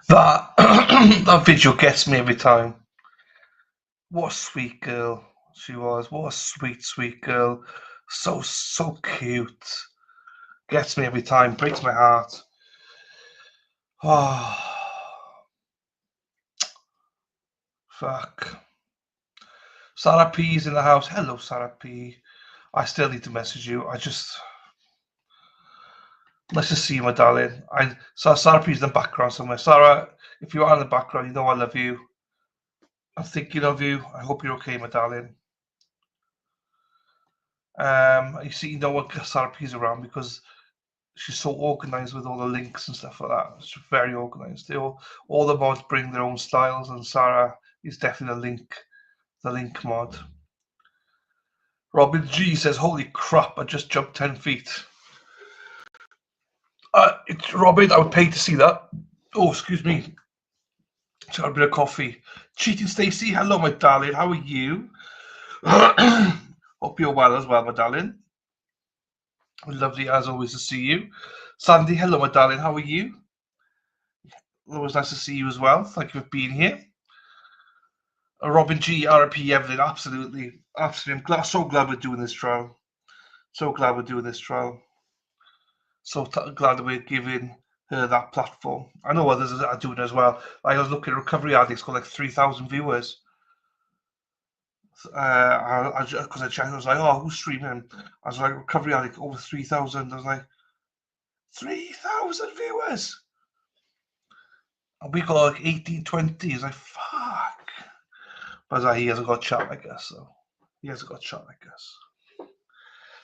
That that video gets me every time. What a sweet girl she was. What a sweet, sweet girl. So cute. Gets me every time. Breaks my heart. Oh, fuck. Sarah P's in the house. Hello, Sarah P. I still need to message you. Let's just see, my darling. Sarah P's in the background somewhere. Sarah, if you are in the background, you know I love you. I'm thinking of you. I hope you're okay, my darling. You see, no one Sarah P's around because she's so organized with all the links and stuff like that. She's very organized. All the mods bring their own styles, and Sarah is definitely the link mod. Robin G says, "Holy crap! I just jumped 10 feet." It's Robin. I would pay to see that. Oh, excuse me. Just got a bit of coffee. Cheating Stacy, hello, my darling. How are you? Hope you're well as well, my darling. Lovely as always to see you. Sandy, hello, my darling. How are you? Always nice to see you as well. Thank you for being here. Robin G, RP Evelyn, absolutely. I'm so glad we're doing this trial. So glad we're doing this trial. So glad that we're giving her that platform. I know others are doing it as well. I was looking at Recovery Addicts, got like 3,000 viewers. Because I checked, I was like, oh, who's streaming? I was like, Recovery Addict, over 3,000. I was like, 3,000 viewers! And we got like 18, 20. It's like, fuck. But he hasn't got chat, I guess. So he hasn't got chat, I guess.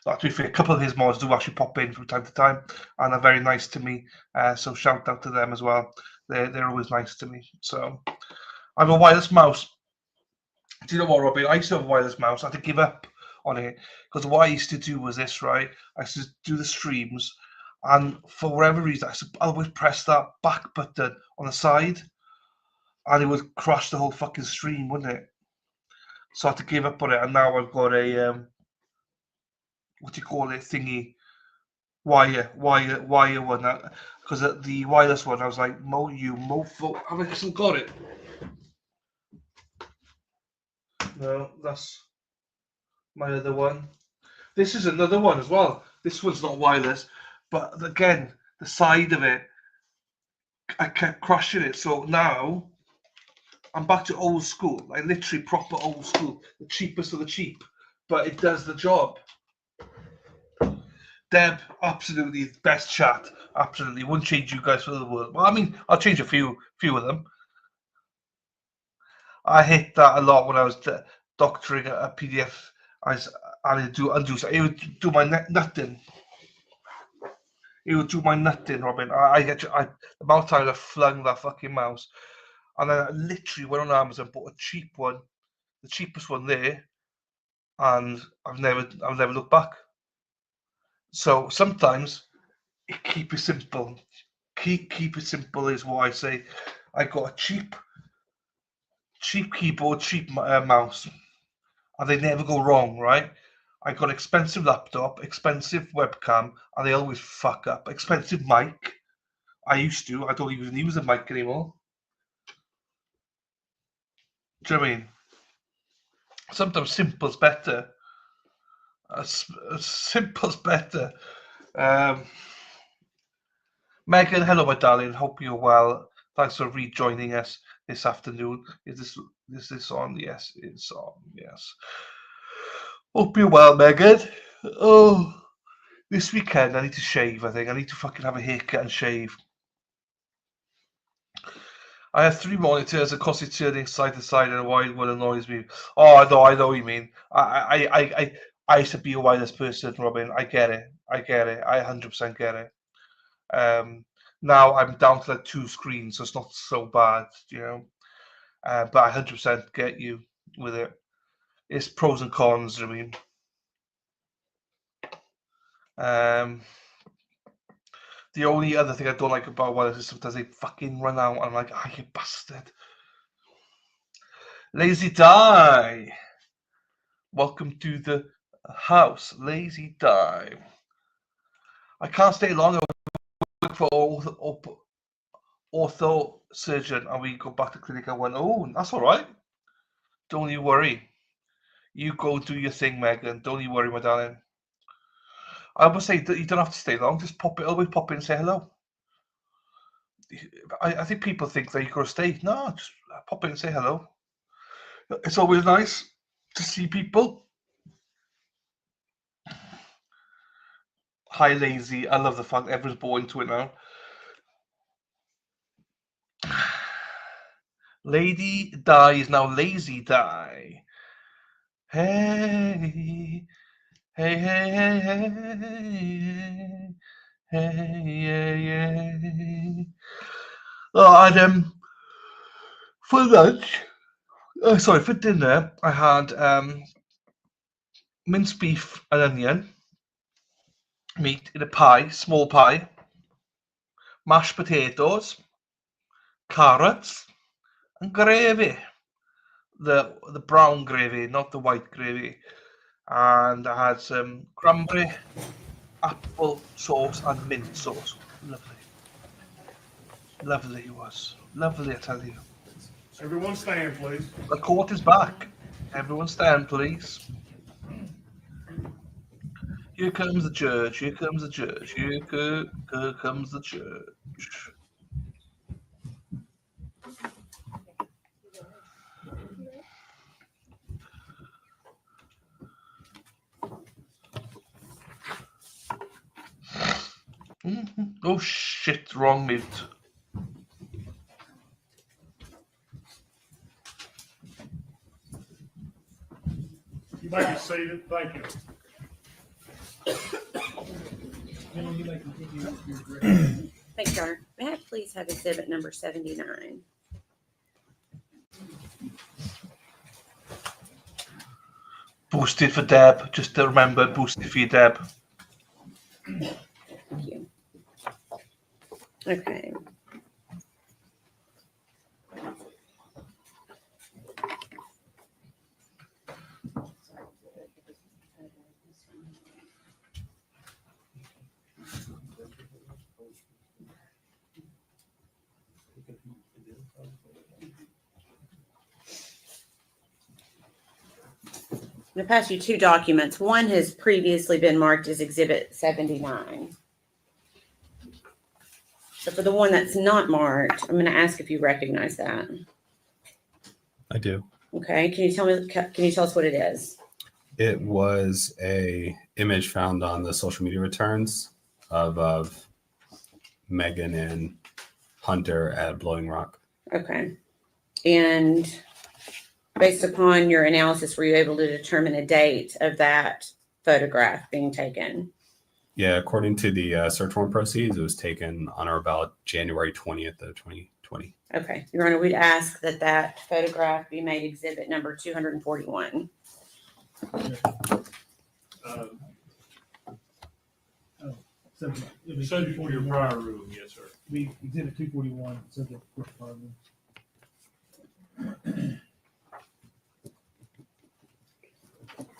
To be fair, a couple of his mods do actually pop in from time to time and are very nice to me. So shout out to them as well. They're always nice to me. So I have a wireless mouse. Do you know what, Robin? I used to have a wireless mouse. I had to give up on it because what I used to do was this, right? I used to do the streams, and for whatever reason, I would press that back button on the side, and it would crash the whole fucking stream, wouldn't it? So I had to give up on it, and now I've got a what do you call it, thingy, wire one, because the wireless one, I was like, you mofo, have I still got it? No, that's my other one. This is another one as well. This one's not wireless, but again, the side of it, I kept crushing it. So now I'm back to old school, like literally proper old school, the cheapest of the cheap, but it does the job. Deb, absolutely best chat. Absolutely, wouldn't change you guys for the world. Well, I mean, I'll change a few of them. I hit that a lot when I was doctoring a PDF. I would undo. It would do my nutting. It would do my nutting, Robin. The amount of times I flung that fucking mouse, and then I literally went on Amazon, bought a cheap one, the cheapest one there, and I've never looked back. So sometimes keep it simple. Keep it simple is what I say. I got a cheap keyboard, cheap mouse, and they never go wrong, right? I got expensive laptop, expensive webcam, and they always fuck up. Expensive mic. I used to. I don't even use a mic anymore. Do you know what I mean? Sometimes simple's better. Simple's better. Megan, hello, my darling. Hope you're well. Thanks for rejoining us this afternoon. Is this on? Yes, it's on. Yes. Hope you're well, Megan. Oh, this weekend I need to shave. I think I need to fucking have a haircut and shave. I have 3 monitors, a constantly turning side to side, and a wide one annoys me. Oh, I know what you mean. I used to be a wireless person, Robin. I get it. I 100% get it. Now I'm down to like 2 screens, so it's not so bad, you know. But I 100% get you with it. It's pros and cons, I mean. The only other thing I don't like about wireless is sometimes they fucking run out. I'm like, ah, you bastard. Lazy Die. Welcome to the house, Lazy Die. I can't stay long for ortho surgeon, and we go back to clinic. I went, oh, that's all right. Don't you worry. You go do your thing, Megan. Don't you worry, my darling. I would say that you don't have to stay long. Just always pop in and say hello. I think people think that you got to stay. No, just pop in and say hello. It's always nice to see people. Hi, Lazy. I love the fact everyone's bought into it now. Lady Di is now Lazy Di. Hey, hey, hey, hey, hey, hey, hey. Oh, and for lunch, for dinner, I had minced beef and onion meat in a pie, small pie, mashed potatoes, carrots, and gravy. The brown gravy, not the white gravy. And I had some cranberry, apple sauce, and mint sauce. Lovely. Lovely it was. Lovely, I tell you. Everyone stand, please. The court is back. Everyone stand, please. Here comes the judge. Here comes the judge. Here comes the judge. Oh shit, wrong mute. You may be seated. Thank you. Thanks, Your Honor. May I please have exhibit number 79? Boosted for Deb. Just to remember, boosted for you, Deb. Thank you. Okay. I'm going to pass you two documents. One has previously been marked as Exhibit 79. So for the one that's not marked, I'm going to ask if you recognize that. I do. Okay. Can you tell us what it is? It was a image found on the social media returns of Megan and Hunter at Blowing Rock. Okay. And based upon your analysis, were you able to determine a date of that photograph being taken? Yeah, according to the search warrant proceeds, it was taken on or about January 20th of 2020. Okay. Your Honor, we'd ask that that photograph be made exhibit number 241. Subject to your prior ruling, yes, sir. Be exhibit 241, subject to court department.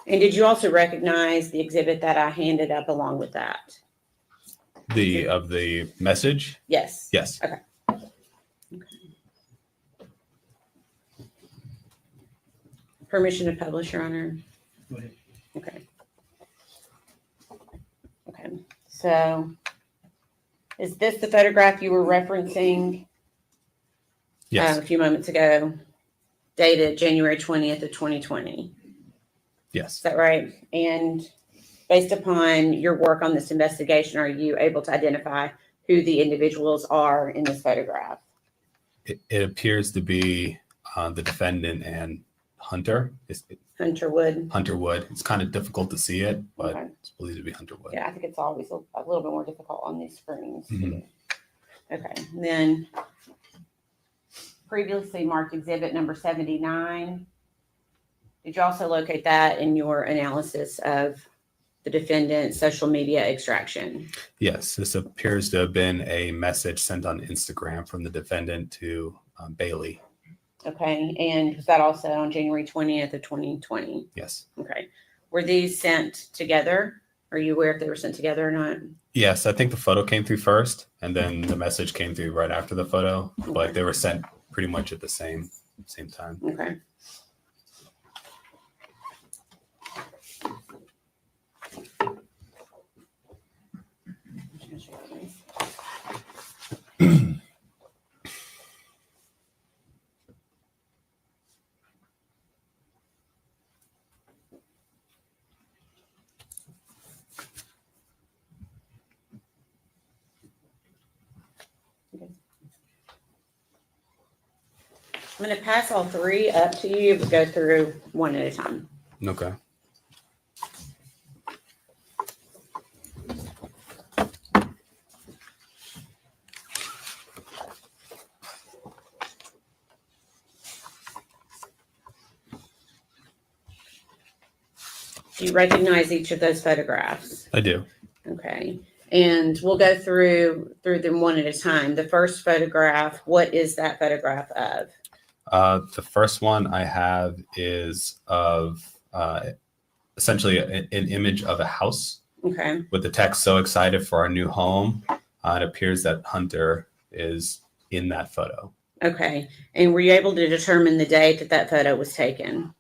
And did you also recognize the exhibit that I handed up along with that? Of the message? Yes. Yes. Okay. Permission to publish, Your Honor? Go ahead. Okay. Okay. So is this the photograph you were referencing Yes. a few moments ago, dated January 20th of 2020? Yes. Is that right? And based upon your work on this investigation, are you able to identify who the individuals are in this photograph? It appears to be the defendant and Hunter. Hunter Wood? Hunter Wood. It's kind of difficult to see it, but Okay. it's believed to be Hunter Wood. Yeah, I think it's always a little bit more difficult on these screens. Mhm. Okay. And then previously marked exhibit number 79. Did you also locate that in your analysis of the defendant's social media extraction? Yes, this appears to have been a message sent on Instagram from the defendant to Bailey. Okay. And was that also on January 20th of 2020? Yes. Okay. Were these sent together? Are you aware if they were sent together or not? Yes, I think the photo came through first, and then the message came through right after the photo, but they were sent pretty much at the same time. Okay. I'm going to pass all three up to you, but go through one at a time. Okay. Do you recognize each of those photographs? I do. Okay. And we'll go through them one at a time. The first photograph, what is that photograph of? The first one I have is of essentially an image of a house Okay. with the text, "So excited for our new home." It appears that Hunter is in that photo. Okay. And were you able to determine the date that that photo was taken?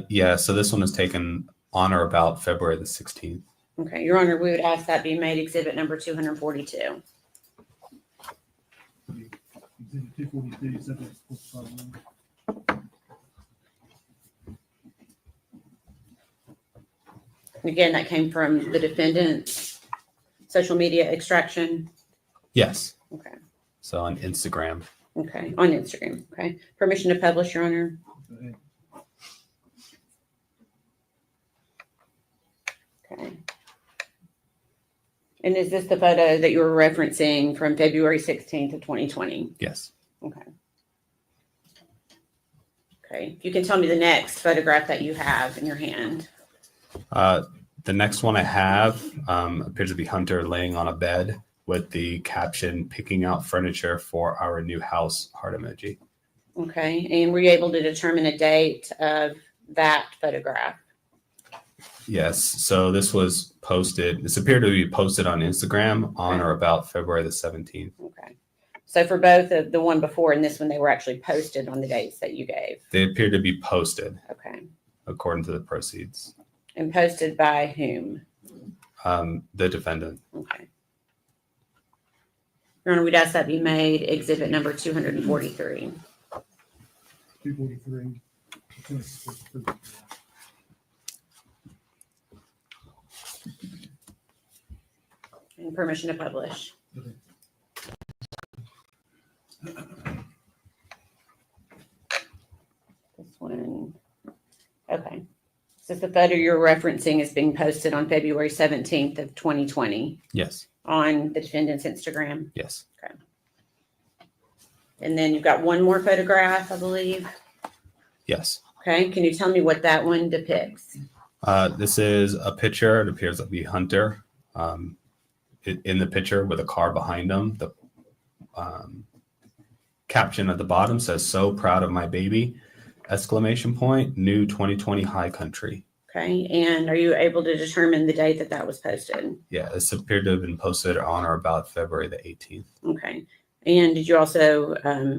Yeah, so this one was taken on or about February the 16th. Okay. Your Honor, we would ask that be made exhibit number 242. Exhibit 242, subject to postal room. And again, that came from the defendant's social media extraction. Yes. Okay. So on Instagram. Okay. On Instagram. Okay. Permission to publish, Your Honor. Go ahead. Okay. And is this the photo that you were referencing from February 16th of 2020? Yes. Okay. Okay. If you can tell me the next photograph that you have in your hand. The next one I have appears to be Hunter laying on a bed with the caption, "Picking out furniture for our new house," heart emoji. Okay. And were you able to determine a date of that photograph? Yes. So this was posted. This appeared to be posted on Instagram on or about February the 17th. Okay. So for both of the one before and this one, they were actually posted on the dates that you gave. They appear to be posted Okay. according to the proceeds. And posted by whom? The defendant. Okay. Your Honor, we'd ask that be made exhibit number 243. 243. And permission to publish. This one. Okay. So the photo you're referencing is being posted on February 17th of 2020 Yes. on the defendant's Instagram. Yes. And then you've got one more photograph, I believe. Yes. Okay. Can you tell me what that one depicts? This is a picture. It appears to be Hunter in the picture with a car behind him. The caption at the bottom says, "So proud of my baby!" Exclamation point, new 2020 high country. Okay. And are you able to determine the date that that was posted? Yeah, this appeared to have been posted on or about February the 18th. Okay. And did you also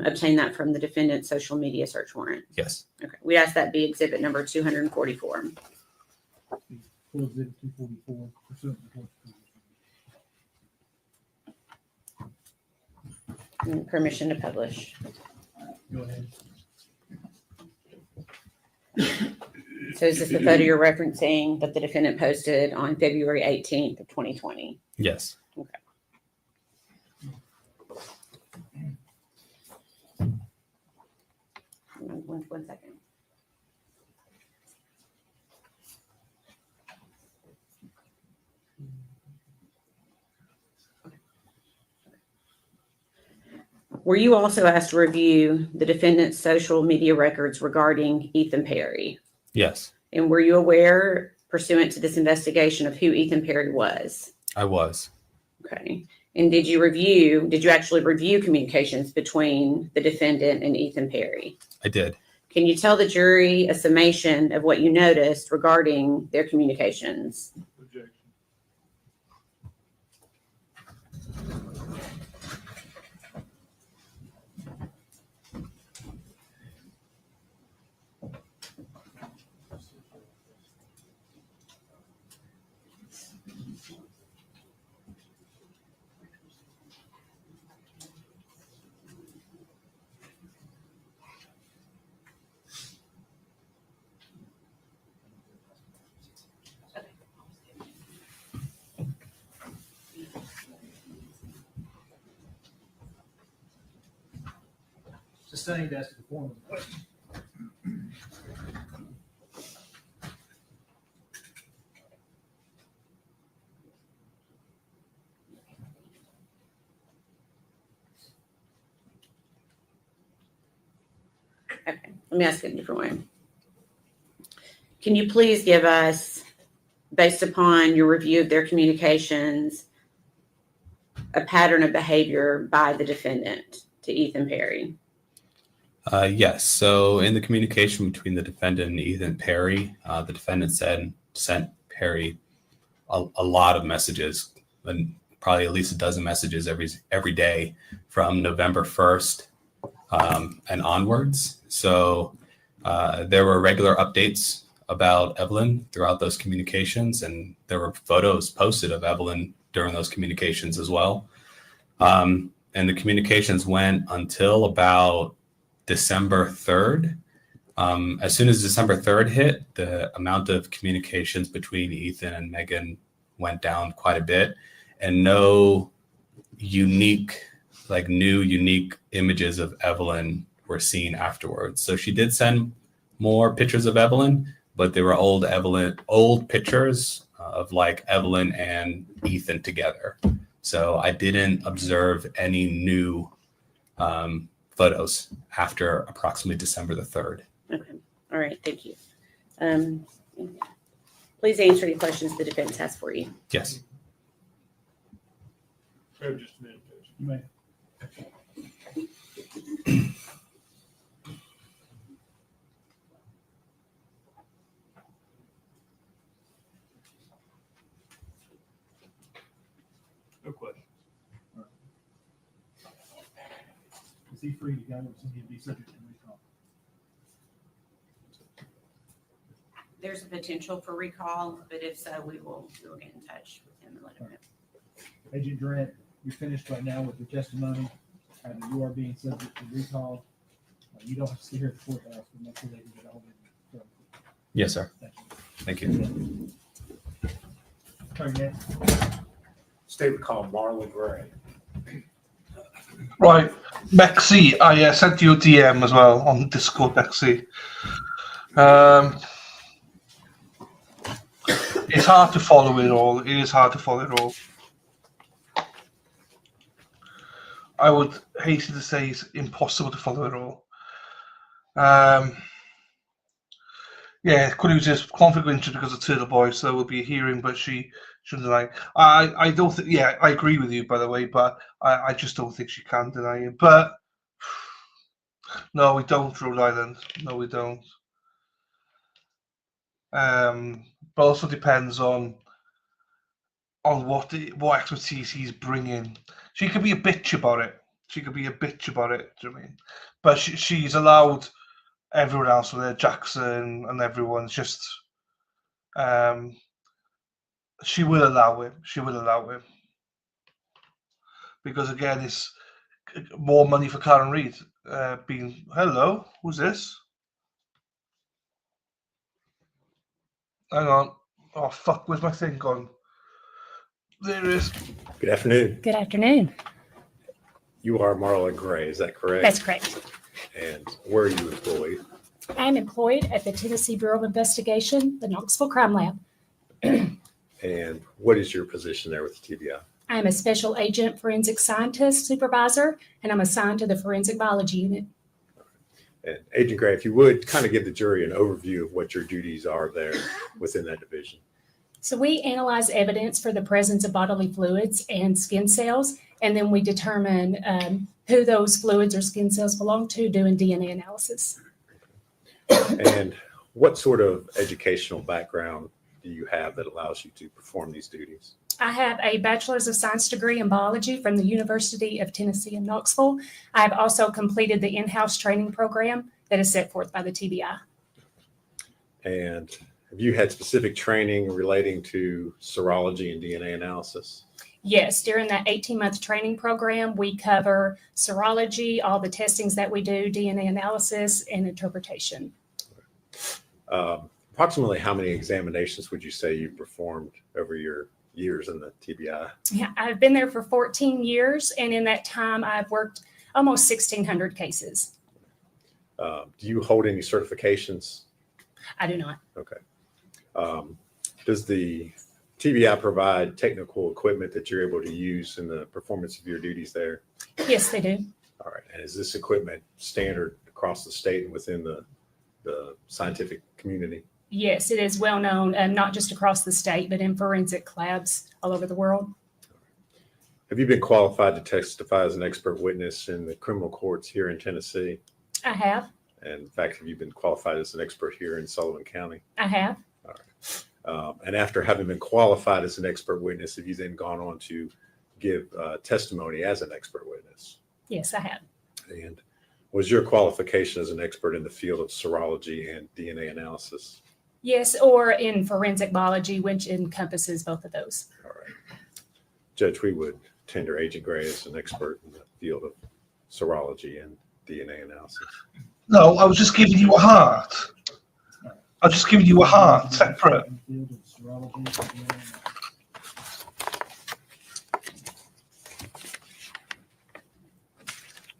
obtain that from the defendant's social media search warrant? Yes. Okay. We ask that be exhibit number 244. Full exhibit 244. Pursuant to court order. And permission to publish. Go ahead. So is this the photo you're referencing that the defendant posted on February 18th of 2020? Yes. One second. Were you also asked to review the defendant's social media records regarding Ethan Perry? Yes, And were you aware, pursuant to this investigation, of who Ethan Perry was? I was. Okay. And did you actually review communications between the defendant and Ethan Perry? I did. Can you tell the jury a summation of what you noticed regarding their communications? Objection. Sustained as to the form of the question. Okay, let me ask it a different way. Can you please give us, based upon your review of their communications, a pattern of behavior by the defendant to Ethan Perry? Yes. So in the communication between the defendant and Ethan Perry, the defendant sent Perry a lot of messages, and probably at least a dozen messages every day from November 1st and onwards. So there were regular updates about Evelyn throughout those communications, and there were photos posted of Evelyn during those communications as well. And the communications went until about December 3rd. As soon as December 3rd hit, the amount of communications between Ethan and Megan went down quite a bit, and no unique images of Evelyn were seen afterwards. So she did send more pictures of Evelyn, but they were old pictures of like Evelyn and Ethan together. So I didn't observe any new photos after approximately December the 3rd. Okay, all right, thank you. Please answer any questions the defense has for you. Yes. Sir, just a minute, please. You may. No question. Is he free to go, or does he need to be subject to recall? There's a potential for recall, but if so, we will get in touch with him and let him know. Agent Durant, you're finished right now with your testimony. You are being subject to recall. You don't have to stay here at the courthouse, but make sure they can get all of it. Yes, sir. Thank you. Thank you. Turn next. State recall Marla Gray. Right, Bexy, I sent you a DM as well on Discord, Bexy. It's hard to follow it all. It is hard to follow it all. I would hasten to say it's impossible to follow it all. Yeah, could use this conflict of interest because of Turtle Boy, so there will be a hearing, but she shouldn't deny. I don't think. Yeah, I agree with you, by the way, but I just don't think she can deny it. But no, we don't, Rhode Island. No, we don't. But also depends on what expertise he's bringing. She could be a bitch about it. Do you know what I mean? But she's allowed everyone else with her, Jackson and everyone's just. She will allow it. Because again, it's more money for Karen Reid. Hello, who's this? Hang on. Oh fuck, where's my thing gone? There it is. Good afternoon. Good afternoon. You are Marla Gray, is that correct? That's correct. And where are you employed? I'm employed at the Tennessee Bureau of Investigation, the Knoxville Crime Lab. And what is your position there with the TBI? I'm a special agent forensic scientist supervisor, and I'm assigned to the forensic biology unit. And Agent Gray, if you would kind of give the jury an overview of what your duties are there within that division. So we analyze evidence for the presence of bodily fluids and skin cells, and then we determine who those fluids or skin cells belong to, doing DNA analysis. And what sort of educational background do you have that allows you to perform these duties? I have a Bachelor's of Science degree in biology from the University of Tennessee in Knoxville. I have also completed the in-house training program that is set forth by the TBI. And have you had specific training relating to serology and DNA analysis? Yes, during that 18-month training program, we cover serology, all the testings that we do, DNA analysis, and interpretation. Approximately how many examinations would you say you've performed over your years in the TBI? Yeah, I've been there for 14 years, and in that time, I've worked almost 1,600 cases. Do you hold any certifications? I do not. Okay. Does the TBI provide technical equipment that you're able to use in the performance of your duties there? Yes, they do. All right. And is this equipment standard across the state and within the scientific community? Yes, it is well known, not just across the state, but in forensic labs all over the world. Have you been qualified to testify as an expert witness in the criminal courts here in Tennessee? I have. And in fact, have you been qualified as an expert here in Sullivan County? I have. All right. And after having been qualified as an expert witness, have you then gone on to give testimony as an expert witness? Yes, I have. And was your qualification as an expert in the field of serology and DNA analysis? Yes, or in forensic biology, which encompasses both of those. All right. Judge, we would tender Agent Gray as an expert in the field of serology and DNA analysis. No, I was just giving you a heart. I was just giving you a heart, separate. In the field of serology and DNA analysis.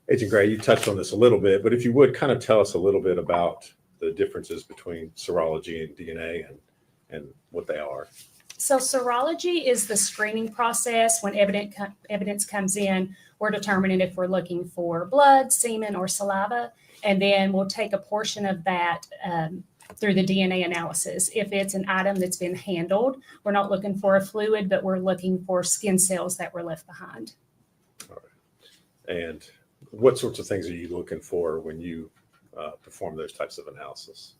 Agent Gray, you touched on this a little bit, but if you would kind of tell us a little bit about the differences between serology and DNA and what they are. So serology is the screening process. When evidence comes in, we're determining if we're looking for blood, semen, or saliva, and then we'll take a portion of that through the DNA analysis. If it's an item that's been handled, we're not looking for a fluid, but we're looking for skin cells that were left behind. All right. And what sorts of things are you looking for when you perform those types of analysis?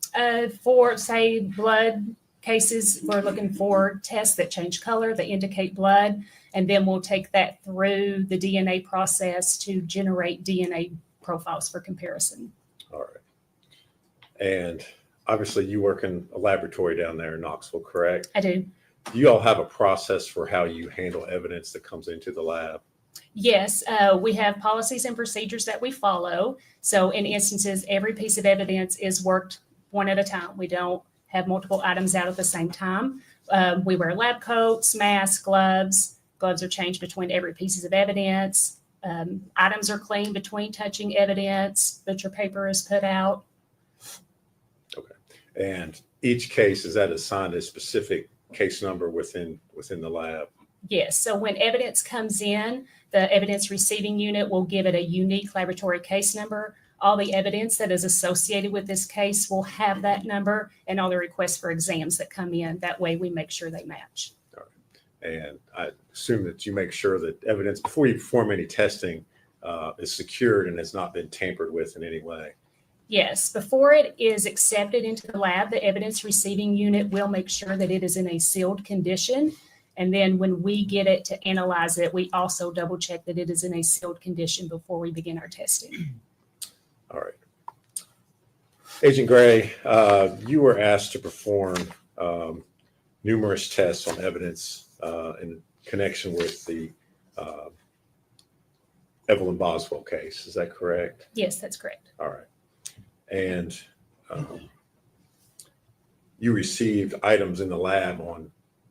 For, say, blood cases, we're looking for tests that change color, that indicate blood, and then we'll take that through the DNA process to generate DNA profiles for comparison. All right. And obviously you work in a laboratory down there in Knoxville, correct? I do. Do you all have a process for how you handle evidence that comes into the lab? Yes, we have policies and procedures that we follow. So in instances, every piece of evidence is worked one at a time. We don't have multiple items out at the same time. We wear lab coats, masks, gloves. Gloves are changed between every piece of evidence. Items are cleaned between touching evidence. Butcher paper is put out. Okay. And each case, is that assigned a specific case number within the lab? Yes. So when evidence comes in, the evidence receiving unit will give it a unique laboratory case number. All the evidence that is associated with this case will have that number, and all the requests for exams that come in. That way we make sure they match. All right. And I assume that you make sure that evidence, before you perform any testing, is secured and has not been tampered with in any way. Yes. Before it is accepted into the lab, the evidence receiving unit will make sure that it is in a sealed condition. And then when we get it to analyze it, we also double check that it is in a sealed condition before we begin our testing. All right. Agent Gray, you were asked to perform numerous tests on evidence in connection with the Evelyn Boswell case. Is that correct? Yes, that's correct. All right. And you received items in the lab on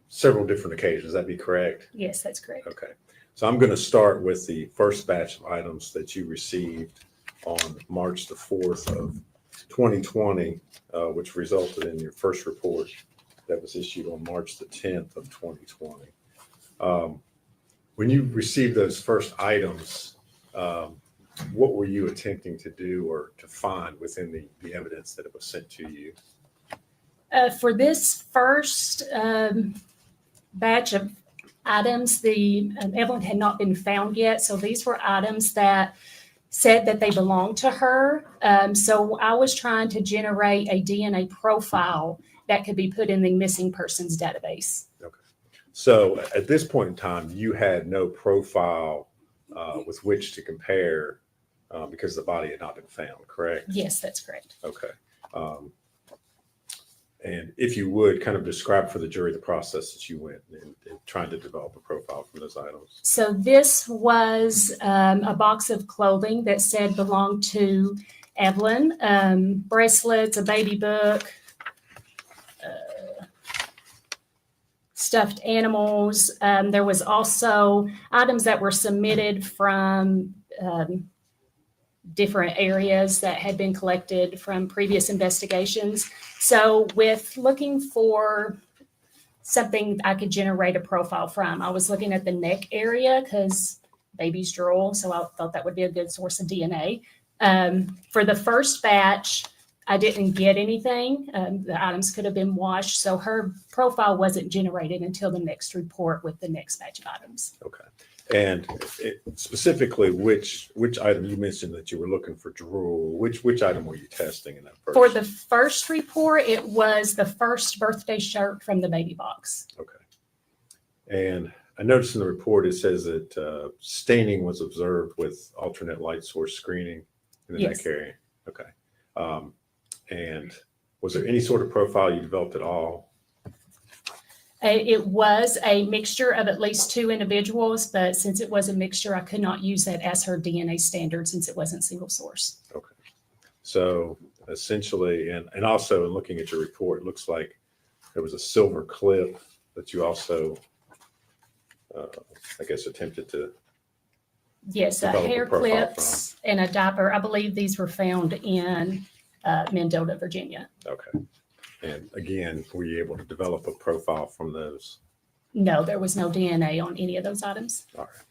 several different occasions. That be correct? Yes, that's correct. Okay. So I'm going to start with the first batch of items that you received on March the 4th of 2020, which resulted in your first report that was issued on March the 10th of 2020. When you received those first items, what were you attempting to do or to find within the evidence that it was sent to you? For this first batch of items, the Evelyn had not been found yet. So these were items that said that they belonged to her. So I was trying to generate a DNA profile that could be put in the missing persons database. Okay. So at this point in time, you had no profile with which to compare because the body had not been found, correct? Yes, that's correct. Okay. And if you would kind of describe for the jury the process that you went in trying to develop a profile from those items. So this was a box of clothing that said belonged to Evelyn, bracelets, a baby book, stuffed animals. There was also items that were submitted from different areas that had been collected from previous investigations. So with looking for something I could generate a profile from, I was looking at the neck area because babies drool, so I thought that would be a good source of DNA. For the first batch, I didn't get anything. The items could have been washed, so her profile wasn't generated until the next report with the next batch of items. Okay. And specifically, which item you mentioned that you were looking for drool? Which item were you testing in that first? For the first report, it was the first birthday shirt from the baby box. Okay. And I noticed in the report it says that staining was observed with alternate light source screening in the Yes. neck area. Okay. And was there any sort of profile you developed at all? It was a mixture of at least 2 individuals, but since it was a mixture, I could not use that as her DNA standard since it wasn't single source. Okay. So essentially, and also in looking at your report, it looks like there was a silver clip that you also, I guess, attempted to. Yes, Develop a hair profile clips and a diaper. I believe these were found in Mendota, Virginia. Okay. And again, were you able to develop a profile from those? No, there was no DNA on any of those items. All right.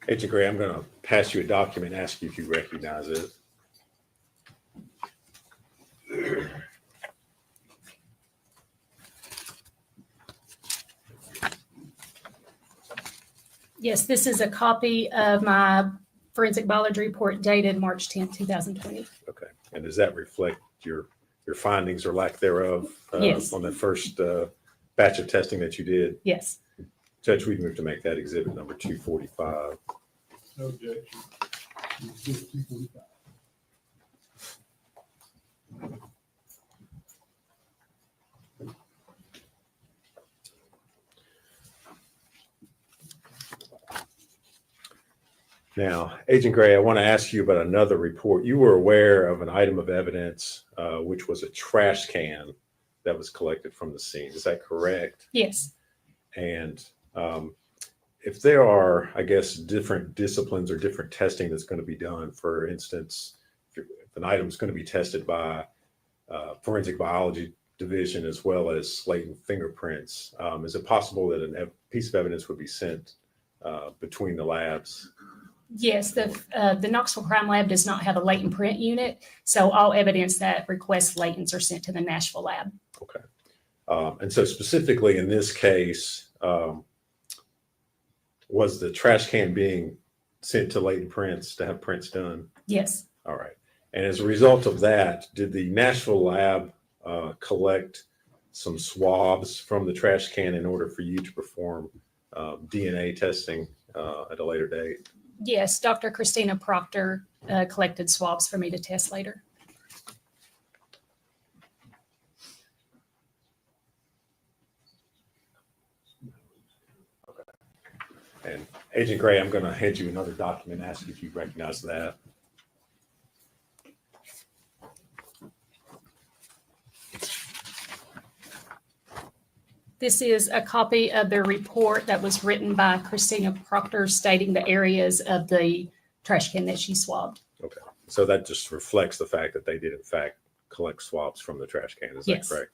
Agent Gray, I'm going to pass you a document and ask you if you recognize it. Yes, this is a copy of my forensic biology report dated March 10th, 2020. Okay. And does that reflect your findings or lack thereof Yes. on the first batch of testing that you did? Yes. Judge, we move to make that exhibit number 245. No objection. Exhibit 245. Now, Agent Gray, I want to ask you about another report. You were aware of an item of evidence, which was a trash can that was collected from the scene. Is that correct? Yes. And if there are, I guess, different disciplines or different testing that's going to be done, for instance, if an item is going to be tested by forensic biology division as well as latent fingerprints, is it possible that a piece of evidence would be sent between the labs? Yes, the Knoxville Crime Lab does not have a latent print unit, so all evidence that requests latents are sent to the Nashville lab. Okay. And so specifically in this case, was the trash can being sent to latent prints to have prints done? Yes. All right. And as a result of that, did the Nashville lab collect some swabs from the trash can in order for you to perform DNA testing at a later date? Yes, Dr. Christina Proctor collected swabs for me to test later. And Agent Gray, I'm going to hand you another document and ask you if you recognize that. This is a copy of the report that was written by Christina Proctor stating the areas of the trash can that she swabbed. Okay. So that just reflects the fact that they did, in fact, collect swabs from the trash can. Is that Yes. correct?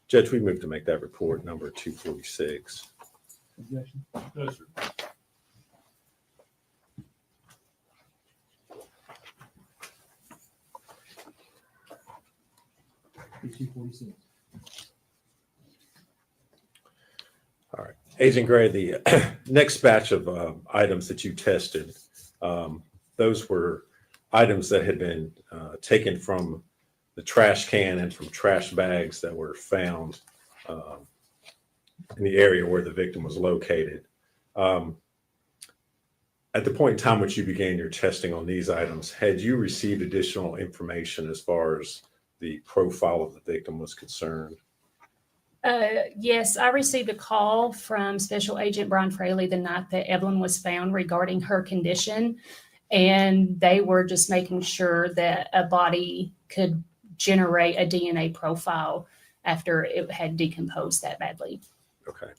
Judge, we move to make that report number 246. Objection. No, sir. Page 246. All right. Agent Gray, the next batch of items that you tested, those were items that had been taken from the the trash can and from trash bags that were found in the area where the victim was located. At the point in time which you began your testing on these items, had you received additional information as far as the profile of the victim was concerned? Yes, I received a call from Special Agent Brian Fraley the night that Evelyn was found regarding her condition. And they were just making sure that a body could generate a DNA profile after it had decomposed that badly. Okay.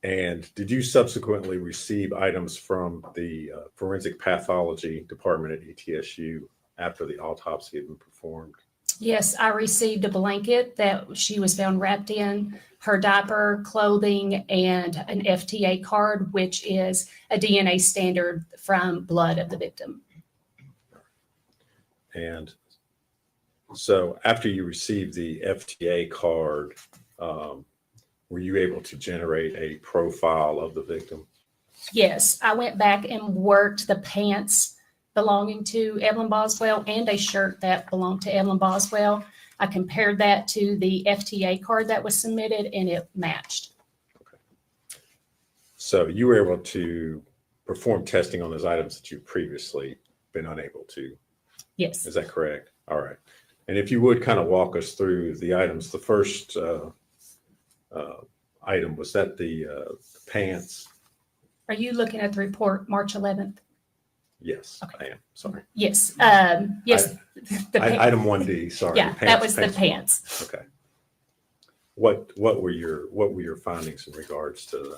And did you subsequently receive items from the forensic pathology department at ETSU after the autopsy had been performed? Yes, I received a blanket that she was found wrapped in, her diaper, clothing, and an FTA card, which is a DNA standard from blood of the victim. And so after you received the FTA card, were you able to generate a profile of the victim? Yes, I went back and worked the pants belonging to Evelyn Boswell and a shirt that belonged to Evelyn Boswell. I compared that to the FTA card that was submitted and it matched. Okay. So you were able to perform testing on those items that you've previously been unable to. Yes. Is that correct? All right. And if you would kind of walk us through the items, the first item, was that the pants? Are you looking at the report March 11th? Yes, Okay. I am. Sorry. Yes. Yes. The pants. Item 1D, sorry. Yeah, that was the pants. Okay. What were your findings in regards to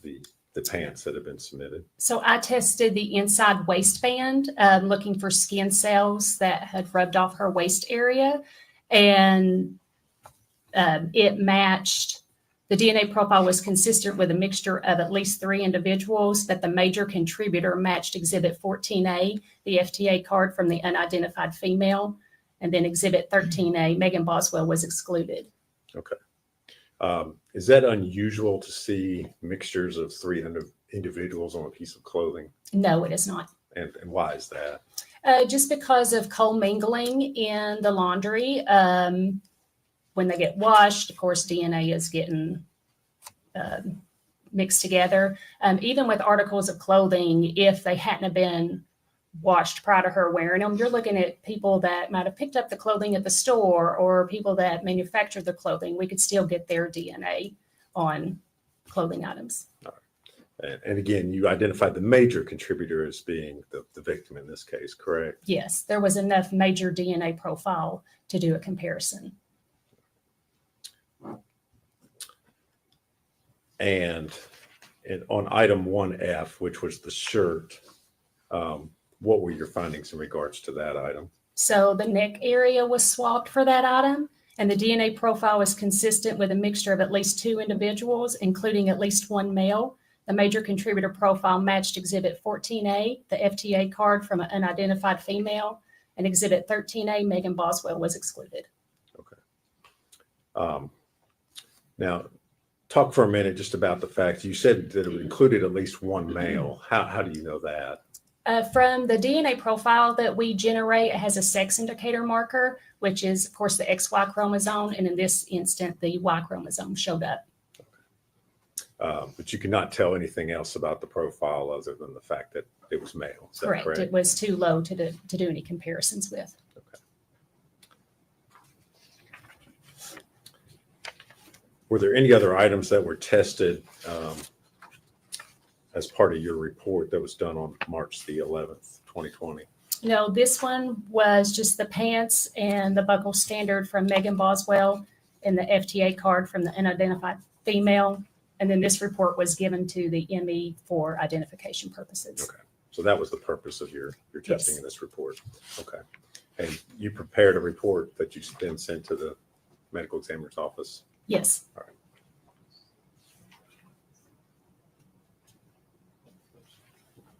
the pants that have been submitted? So I tested the inside waistband, looking for skin cells that had rubbed off her waist area, and it matched. The DNA profile was consistent with a mixture of at least 3 individuals, that the major contributor matched Exhibit 14A, the FTA card from the unidentified female, and then Exhibit 13A, Megan Boswell, was excluded. Okay. Is that unusual to see mixtures of 3 individuals on a piece of clothing? No, it is not. And why is that? Just because of commingling in the laundry. When they get washed, of course, DNA is getting mixed together. Even with articles of clothing, if they hadn't have been washed prior to her wearing them, you're looking at people that might have picked up the clothing at the store or people that manufactured the clothing. We could still get their DNA on clothing items. And again, you identified the major contributor as being the victim in this case, correct? Yes, there was enough major DNA profile to do a comparison. And on item 1F, which was the shirt, what were your findings in regards to that item? So the neck area was swabbed for that item, and the DNA profile was consistent with a mixture of at least 2 individuals, including at least 1 male. The major contributor profile matched Exhibit 14A, the FTA card from an unidentified female, and Exhibit 13A, Megan Boswell, was excluded. Okay. Now, talk for a minute just about the fact you said that it included at least 1 male. How do you know that? From the DNA profile that we generate, it has a sex indicator marker, which is, of course, the XY chromosome. And in this instant, the Y chromosome showed up. But you cannot tell anything else about the profile other than the fact that it was male. Is that Correct. correct? It was too low to do any comparisons with. Okay. Were there any other items that were tested as part of your report that was done on March the 11th, 2020? No, this one was just the pants and the buckle standard from Megan Boswell and the FTA card from the unidentified female. And then this report was given to the ME for identification purposes. Okay. So that was the purpose of your testing Yes. in this report. Okay. And you prepared a report that you then sent to the medical examiner's office? Yes. All right.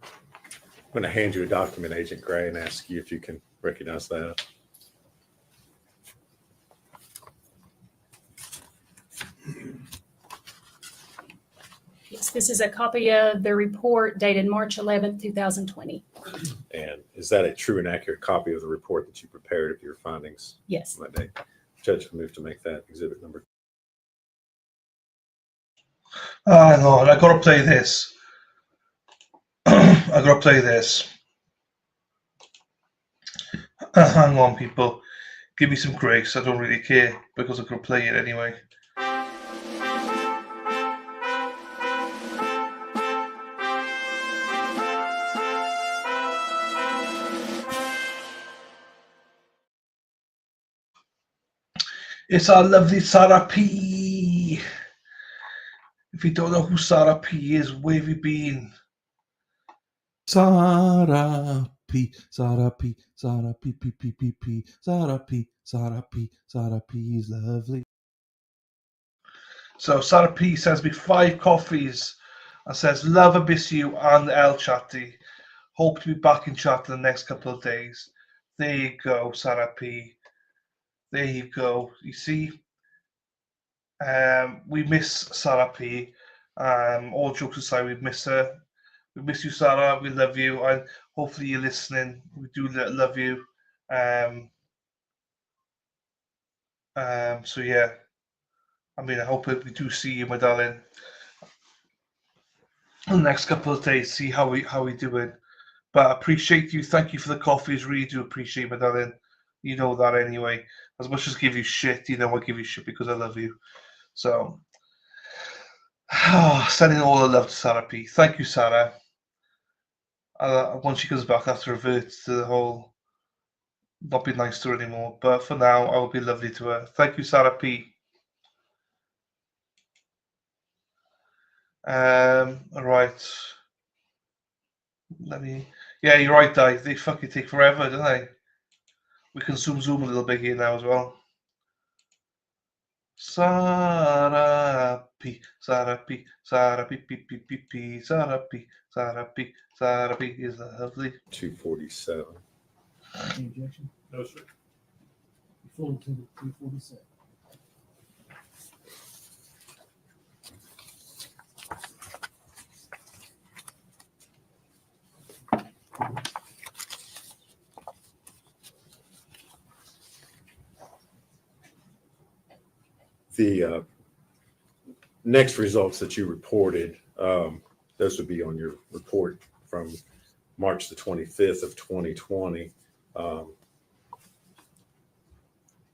I'm going to hand you a document, Agent Gray, and ask you if you can recognize that. Yes, this is a copy of the report dated March 11th, 2020. And is that a true and accurate copy of the report that you prepared of your findings Yes. on that day? Judge can move to make that exhibit number. Hang on, I gotta play this. I gotta play this. Hang on, people. Give me some grace. I don't really care because I'm gonna play it anyway. It's our lovely Sarah P. If you don't know who Sarah P is, where have you been? Sarah P, Sarah P, Sarah P, P, P, P, P, Sarah P, Sarah P, Sarah P is lovely. So Sarah P sends me 5 coffees and says, love and miss you and El Chatty. Hope to be back in chat in the next couple of days. There you go, Sarah P. There you go. You see, we miss Sarah P. All jokes aside, we miss her. We miss you, Sarah. We love you, and hopefully you're listening. We do love you. So yeah, I mean, I hope that we do see you, my darling, in the next couple of days. See how we doing. But I appreciate you. Thank you for the coffees. Really do appreciate, my darling. You know that anyway. As much as give you shit, you know I give you shit because I love you. So, sending all the love to Sarah P. Thank you, Sarah. Once she comes back, I have to revert to the whole not be nice to her anymore. But for now, I will be lovely to her. Thank you, Sarah P. All right. Let me. Yeah, you're right, Di. They fucking take forever, don't they? We can zoom a little bit here now as well. Sarah P, Sarah P, Sarah P, P, P, P, P, Sarah P, Sarah P, Sarah P is lovely. 247. Any objection? No, sir. You forward to the 247. The next results that you reported, those would be on your report from March the 25th of 2020.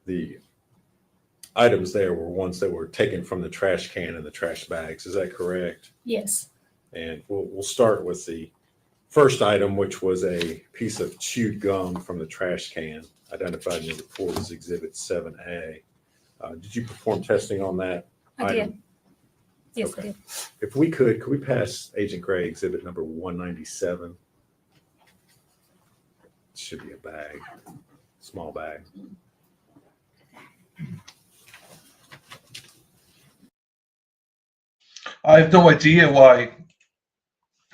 The items there were ones that were taken from the trash can and the trash bags. Is that correct? Yes. And we'll start with the first item, which was a piece of chewed gum from the trash can, identified in the report as Exhibit 7A. Did you perform testing on that I item? did. Yes, Okay. I did. If we could we pass Agent Gray Exhibit number 197? It should be a bag, small bag. I have no idea why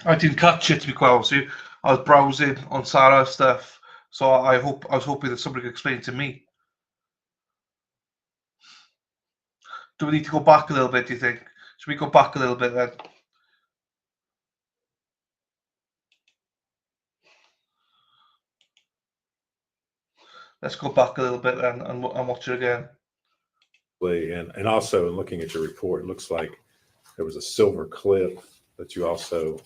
I didn't catch it, to be quite honest with you. I was browsing on Sarah's stuff, so I was hoping that somebody could explain it to me. Do we need to go back a little bit, do you think? Should we go back a little bit then? Let's go back a little bit then and watch it again. And also in looking at your report, it looks like there was a silver clip that you also,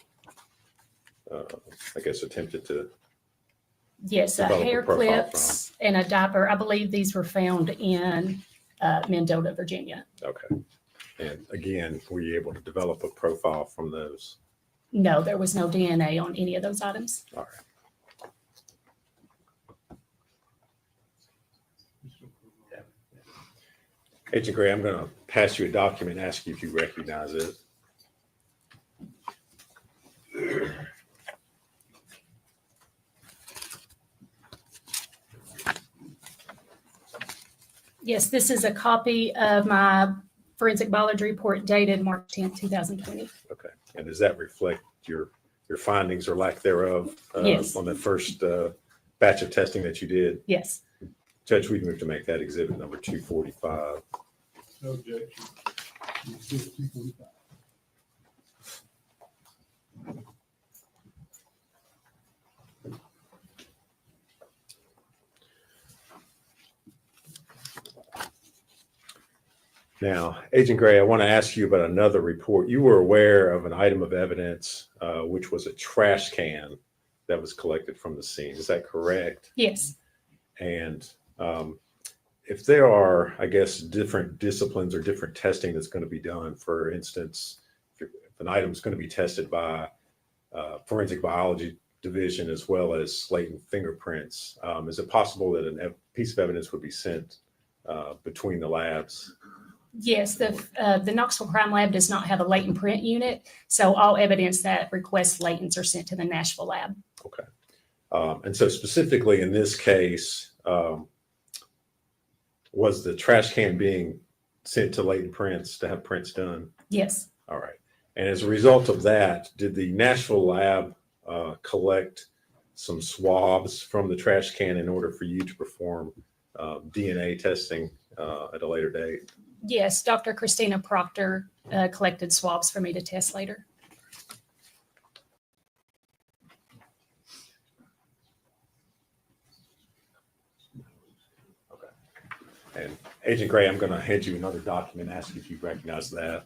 I guess, attempted to. Yes, Develop a hair profile clips and a diaper. I believe these were found in Mendota, Virginia. Okay. And again, were you able to develop a profile from those? No, there was no DNA on any of those items. All right. Agent Gray, I'm going to pass you a document and ask you if you recognize it. Yes, this is a copy of my forensic biology report dated March 10th, 2020. Okay. And does that reflect your findings or lack thereof Yes. on the first batch of testing that you did? Yes. Judge, we move to make that exhibit number 245. No objection. Exhibit 245. Now, Agent Gray, I want to ask you about another report. You were aware of an item of evidence, which was a trash can that was collected from the scene. Is that correct? Yes. And if there are, I guess, different disciplines or different testing that's going to be done, for instance, if an item is going to be tested by forensic biology division as well as latent fingerprints, is it possible that a piece of evidence would be sent between the labs? Yes, the Knoxville Crime Lab does not have a latent print unit, so all evidence that requests latents are sent to the Nashville lab. Okay. And so specifically in this case, was the trash can being sent to latent prints to have prints done? Yes. All right. And as a result of that, did the Nashville lab collect some swabs from the trash can in order for you to perform DNA testing at a later date? Yes, Dr. Christina Proctor collected swabs for me to test later. And Agent Gray, I'm going to hand you another document, ask if you recognize that.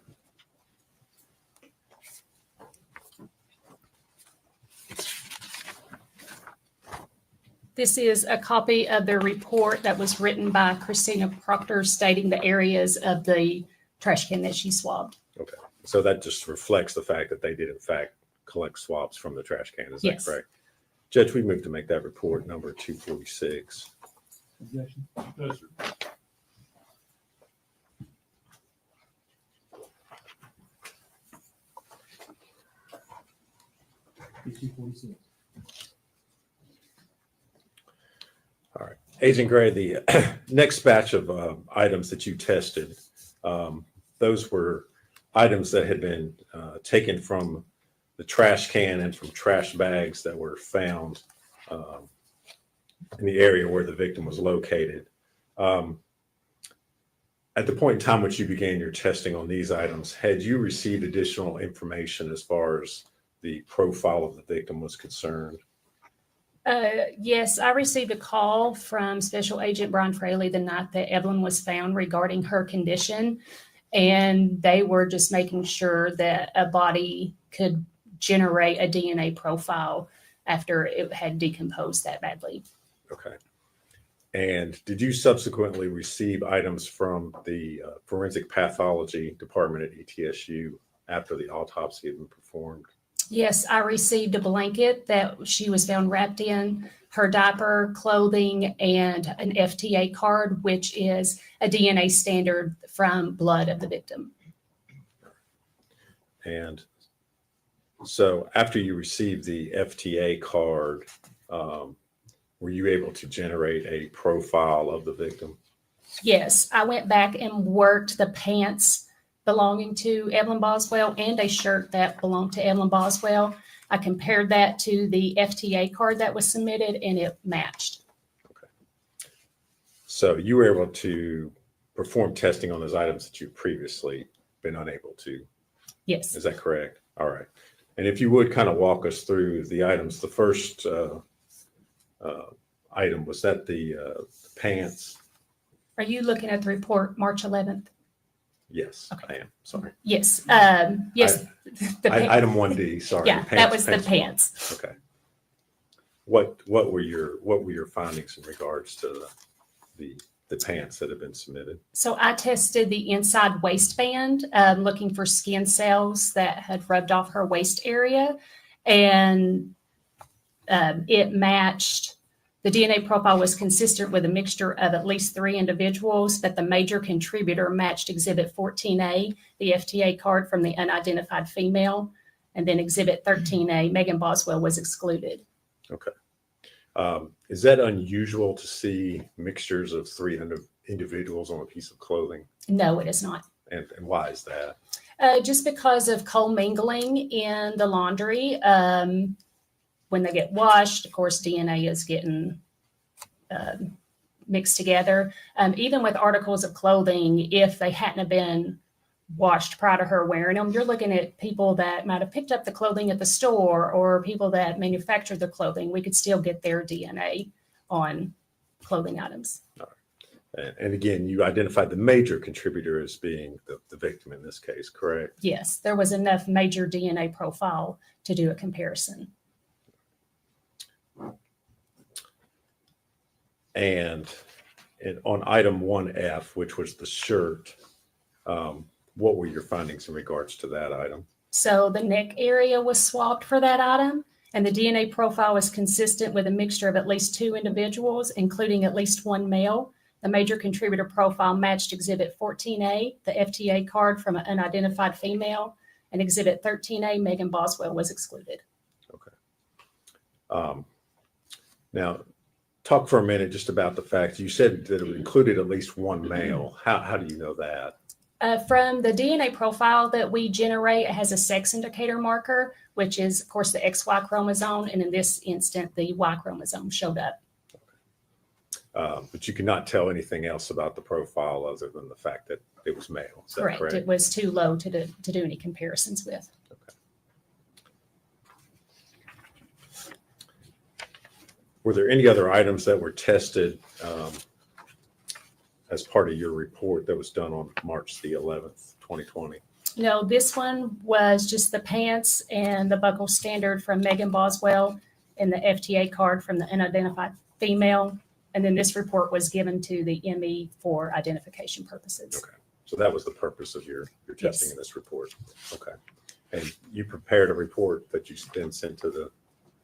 This is a copy of the report that was written by Christina Proctor stating the areas of the trash can that she swabbed. Okay. So that just reflects the fact that they did, in fact, collect swabs from the trash can. Is Yes. that correct? Judge, we move to make that report number 246. Objection? No, sir. PC 46. All right. Agent Gray, the next batch of items that you tested, those were items that had been taken from the trash can and from trash bags that were found in the area where the victim was located. At the point in time which you began your testing on these items, had you received additional information as far as the profile of the victim was concerned? Yes, I received a call from Special Agent Brian Fraley the night that Evelyn was found regarding her condition. And they were just making sure that a body could generate a DNA profile after it had decomposed that badly. Okay. And did you subsequently receive items from the forensic pathology department at ETSU after the autopsy had been performed? Yes, I received a blanket that she was found wrapped in, her diaper, clothing, and an FTA card, which is a DNA standard from blood of the victim. And so after you received the FTA card, were you able to generate a profile of the victim? Yes, I went back and worked the pants belonging to Evelyn Boswell and a shirt that belonged to Evelyn Boswell. I compared that to the FTA card that was submitted and it matched. Okay. So you were able to perform testing on those items that you've previously been unable to. Yes. Is that correct? All right. And if you would kind of walk us through the items, the first item, was that the pants? Are you looking at the report March 11th? Yes, Okay. I am. Sorry. Yes. Yes. The Item 1D, sorry. yeah, the that was the one. pants. Okay. What were your findings in regards to the pants that have been submitted? So I tested the inside waistband, looking for skin cells that had rubbed off her waist area, and it matched. The DNA profile was consistent with a mixture of at least 3 individuals, but the major contributor matched Exhibit 14A, the FTA card from the unidentified female, and then Exhibit 13A, Megan Boswell, was excluded. Okay. Is that unusual to see mixtures of 3 individuals on a piece of clothing? No, it is not. And why is that? Just because of commingling in the laundry. When they get washed, of course, DNA is getting mixed together. Even with articles of clothing, if they hadn't have been washed prior to her wearing them, you're looking at people that might have picked up the clothing at the store or people that manufactured the clothing. We could still get their DNA on clothing items. And again, you identified the major contributor as being the victim in this case, correct? Yes, there was enough major DNA profile to do a comparison. And on item 1F, which was the shirt, what were your findings in regards to that item? So the neck area was swabbed for that item, and the DNA profile was consistent with a mixture of at least 2 individuals, including at least 1 male. The major contributor profile matched Exhibit 14A, the FTA card from an unidentified female, and Exhibit 13A, Megan Boswell, was excluded. Okay. Now, talk for a minute just about the fact you said that it included at least 1 male. How do you know that? From the DNA profile that we generate, it has a sex indicator marker, which is, of course, the XY chromosome. And in this instant, the Y chromosome showed up. But you cannot tell anything else about the profile other than the fact that it was male. Is that Correct. correct? It was too low to do any comparisons with. Okay. Were there any other items that were tested as part of your report that was done on March the 11th, 2020? No, this one was just the pants and the buckle standard from Megan Boswell and the FTA card from the unidentified female. And then this report was given to the ME for identification purposes. Okay. So that was the purpose of your testing Yes. in this report. Okay. And you prepared a report that you then sent to the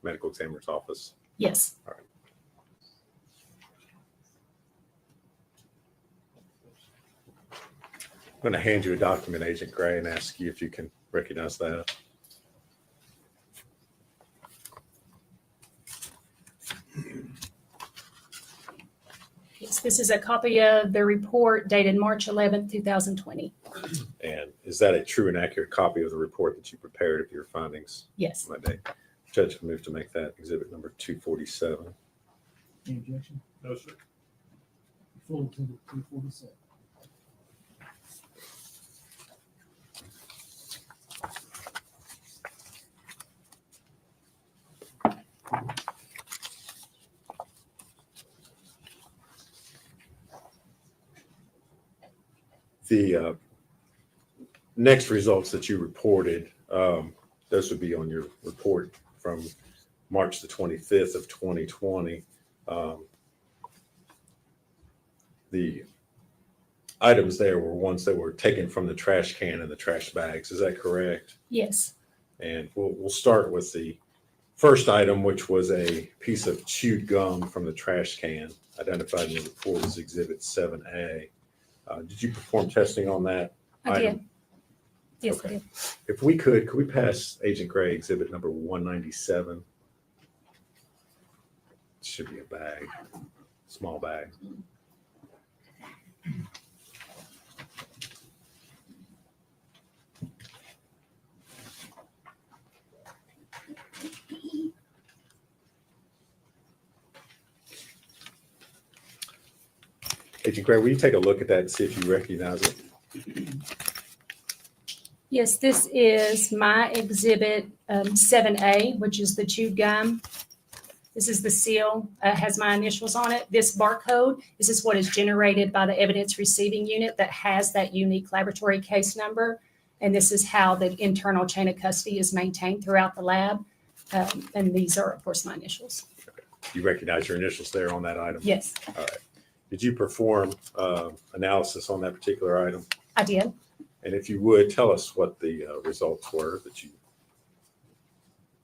medical examiner's office? Yes. All right. I'm going to hand you a document, Agent Gray, and ask you if you can recognize that. Yes, this is a copy of the report dated March 11th, 2020. And is that a true and accurate copy of the report that you prepared of your findings Yes. on that day? Judge can move to make that exhibit number 247. Any objection? No, sir. Full exhibit 247. The next results that you reported, those would be on your report from March the 25th of 2020. The items there were ones that were taken from the trash can and the trash bags. Is that correct? Yes. And we'll start with the first item, which was a piece of chewed gum from the trash can, identified in the report as Exhibit 7A. Did you perform testing on that I item? did. Yes, Okay. I did. If we could we pass Agent Gray exhibit number 197? Should be a bag, small bag. Agent Gray, will you take a look at that and see if you recognize it? Yes, this is my exhibit 7A, which is the chewed gum. This is the seal, has my initials on it. This barcode, this is what is generated by the evidence receiving unit that has that unique laboratory case number. And this is how the internal chain of custody is maintained throughout the lab. And these are, of course, my initials. You recognize your initials there on that item? Yes, All right. Did you perform analysis on that particular item? I did. And if you would, tell us what the results were that you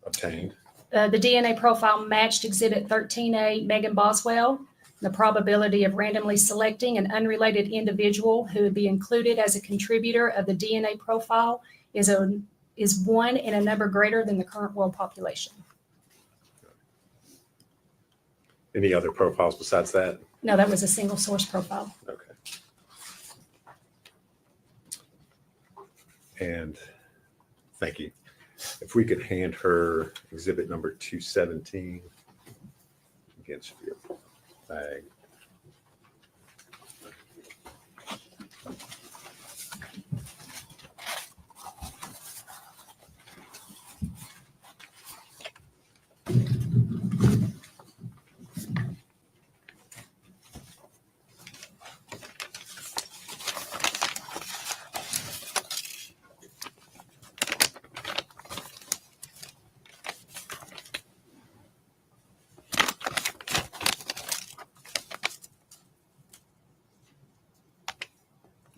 obtained. The DNA profile matched Exhibit 13A, Megan Boswell. The probability of randomly selecting an unrelated individual who would be included as a contributor of the DNA profile is 1 in a number greater than the current world population. Any other profiles besides that? No, that was a single source profile. Okay. And thank you. If we could hand her exhibit number 217. Again, should be a bag.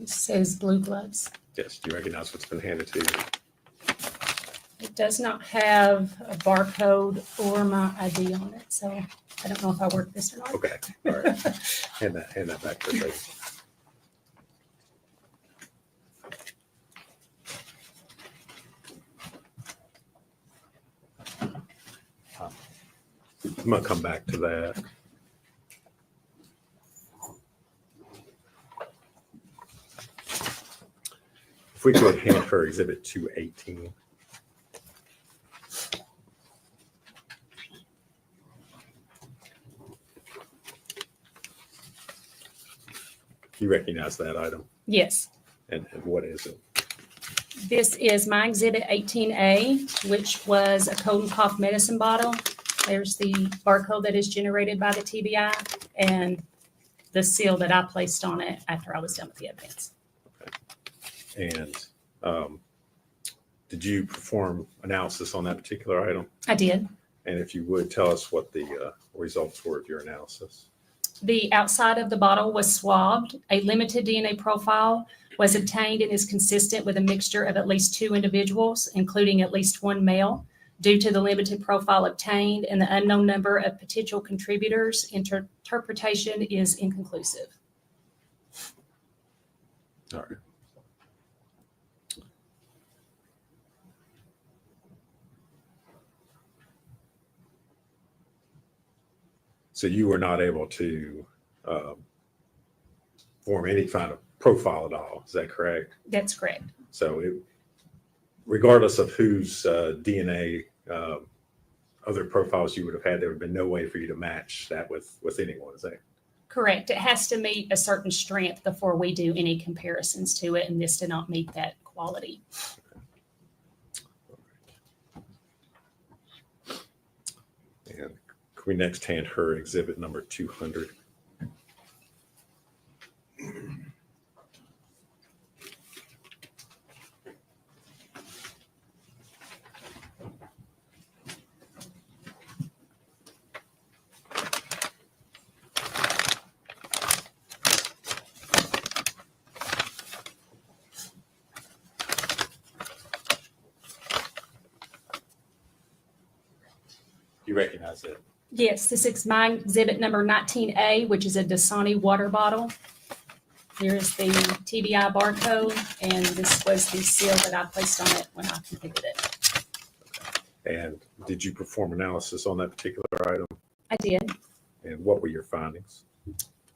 It says blue gloves. Yes, do you recognize what's been handed to you? It does not have a barcode or my ID on it, so I don't know if I work this or not. Okay, all right. Hand that back to the lady. I'm gonna come back to that. If we could hand her Exhibit 218. You recognize that item, Yes. and what is it? This is my Exhibit 18A, which was a cold and cough medicine bottle. There's the barcode that is generated by the TBI and the seal that I placed on it after I was done with the evidence. And did you perform analysis on that particular item? I did. And if you would, tell us what the results were of your analysis. The outside of the bottle was swabbed. A limited DNA profile was obtained and is consistent with a mixture of at least 2 individuals, including at least 1 male. Due to the limited profile obtained and the unknown number of potential contributors, interpretation is inconclusive. All right. So you were not able to form any kind of profile at all, is that correct? That's correct. So regardless of whose DNA, other profiles you would have had, there would have been no way for you to match that with anyone, is that? Correct. It has to meet a certain strength before we do any comparisons to it, and this did not meet that quality. And can we next hand her exhibit number 200? You recognize it? Yes, this is my exhibit number 19A, which is a Dasani water bottle. Here's the TBI barcode, and this was the seal that I placed on it when I completed it. And did you perform analysis on that particular item? I did. And what were your findings?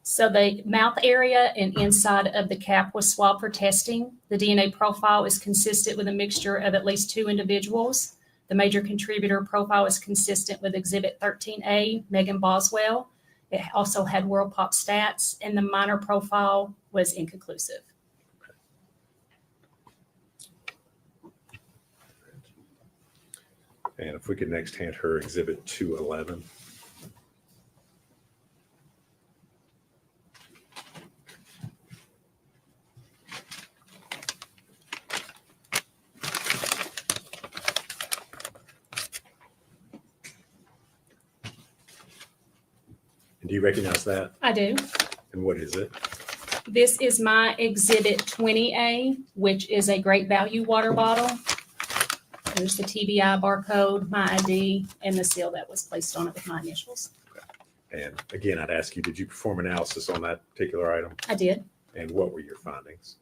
So the mouth area and inside of the cap was swabbed for testing. The DNA profile is consistent with a mixture of at least 2 individuals. The major contributor profile is consistent with Exhibit 13A, Megan Boswell. It also had World Pop stats, and the minor profile was inconclusive. And if we could next hand her Exhibit 211. Do you recognize that? I do. And what is it? This is my Exhibit 20A, which is a great value water bottle. There's the TBI barcode, my ID, and the seal that was placed on it with my initials. And again, I'd ask you, did you perform analysis on that particular item? I did. And what were your findings?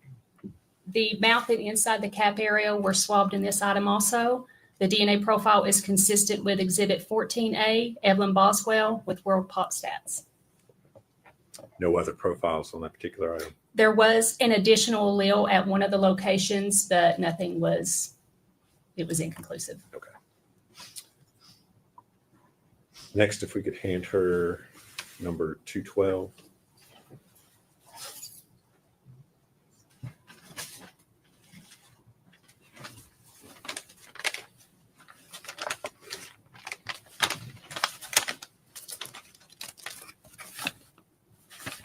The mouth and inside the cap area were swabbed in this item also. The DNA profile is consistent with Exhibit 14A, Evelyn Boswell, with World Pop stats. No other profiles on that particular item? There was an additional allele at one of the locations, but nothing was, it was inconclusive. Okay. Next, if we could hand her number 212.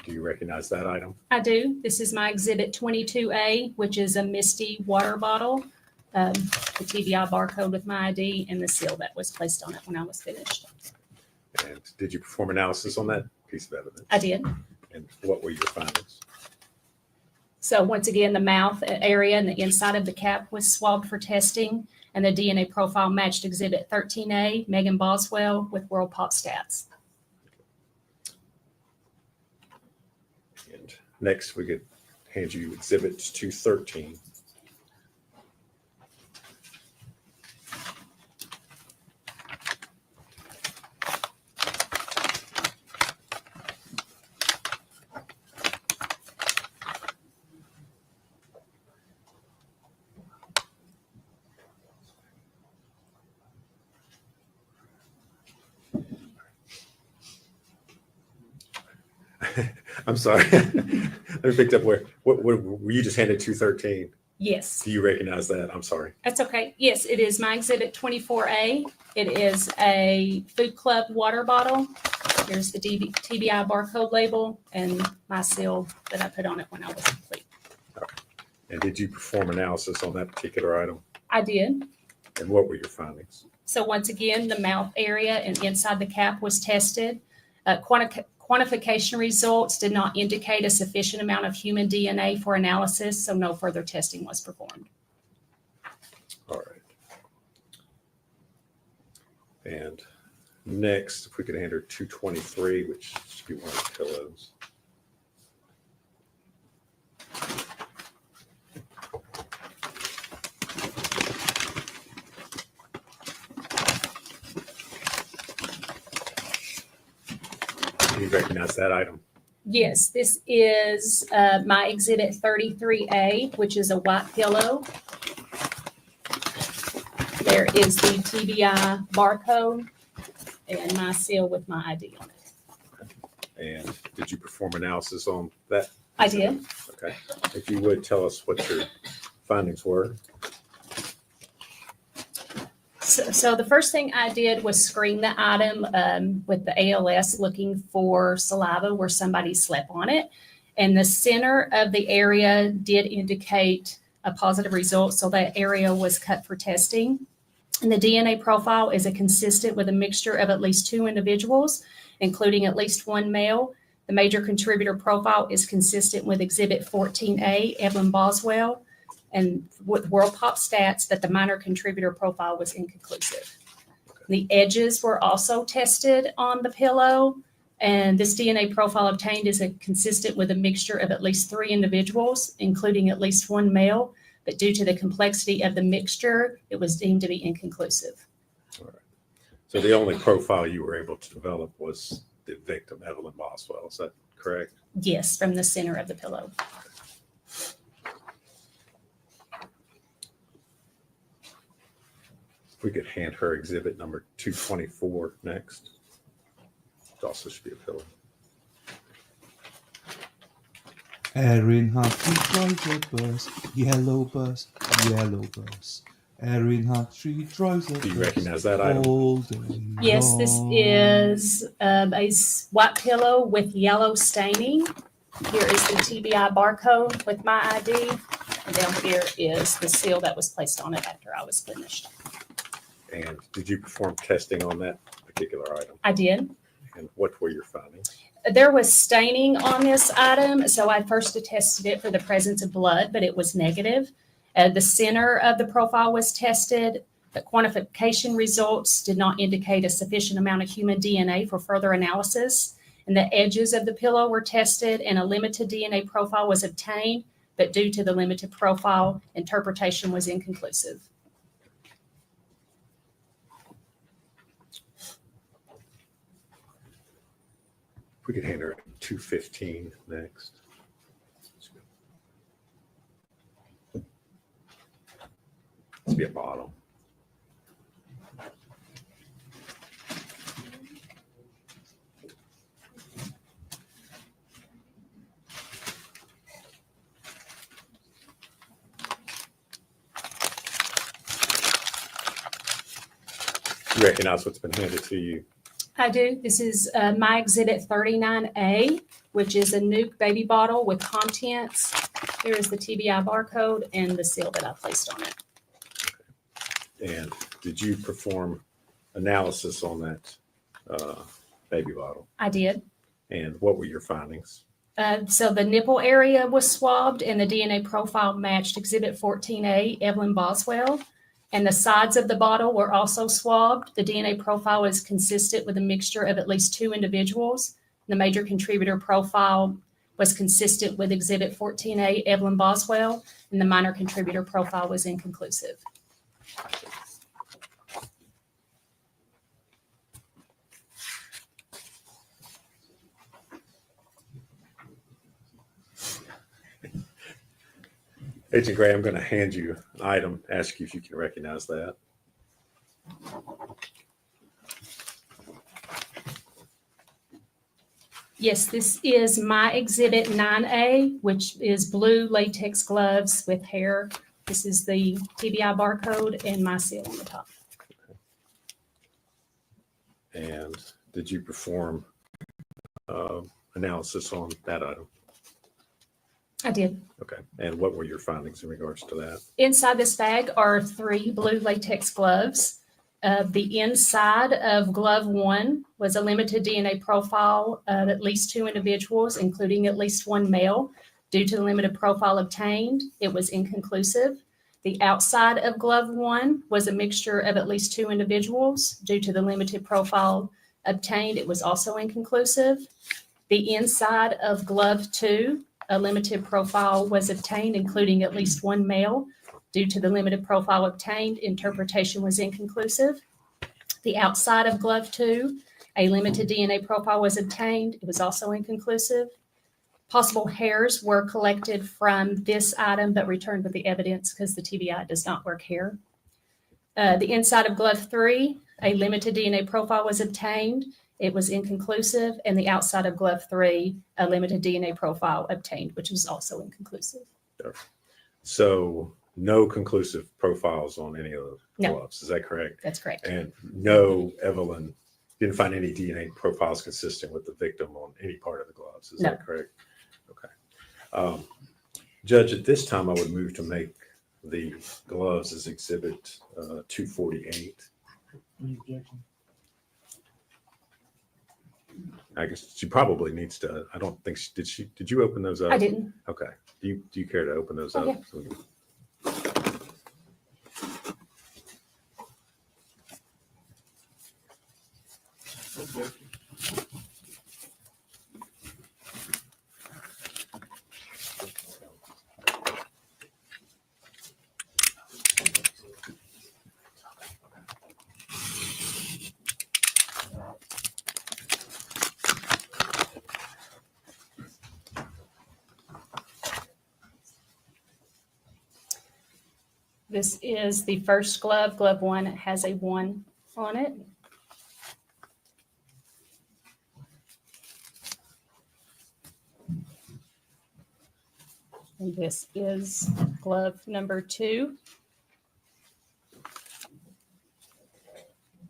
Do you recognize that item? I do. This is my Exhibit 22A, which is a Misty water bottle. The TBI barcode with my ID and the seal that was placed on it when I was finished. And did you perform analysis on that piece of evidence? I did. And what were your findings? So once again, the mouth area and the inside of the cap was swabbed for testing, and the DNA profile matched Exhibit 13A, Megan Boswell, with World Pop Stats. And next, we could hand you Exhibit 213. I'm sorry. Let me pick up what were you just handed 213? Yes, Do you recognize that? I'm sorry. that's okay. Yes, it is my Exhibit 24A. It is a Food Club water bottle. Here's the TBI barcode label and my seal that I put on it when I was complete. And did you perform analysis on that particular item? I did. And what were your findings? So once again, the mouth area and inside the cap was tested. Quantification results did not indicate a sufficient amount of human DNA for analysis, so no further testing was performed. All right. And next, if we could enter 223, which should be one of the pillows. Do you recognize that item? Yes, this is my Exhibit 33A, which is a white pillow. There is the TBI barcode and my seal with my ID on it. And did you perform analysis on that? I did. Okay. If you would tell us what your findings were. So the first thing I did was screen the item with the ALS looking for saliva where somebody slept on it. And the center of the area did indicate a positive result. So that area was cut for testing. And the DNA profile is consistent with a mixture of at least 2 individuals, including at least 1 male. The major contributor profile is consistent with Exhibit 14A, Evelyn Boswell, and with World Pop Stats that the minor contributor profile was inconclusive. The edges were also tested on the pillow, and this DNA profile obtained is consistent with a mixture of at least 3 individuals, including at least 1 male, but due to the complexity of the mixture, it was deemed to be inconclusive. All right. So the only profile you were able to develop was the victim, Evelyn Boswell. Is that correct? Yes, from the center of the pillow. We could hand her exhibit number 224 next. It also should be a pillow. Erin Humphrey drives a bus, yellow bus, yellow bus. Erin Humphrey drives a bus. Do you recognize that item? All day Yes, this long. is a white pillow with yellow staining. Here is the TBI barcode with my ID. And down here is the seal that was placed on it after I was finished. And did you perform testing on that particular item? I did. And what were your findings? There was staining on this item, so I first tested it for the presence of blood, but it was negative. The center of the profile was tested. The quantification results did not indicate a sufficient amount of human DNA for further analysis. And the edges of the pillow were tested, and a limited DNA profile was obtained, but due to the limited profile, interpretation was inconclusive. We could hand her 215 next. This be a bottle. You recognize what's been handed to you? I do. This is my Exhibit 39A, which is a nuke baby bottle with contents. Here is the TBI barcode and the seal that I placed on it. And did you perform analysis on that baby bottle? I did. And what were your findings? So the nipple area was swabbed and the DNA profile matched Exhibit 14A, Evelyn Boswell. And the sides of the bottle were also swabbed. The DNA profile was consistent with a mixture of at least 2 individuals. The major contributor profile was consistent with Exhibit 14A, Evelyn Boswell, and the minor contributor profile was inconclusive. Agent Gray, I'm going to hand you an item, ask you if you can recognize that. Yes, this is my Exhibit 9A, which is blue latex gloves with hair. This is the TBI barcode and my seal on the top. And did you perform analysis on that item? I did. Okay. And what were your findings in regards to that? Inside this bag are 3 blue latex gloves. The inside of glove 1 was a limited DNA profile of at least 2 individuals, including at least 1 male. Due to the limited profile obtained, it was inconclusive. The outside of glove 1 was a mixture of at least 2 individuals. Due to the limited profile obtained, it was also inconclusive. The inside of glove 2, a limited profile was obtained, including at least 1 male. Due to the limited profile obtained, interpretation was inconclusive. The outside of glove 2, a limited DNA profile was obtained. It was also inconclusive. Possible hairs were collected from this item, but returned with the evidence because the TBI does not work hair. The inside of glove 3, a limited DNA profile was obtained. It was inconclusive. And the outside of glove 3, a limited DNA profile obtained, which was also inconclusive. So no conclusive profiles on any of the No. gloves. Is that correct? That's correct. And no, Evelyn didn't find any DNA profiles consistent with the victim on any part of the gloves. Is No. that correct? Okay. Judge, at this time, I would move to make the gloves as Exhibit 248. Any objection? I guess she probably needs to. I don't think did you open those up? I didn't. Okay. Do you care to open those up? Okay. So we can- This is the first glove, glove 1. It has a 1 on it. And this is glove number 2.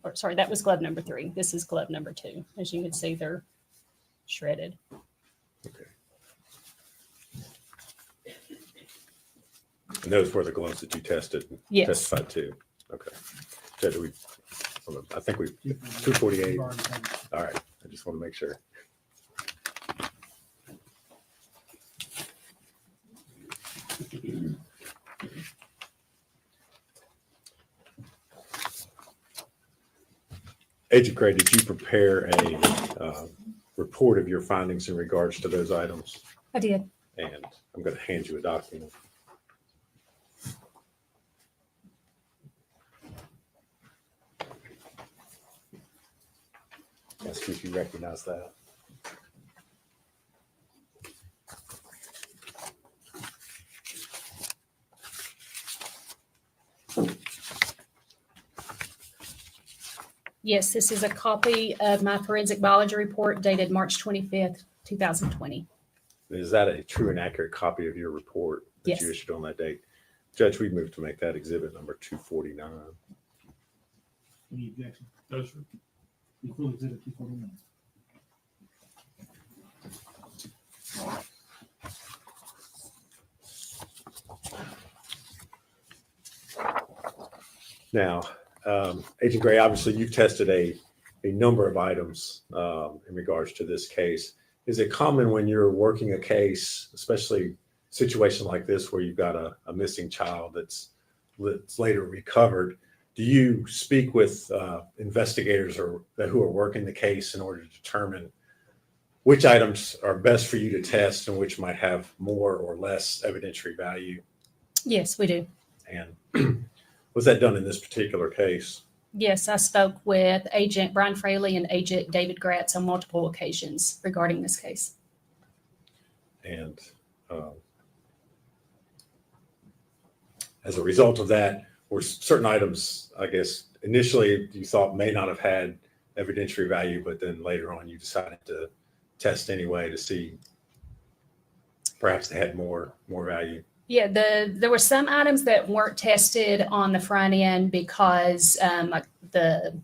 Or sorry, that was glove number 3. This is glove number 2. As you can see, they're shredded. Okay. And those were the gloves that you tested and Yes. testified to. Okay. Judge, I think 248. All right. I just want to make sure. Agent Gray, did you prepare a report of your findings in regards to those items? I did. And I'm going to hand you a document. Ask you if you recognize that. Yes, this is a copy of my forensic biology report dated March 25th, 2020. Is that a true and accurate copy of your report that Yes. you issued on that date? Judge, we move to make that exhibit number 249. Any objection? No, sir. Equal exhibit 249. Now, Agent Gray, obviously you've tested a number of items in regards to this case. is it common when you're working a case, especially a situation like this where you've got a missing child that's later recovered, do you speak with investigators or who are working the case in order to determine which items are best for you to test and which might have more or less evidentiary value? Yes, we do. And was that done in this particular case? Yes, I spoke with Agent Brian Fraley and Agent David Gratz on multiple occasions regarding this case. And as a result of that, were certain items, I guess, initially you thought may not have had evidentiary value, but then later on you decided to test anyway to see perhaps they had more value? Yeah, there were some items that weren't tested on the front end because like the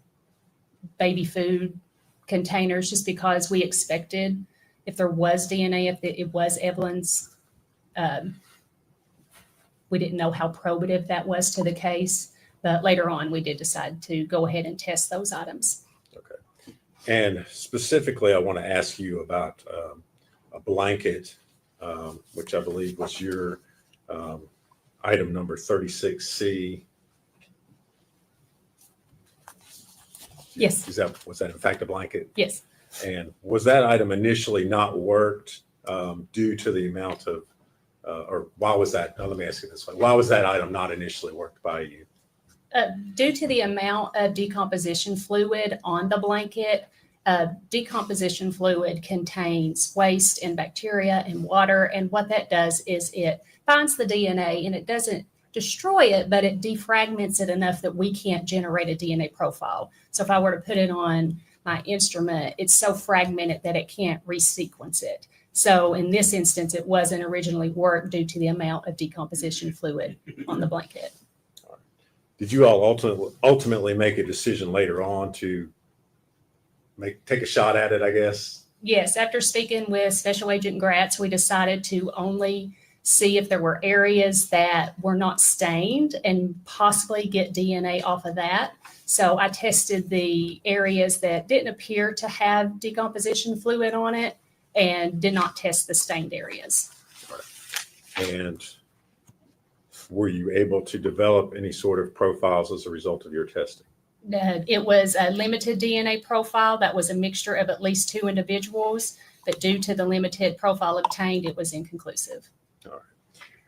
baby food containers, just because we expected if there was DNA, if it was Evelyn's, we didn't know how probative that was to the case. But later on, we did decide to go ahead and test those items. Okay. And specifically, I want to ask you about a blanket, which I believe was your item number 36C. Yes. Was that in fact a blanket? Yes. And was that item initially not worked due to the amount of, or why was that? Let me ask you this way. Why was that item not initially worked by you? Due to the amount of decomposition fluid on the blanket, decomposition fluid contains waste and bacteria and water. And what that does is it finds the DNA and it doesn't destroy it, but it defragments it enough that we can't generate a DNA profile. So if I were to put it on my instrument, it's so fragmented that it can't resequence it. So in this instance, it wasn't originally worked due to the amount of decomposition fluid on the blanket. Did you all ultimately make a decision later on to take a shot at it, I guess? Yes, after speaking with Special Agent Gratz, we decided to only see if there were areas that were not stained and possibly get DNA off of that. So I tested the areas that didn't appear to have decomposition fluid on it and did not test the stained areas. And were you able to develop any sort of profiles as a result of your testing? It was a limited DNA profile that was a mixture of at least 2 individuals, but due to the limited profile obtained, it was inconclusive. All right.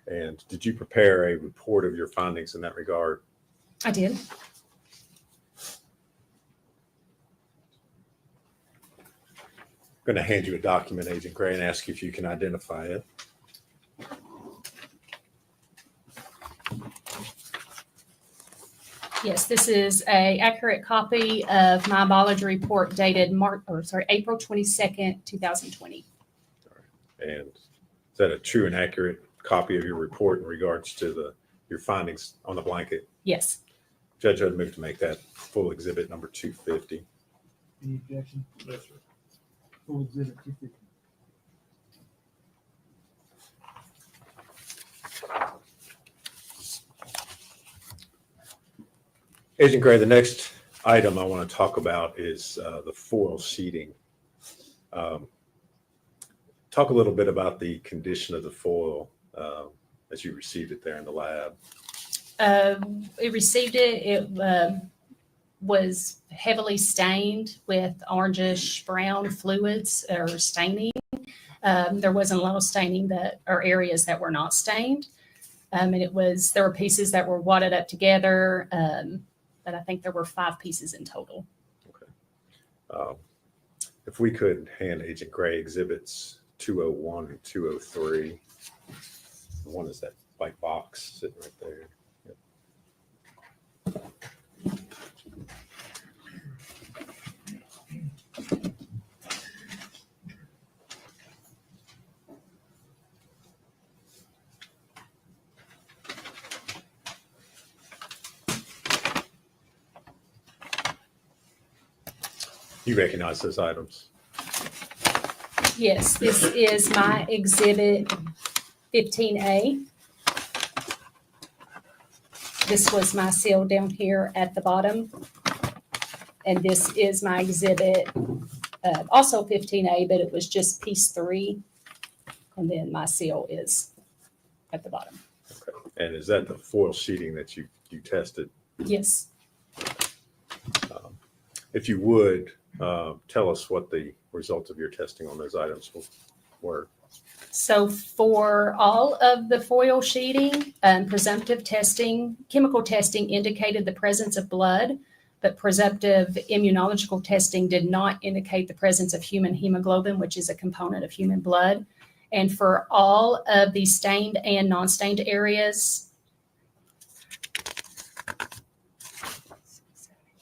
And did you prepare a report of your findings in that regard? I did. I'm going to hand you a document, Agent Gray, and ask you if you can identify it. Yes, this is an accurate copy of my biology report dated April 22nd, 2020. And is that a true and accurate copy of your report in regards to your findings on the blanket? Yes. Judge, I'd move to make that full exhibit number 250. Any objection? Yes, sir. Full exhibit 250. Agent Gray, the next item I want to talk about is the foil sheeting. Talk a little bit about the condition of the foil as you received it there in the lab. We received it. It was heavily stained with orangish brown fluids or staining. There wasn't a lot of staining or areas that were not stained. And there were pieces that were wadded up together. But I think there were 5 pieces in total. Okay. If we could hand Agent Gray exhibits 201 and 203. One is that white box sitting right there. Yep. You recognize those items? Yes, this is my exhibit 15A. This was my seal down here at the bottom. And this is my exhibit also 15A, but it was just piece 3. And then my seal is at the bottom. And is that the foil sheeting that you tested? Yes. If you would, tell us what the results of your testing on those items were. So for all of the foil sheeting, presumptive testing, chemical testing indicated the presence of blood, but presumptive immunological testing did not indicate the presence of human hemoglobin, which is a component of human blood. And for all of the stained and non-stained areas,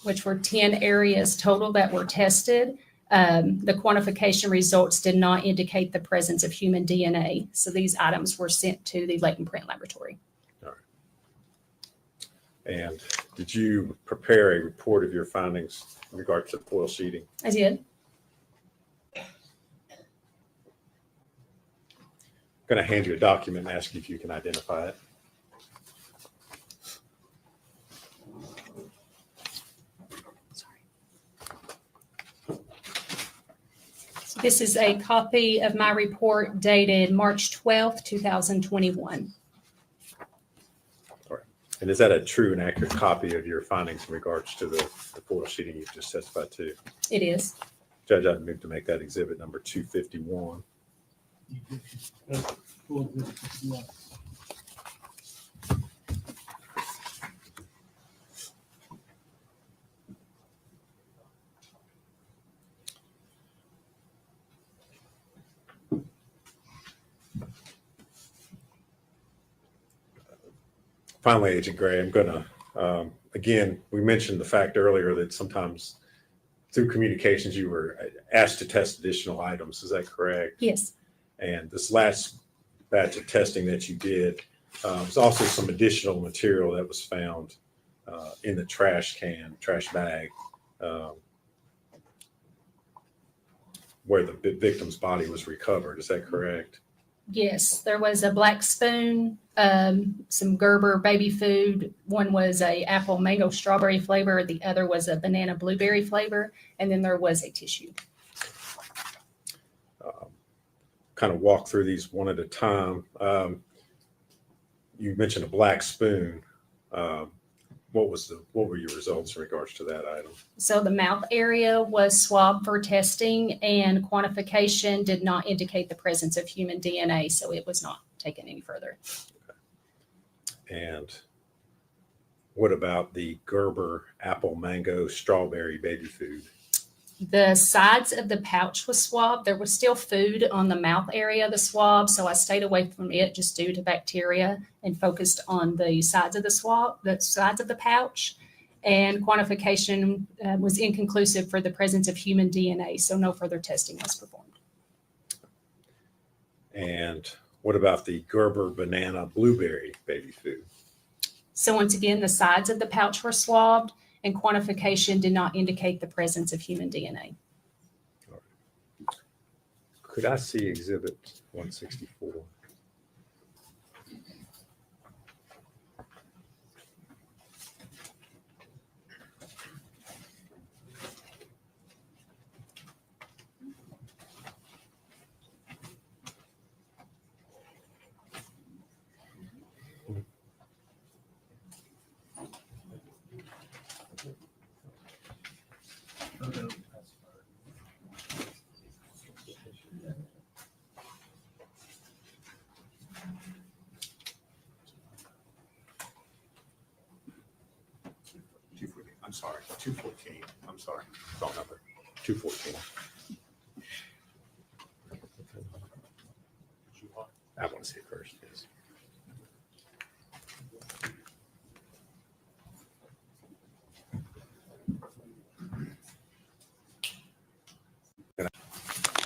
which were 10 areas total that were tested, the quantification results did not indicate the presence of human DNA. So these items were sent to the latent print laboratory. All right. And did you prepare a report of your findings in regard to foil sheeting? I did. I'm going to hand you a document and ask you if you can identify it. So this is a copy of my report dated March 12th, 2021. And is that a true and accurate copy of your findings in regards to the foil sheeting you've just testified to? It is. Judge, I'd move to make that exhibit number 251. You did, full exhibit 51. Finally, Agent Gray, I'm going to, again, we mentioned the fact earlier that sometimes through communications you were asked to test additional items. Is that correct? Yes. And this last batch of testing that you did, was also some additional material that was found in the trash bag, where the victim's body was recovered. Is that correct? Yes, there was a black spoon, some Gerber baby food. One was a apple mango strawberry flavor. The other was a banana blueberry flavor. And then there was a tissue. Kind of walk through these one at a time. You mentioned a black spoon. What were your results in regards to that item? So the mouth area was swabbed for testing, and quantification did not indicate the presence of human DNA, so it was not taken any further. Okay. And what about the Gerber apple mango strawberry baby food? The sides of the pouch was swabbed. There was still food on the mouth area of the swab, so I stayed away from it just due to bacteria and focused on the sides of the swab, the sides of the pouch. And quantification was inconclusive for the presence of human DNA, so no further testing was performed. And what about the Gerber banana blueberry baby food? So once again, the sides of the pouch were swabbed, and quantification did not indicate the presence of human DNA. Could I see exhibit 164? I'm sorry, 214. I'm sorry, wrong number. 214. I want to see it first, yes. Can I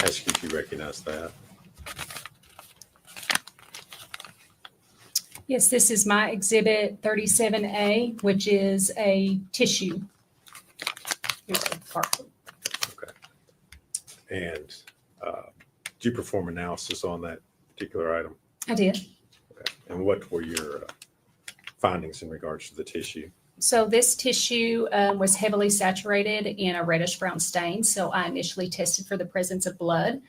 ask you if you recognize that? Yes, this is my exhibit 37A, which is a tissue. Here's a barcode. Okay. And did you perform analysis on that particular item? I did. Okay. And what were your findings in regards to the tissue? So this tissue was heavily saturated in a reddish brown stain. So I initially tested for the presence of blood,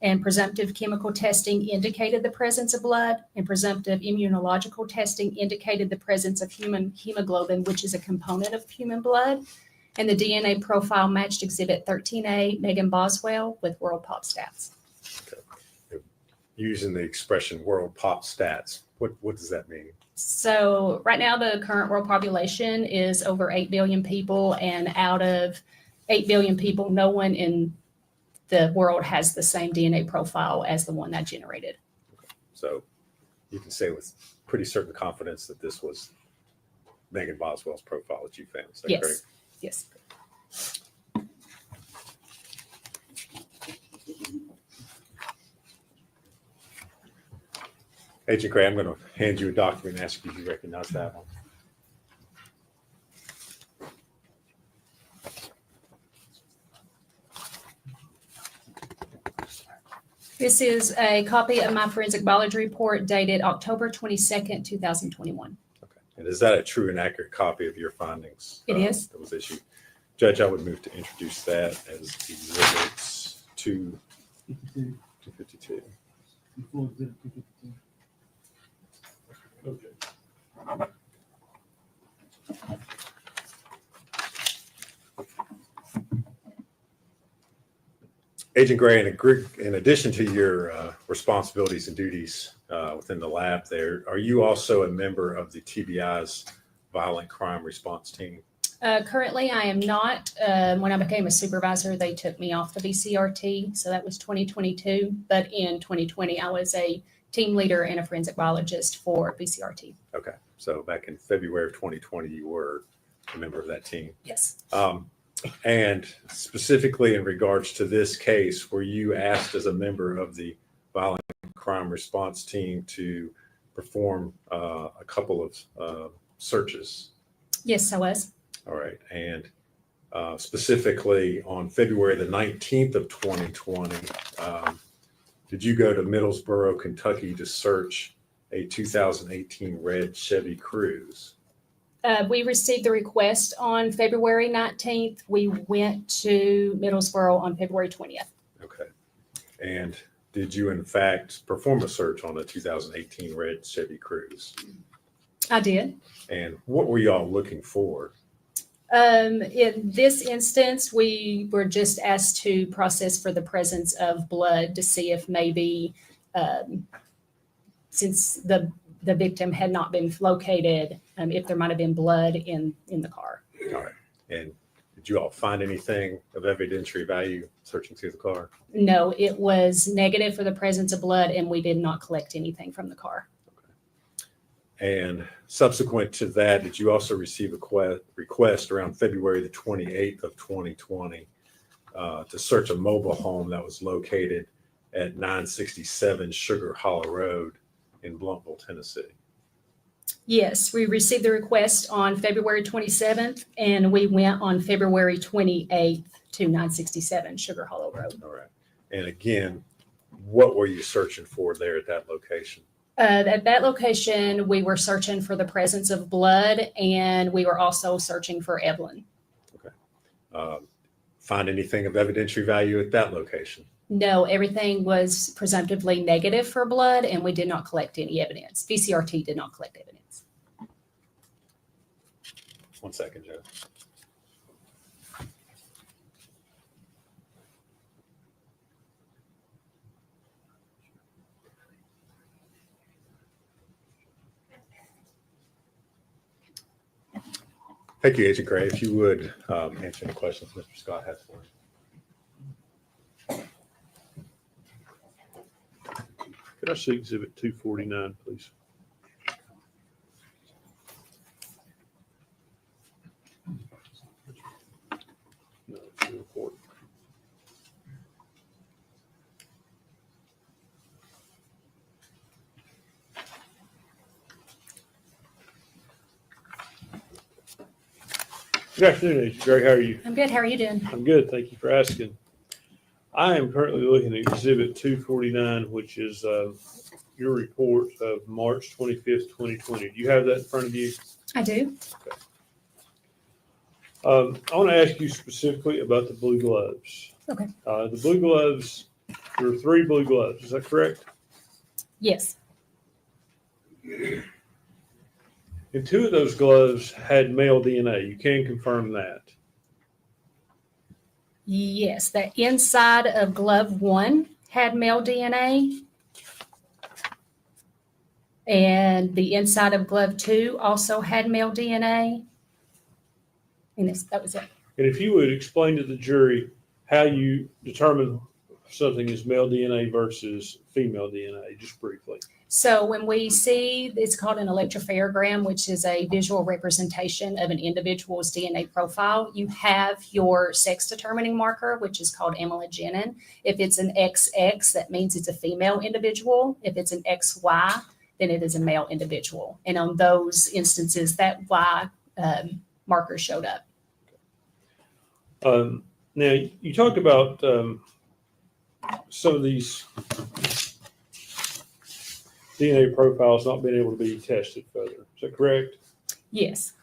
and presumptive chemical testing indicated the presence of blood, and presumptive immunological testing indicated the presence of human hemoglobin, which is a component of human blood. And the DNA profile matched Exhibit 13A, Megan Boswell, with World Pop Stats. Using the expression world pop stats, what does that mean? So right now, the current world population is over 8 billion people, and out of 8 billion people, no one in the world has the same DNA profile as the one I generated. So you can say with pretty certain confidence that this was Megan Boswell's profile that you found. Is that Yes, correct? yes. Agent Gray, I'm going to hand you a document and ask you if you recognize that one. This is a copy of my forensic biology report dated October 22nd, 2021. Okay. And is that a true and accurate copy of your findings? It is. That was issued. Judge, I would move to introduce that as exhibits 52, 252. full exhibit 252. Okay. Agent Gray, in addition to your responsibilities and duties within the lab there, are you also a member of the TBI's violent crime response team? Currently, I am not. When I became a supervisor, they took me off the VCRT, so that was 2022. But in 2020, I was a team leader and a forensic biologist for VCRT. Okay, so back in February of 2020, you were a member of that team. Yes. And specifically in regards to this case, were you asked as a member of the violent crime response team to perform a couple of searches? Yes, I was. All right. And specifically on February the 19th of 2020, did you go to Middlesboro, Kentucky to search a 2018 red Chevy Cruze? We received the request on February 19th. We went to Middlesboro on February 20th. Okay. And did you in fact perform a search on a 2018 red Chevy Cruze? I did. And what were y'all looking for? In this instance, we were just asked to process for the presence of blood to see if maybe, since the victim had not been located, if there might have been blood in the car. All right. And did you all find anything of evidentiary value searching through the car? No, it was negative for the presence of blood, and we did not collect anything from the car. And subsequent to that, did you also receive a request around February the 28th of 2020 to search a mobile home that was located at 967 Sugar Hollow Road in Blumpville, Tennessee? Yes, we received the request on February 27th, and we went on February 28th to 967 Sugar Hollow Road. All right. And again, what were you searching for there at that location? At that location, we were searching for the presence of blood, and we were also searching for Evelyn. Okay. Find anything of evidentiary value at that location? No, everything was presumptively negative for blood, and we did not collect any evidence. VCRT did not collect evidence. 1 second, Joe. Thank you, Agent Gray. If you would answer any questions Mr. Scott has for him. Could I see Exhibit 249, please? No, it's the report. Good afternoon, Agent Gray. How are you? I'm good. How are you doing? I'm good. Thank you for asking. I am currently looking at Exhibit 249, which is your report of March 25th, 2020. Do you have that in front of you? I do. I want to ask you specifically about the blue gloves. Okay. The blue gloves, there are 3 blue gloves. Is that correct? Yes. And 2 of those gloves had male DNA. You can confirm that. Yes, the inside of glove 1 had male DNA. And the inside of glove 2 also had male DNA. And that was it. And if you would explain to the jury how you determine something is male DNA versus female DNA, just briefly. So when we see, it's called an electropherogram, which is a visual representation of an individual's DNA profile. You have your sex determining marker, which is called amylogenin. If it's an XX, that means it's a female individual. If it's an XY, then it is a male individual. And on those instances, that Y marker showed up. Now, you talked about some of these DNA profiles not being able to be tested further. Is that correct? Yes.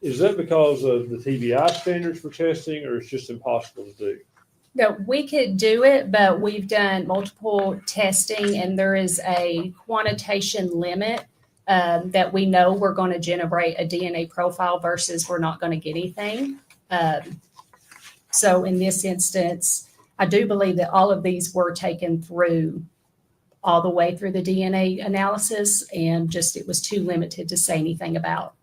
Is that because of the TBI standards for testing, or it's just impossible to do? No, we could do it, but we've done multiple testing, and there is a quantitation limit that we know we're going to generate a DNA profile versus we're not going to get anything. So in this instance, I do believe that all of these were taken through all the way through the DNA analysis, and just it was too limited to say anything about.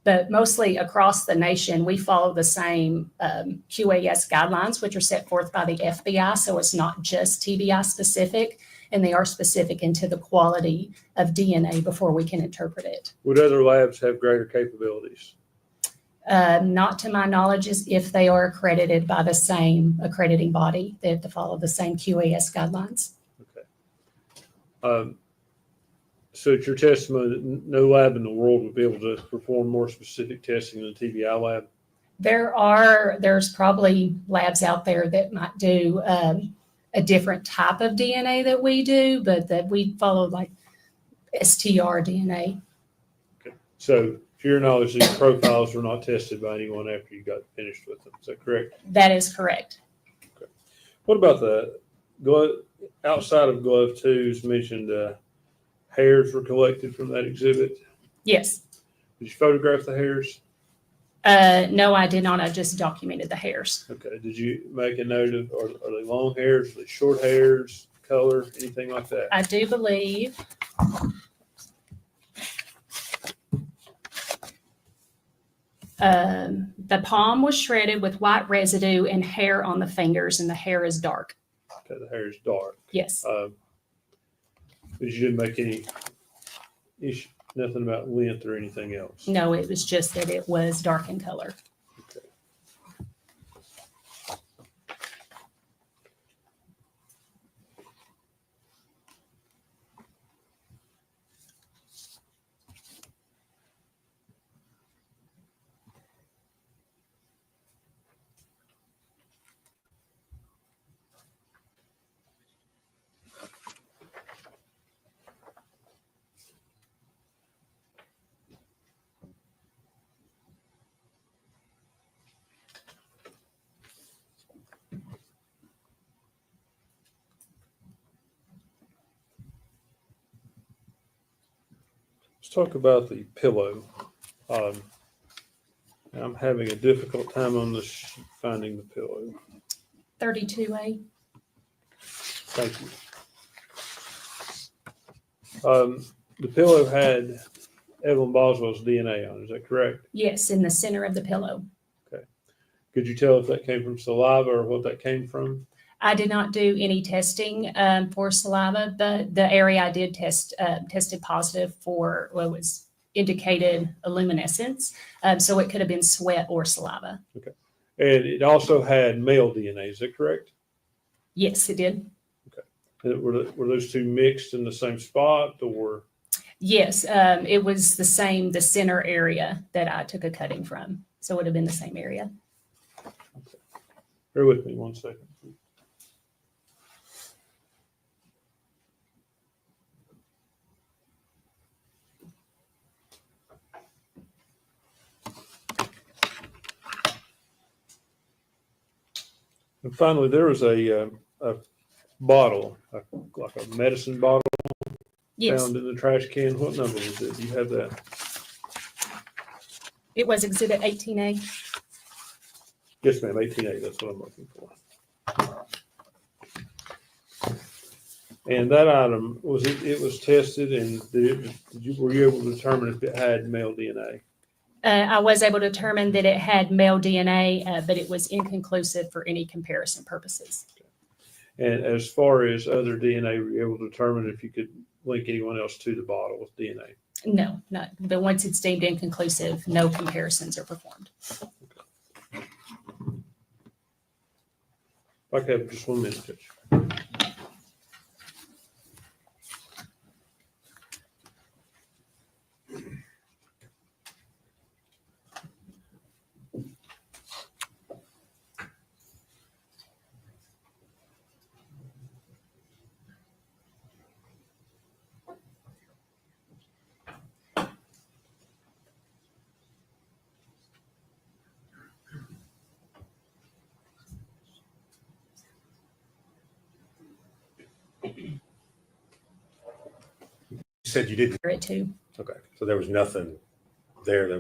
But mostly across the nation, we follow the same QAS guidelines, which are set forth by the FBI. So it's not just TBI specific, and they are specific into the quality of DNA before we can interpret it. Would other labs have greater capabilities? Not to my knowledge, is if they are accredited by the same accrediting body, they have to follow the same QAS guidelines. Okay. So it's your testimony that no lab in the world would be able to perform more specific testing than the TBI lab? There's probably labs out there that might do a different type of DNA that we do, but that we follow like STR DNA. Okay. So to your knowledge, these profiles were not tested by anyone after you got finished with them. Is that correct? That is correct. Okay. What about the glove, outside of glove 2's mentioned hairs were collected from that exhibit? Yes. Did you photograph the hairs? No, I did not. I just documented the hairs. Okay. Did you make a note of, are they long hairs, are they short hairs, color, anything like that? I do believe. The palm was shredded with white residue and hair on the fingers, and the hair is dark. Okay, the hair is dark. Yes. But you didn't make any issue, nothing about length or anything else? No, it was just that it was dark in color. Okay. Let's talk about the pillow. I'm having a difficult time on this finding the pillow. 32A. Thank you. The pillow had Evelyn Boswell's DNA on it. Is that correct? Yes, in the center of the pillow. Could you tell if that came from saliva or what that came from? I did not do any testing for saliva, but the area I did tested positive for what was indicated a luminescence. So it could have been sweat or saliva. Okay. And it also had male DNA. Is that correct? Yes, it did. And were those two mixed in the same spot, or? Yes, it was the center area that I took a cutting from. So it would have been the same area. Okay. Bear with me 1 second. And finally, there was a bottle, like a medicine bottle Yes, found in the trash can. What number was it? Do you have that? it was Exhibit 18A. Yes, ma'am, 18A, that's what I'm looking for. And that item, it was tested and were you able to determine if it had male DNA? I was able to determine that it had male DNA, but it was inconclusive for any comparison purposes. And as far as other DNA, were you able to determine if you could link anyone else to the bottle with DNA? No, not, but once it's deemed inconclusive, no comparisons are performed. If I could have just 1 minute, Judge. You said you didn't. It too. Okay, so there was nothing there that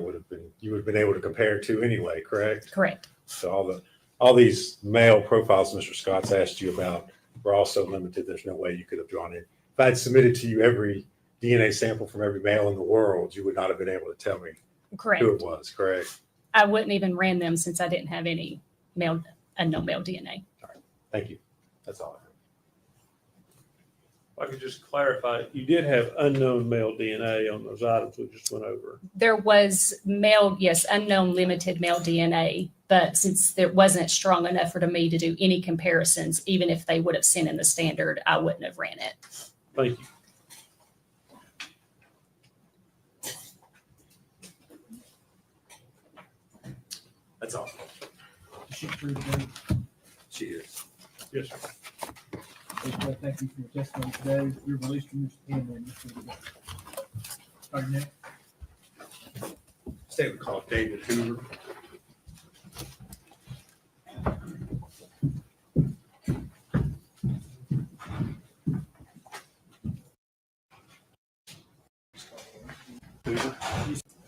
you would have been able to compare to anyway, correct? Correct. So all these male profiles Mr. Scott's asked you about were also limited. There's no way you could have drawn it. If I had submitted to you every DNA sample from every male in the world, you would not have been able to tell me Correct. who it was, correct? I wouldn't even ran them since I didn't have any unknown male DNA. Thank you. That's all I have. If I could just clarify, you did have unknown male DNA on those items we just went over. There was unknown limited male DNA, but since there wasn't strong enough for me to do any comparisons, even if they would have sent in the standard, I wouldn't have ran it. Thank you. That's all. She approved it. She is. Yes, sir. Thank you for your testimony today. You're released from your stand. Starting next. Statement called David Hoover.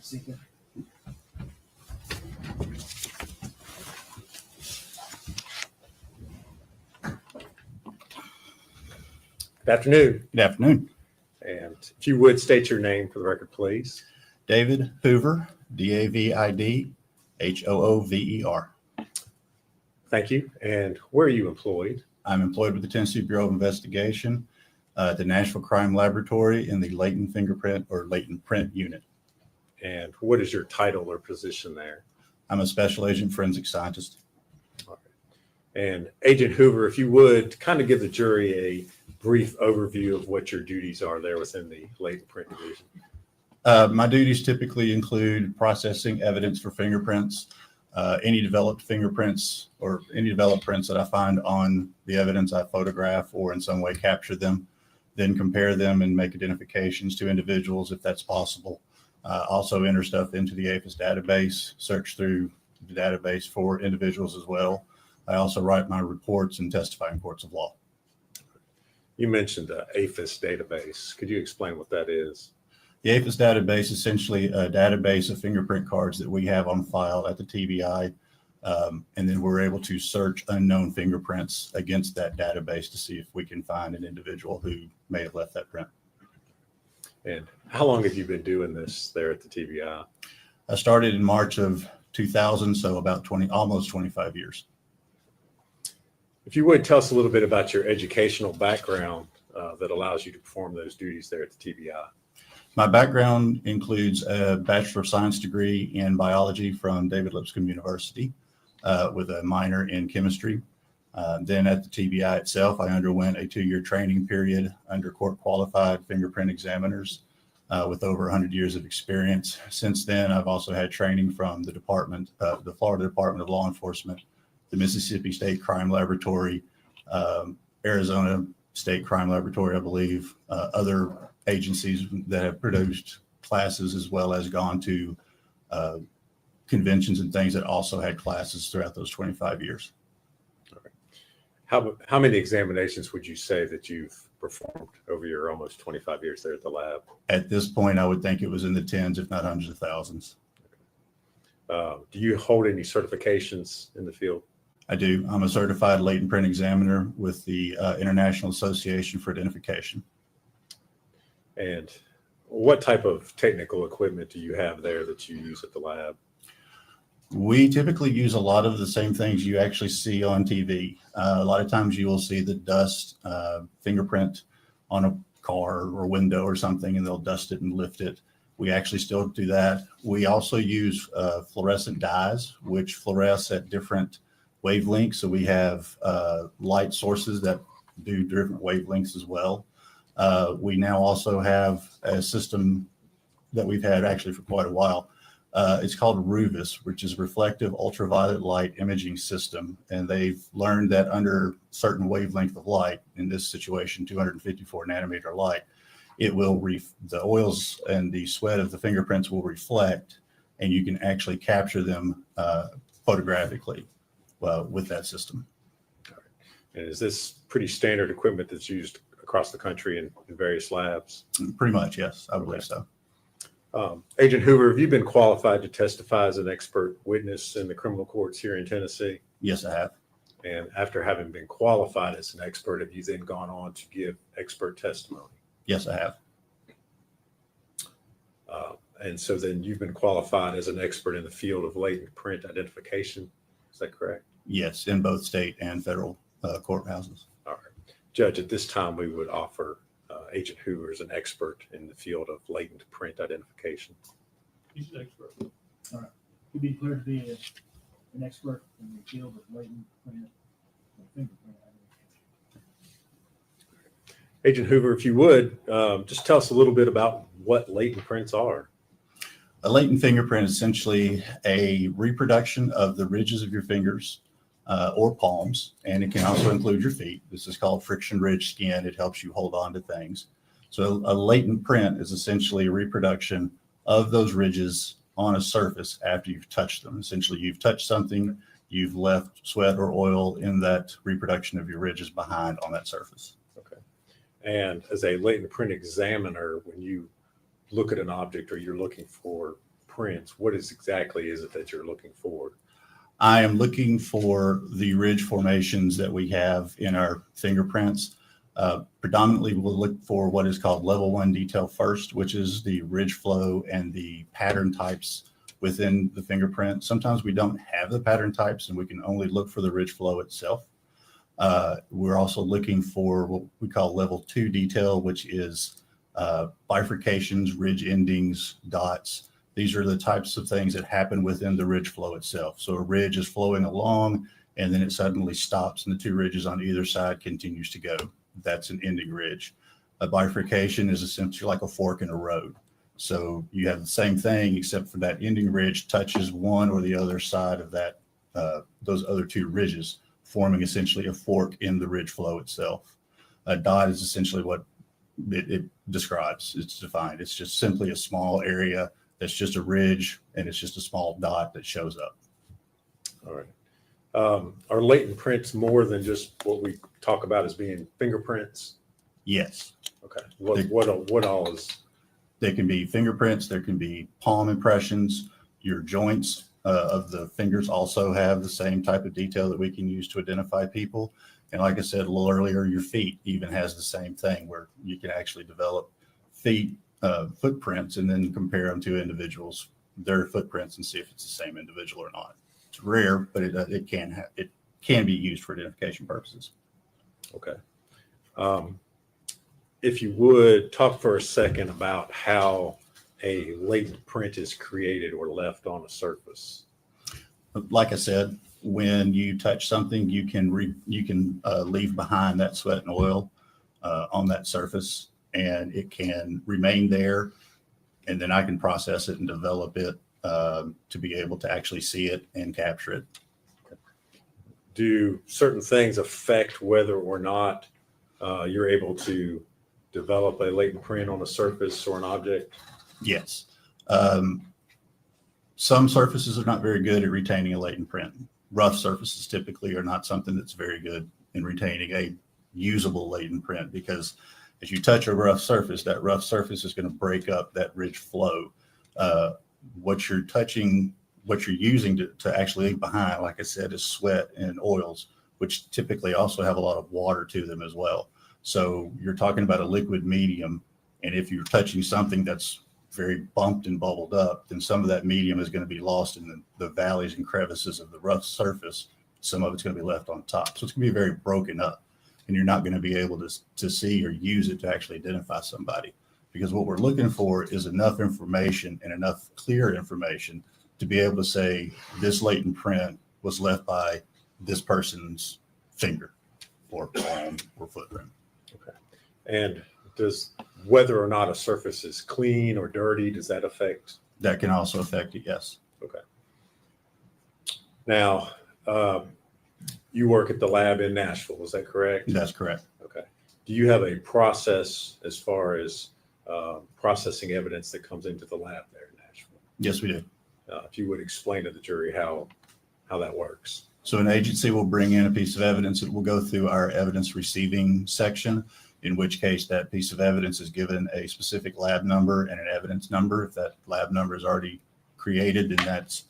Seeker. Good afternoon. Good afternoon. And if you would state your name for the record, please. David Hoover, David Hoover. Thank you. And where are you employed? I'm employed with the Tennessee Bureau of Investigation, the Nashville Crime Laboratory in the latent fingerprint or latent print unit. And what is your title or position there? I'm a special agent forensic scientist. All right. And Agent Hoover, if you would kind of give the jury a brief overview of what your duties are there within the latent print division. My duties typically include processing evidence for fingerprints, any developed fingerprints or any developed prints that I find on the evidence I photograph or in some way capture them, then compare them and make identifications to individuals if that's possible. Also enter stuff into the APHIS database, search through the database for individuals as well. I also write my reports and testify in courts of law. You mentioned the APHIS database. Could you explain what that is? The APHIS database is essentially a database of fingerprint cards that we have on file at the TBI. And then we're able to search unknown fingerprints against that database to see if we can find an individual who may have left that print. And how long have you been doing this there at the TBI? I started in March of 2000, so about almost 25 years. If you would tell us a little bit about your educational background that allows you to perform those duties there at the TBI. My background includes a Bachelor of Science degree in biology from David Lipscomb University with a minor in chemistry. Then at the TBI itself, I underwent a 2-year training period under court qualified fingerprint examiners with over 100 years of experience. Since then, I've also had training from the Florida Department of Law Enforcement, the Mississippi State Crime Laboratory, Arizona State Crime Laboratory, I believe, other agencies that have produced classes, as well as gone to conventions and things that also had classes throughout those 25 years. How many examinations would you say that you've performed over your almost 25 years there at the lab? At this point, I would think it was in the tens, if not hundreds of thousands. Do you hold any certifications in the field? I do. I'm a certified latent print examiner with the International Association for Identification. And what type of technical equipment do you have there that you use at the lab? We typically use a lot of the same things you actually see on TV. A lot of times you will see the dust fingerprint on a car or window or something, and they'll dust it and lift it. We actually still do that. We also use fluorescent dyes, which fluoresce at different wavelengths. So we have light sources that do different wavelengths as well. We now also have a system that we've had actually for quite a while. It's called RUVIS, which is Reflective Ultraviolet Light Imaging System. And they've learned that under certain wavelength of light, in this situation, 254 nanometer light, it will, the oils and the sweat of the fingerprints will reflect, and you can actually capture them photographically with that system. And is this pretty standard equipment that's used across the country in various labs? Pretty much, yes, I believe so. Agent Hoover, have you been qualified to testify as an expert witness in the criminal courts here in Tennessee? Yes, I have. And after having been qualified as an expert, have you then gone on to give expert testimony? Yes, I have. And so then you've been qualified as an expert in the field of latent print identification. Is that correct? Yes, in both state and federal courthouses. All right. Judge, at this time, we would offer Agent Hoover as an expert in the field of latent print identification. He's an expert. All right. To be clear, to be an expert in the field of latent print or fingerprint identification. Agent Hoover, if you would, just tell us a little bit about what latent prints are. A latent fingerprint is essentially a reproduction of the ridges of your fingers or palms, and it can also include your feet. This is called friction ridge skin. It helps you hold on to things. So a latent print is essentially a reproduction of those ridges on a surface after you've touched them. Essentially, you've touched something, you've left sweat or oil in that reproduction of your ridges behind on that surface. Okay. And as a latent print examiner, when you look at an object or you're looking for prints, what exactly is it that you're looking for? I am looking for the ridge formations that we have in our fingerprints. Predominantly, we'll look for what is called level 1 detail first, which is the ridge flow and the pattern types within the fingerprint. Sometimes we don't have the pattern types and we can only look for the ridge flow itself. We're also looking for what we call level 2 detail, which is bifurcations, ridge endings, dots. These are the types of things that happen within the ridge flow itself. So a ridge is flowing along and then it suddenly stops and the two ridges on either side continues to go. That's an ending ridge. A bifurcation is essentially like a fork in a road. So you have the same thing except for that ending ridge touches one or the other side of that, those other two ridges, forming essentially a fork in the ridge flow itself. A dot is essentially what it describes. It's defined. It's just simply a small area that's just a ridge, and it's just a small dot that shows up. All right. Are latent prints more than just what we talk about as being fingerprints? Yes. Okay. What all is? They can be fingerprints. There can be palm impressions. Your joints of the fingers also have the same type of detail that we can use to identify people. And like I said a little earlier, your feet even has the same thing where you can actually develop feet footprints and then compare them to individuals, their footprints, and see if it's the same individual or not. It's rare, but it can be used for identification purposes. Okay. If you would talk for a second about how a latent print is created or left on a surface. Like I said, when you touch something, you can leave behind that sweat and oil on that surface, and it can remain there, and then I can process it and develop it to be able to actually see it and capture it. Do certain things affect whether or not you're able to develop a latent print on a surface or an object? Yes. Some surfaces are not very good at retaining a latent print. Rough surfaces typically are not something that's very good in retaining a usable latent print, because as you touch a rough surface, that rough surface is going to break up that rich flow. What you're touching, what you're using to actually leave behind, like I said, is sweat and oils, which typically also have a lot of water to them as well. So you're talking about a liquid medium, and if you're touching something that's very bumped and bubbled up, then some of that medium is going to be lost in the valleys and crevices of the rough surface. Some of it's going to be left on top. So it's going to be very broken up, and you're not going to be able to see or use it to actually identify somebody. Because what we're looking for is enough information and enough clear information to be able to say this latent print was left by this person's finger or palm or footprint. Okay. And does whether or not a surface is clean or dirty, does that affect? That can also affect it, yes. Okay. Now, you work at the lab in Nashville, is that correct? That's correct. Okay. Do you have a process as far as processing evidence that comes into the lab there in Nashville? Yes, we do. If you would explain to the jury how that works. So an agency will bring in a piece of evidence. It will go through our evidence receiving section, in which case that piece of evidence is given a specific lab number and an evidence number. If that lab number is already created, then that's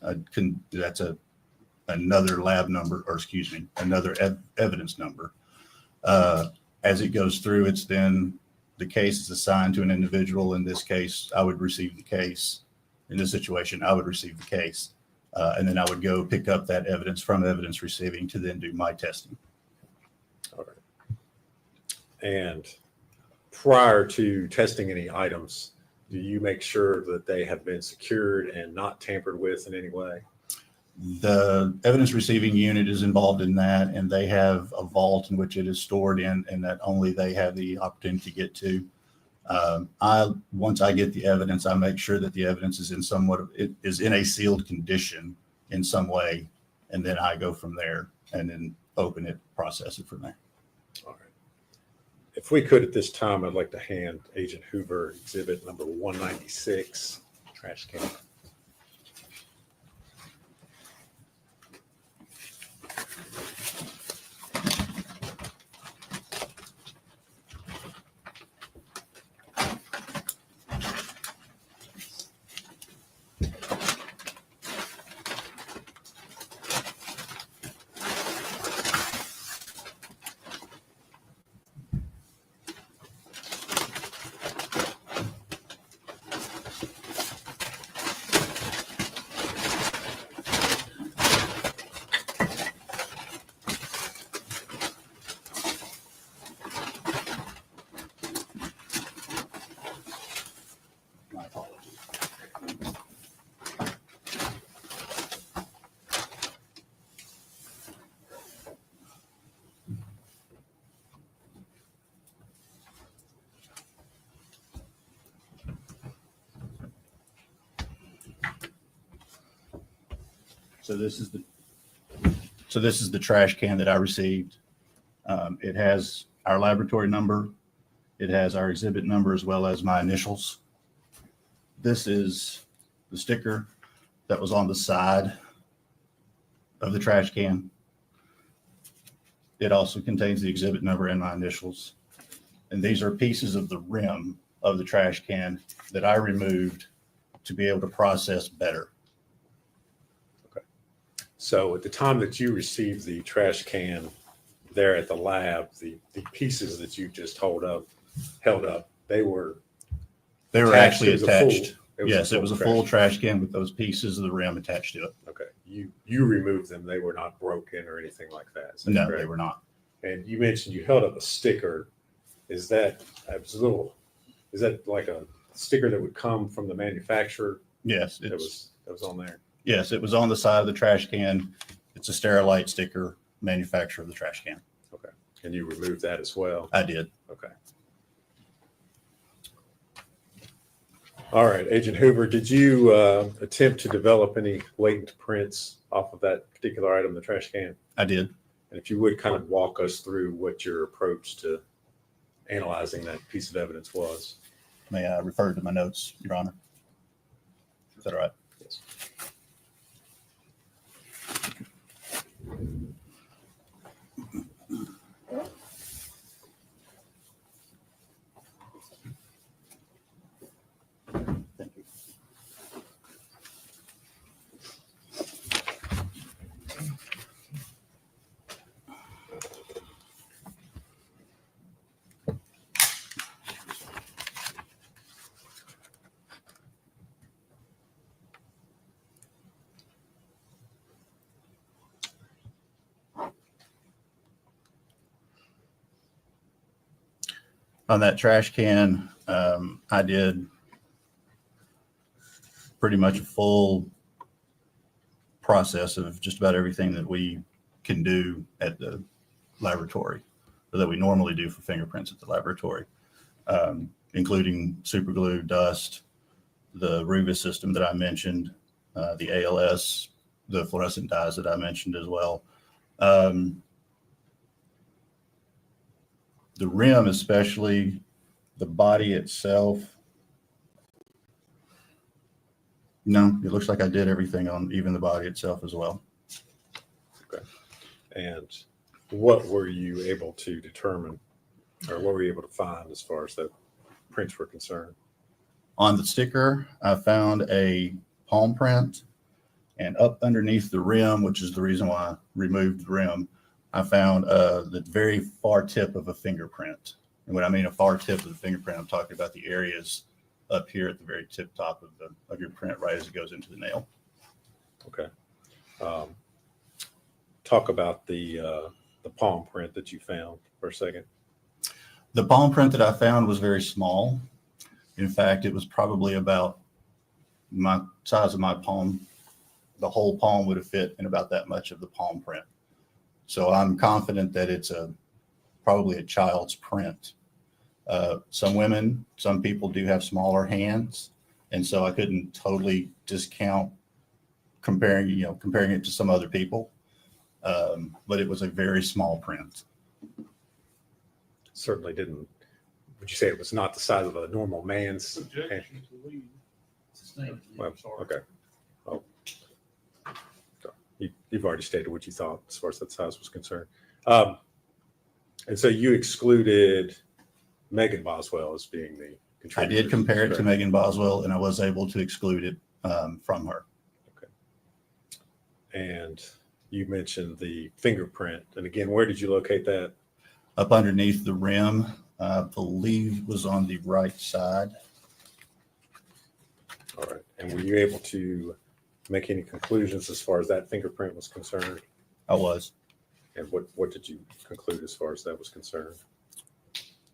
another lab number, or excuse me, another evidence number. As it goes through, it's then the case is assigned to an individual. In this case, I would receive the case. In this situation, I would receive the case. And then I would go pick up that evidence from evidence receiving to then do my testing. All right. And prior to testing any items, do you make sure that they have been secured and not tampered with in any way? The evidence receiving unit is involved in that, and they have a vault in which it is stored in, and that only they have the opportunity to get to. Once I get the evidence, I make sure that the evidence is in a sealed condition in some way, and then I go from there and then open it, process it from there. All right. If we could at this time, I'd like to hand Agent Hoover exhibit number 196, trash can. My apologies. So this is the trash can that I received. It has our laboratory number. It has our exhibit number as well as my initials. This is the sticker that was on the side of the trash can. It also contains the exhibit number and my initials. And these are pieces of the rim of the trash can that I removed to be able to process better. So at the time that you received the trash can there at the lab, the pieces that you just held up, they were actually It was a full- attached. Yes, it was a full trash can with those pieces of the rim attached to it. Okay. You removed them. They were not broken or anything like that. Is that No, correct? they were not. And you mentioned you held up a sticker. Is that like a sticker that would come from the manufacturer Yes, that was on there? yes, it was on the side of the trash can. It's a Sterilite sticker, manufacturer of the trash can. Okay. And you removed that as well? I did. Okay. All right, Agent Hoover, did you attempt to develop any latent prints off of that particular item, the trash can? I did. And if you would kind of walk us through what your approach to analyzing that piece of evidence was. May I refer to my notes, Your Honor? Is that all right? Yes. On that trash can, I did pretty much a full process of just about everything that we can do at the laboratory, or that we normally do for fingerprints at the laboratory, including super glue, dust, the Rubis system that I mentioned, the ALS, the fluorescent dyes that I mentioned as well. The rim, especially the body itself. No, it looks like I did everything on even the body itself as well. Okay. And what were you able to determine, or what were you able to find as far as the prints were concerned? On the sticker, I found a palm print, and up underneath the rim, which is the reason why I removed the rim, I found the very far tip of a fingerprint. And when I mean a far tip of the fingerprint, I'm talking about the areas up here at the very tip top of your print, right as it goes into the nail. Okay. Talk about the palm print that you found for a second. The palm print that I found was very small. In fact, it was probably about my size of my palm. The whole palm would have fit in about that much of the palm print. So I'm confident that it's probably a child's print. Some people do have smaller hands, and so I couldn't totally discount comparing it to some other people. But it was a very small print. Certainly didn't. Would you say it was not the size of a normal man's hand? Objection to leave. Sustained. Well, Sorry. okay. Oh. You've already stated what you thought as far as that size was concerned. And so you excluded Megan Boswell as being the contributor. I did compare it to correct? Megan Boswell, and I was able to exclude it from her. And you mentioned the fingerprint. And again, where did you locate that? Up underneath the rim, I believe was on the right side. All right. And were you able to make any conclusions as far as that fingerprint was concerned? I was. And what did you conclude as far as that was concerned?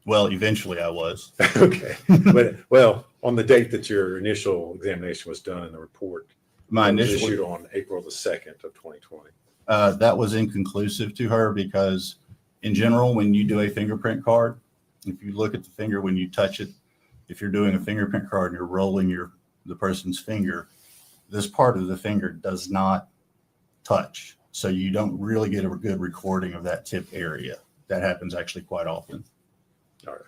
Well, eventually I was. Okay. But, well, on the date that your initial examination was done, the report My was initial issued on April the 2nd of 2020. that was inconclusive to her because in general, when you do a fingerprint card, if you look at the finger, when you touch it, if you're doing a fingerprint card and you're rolling the person's finger, this part of the finger does not touch. So you don't really get a good recording of that tip area. That happens actually quite often. All right.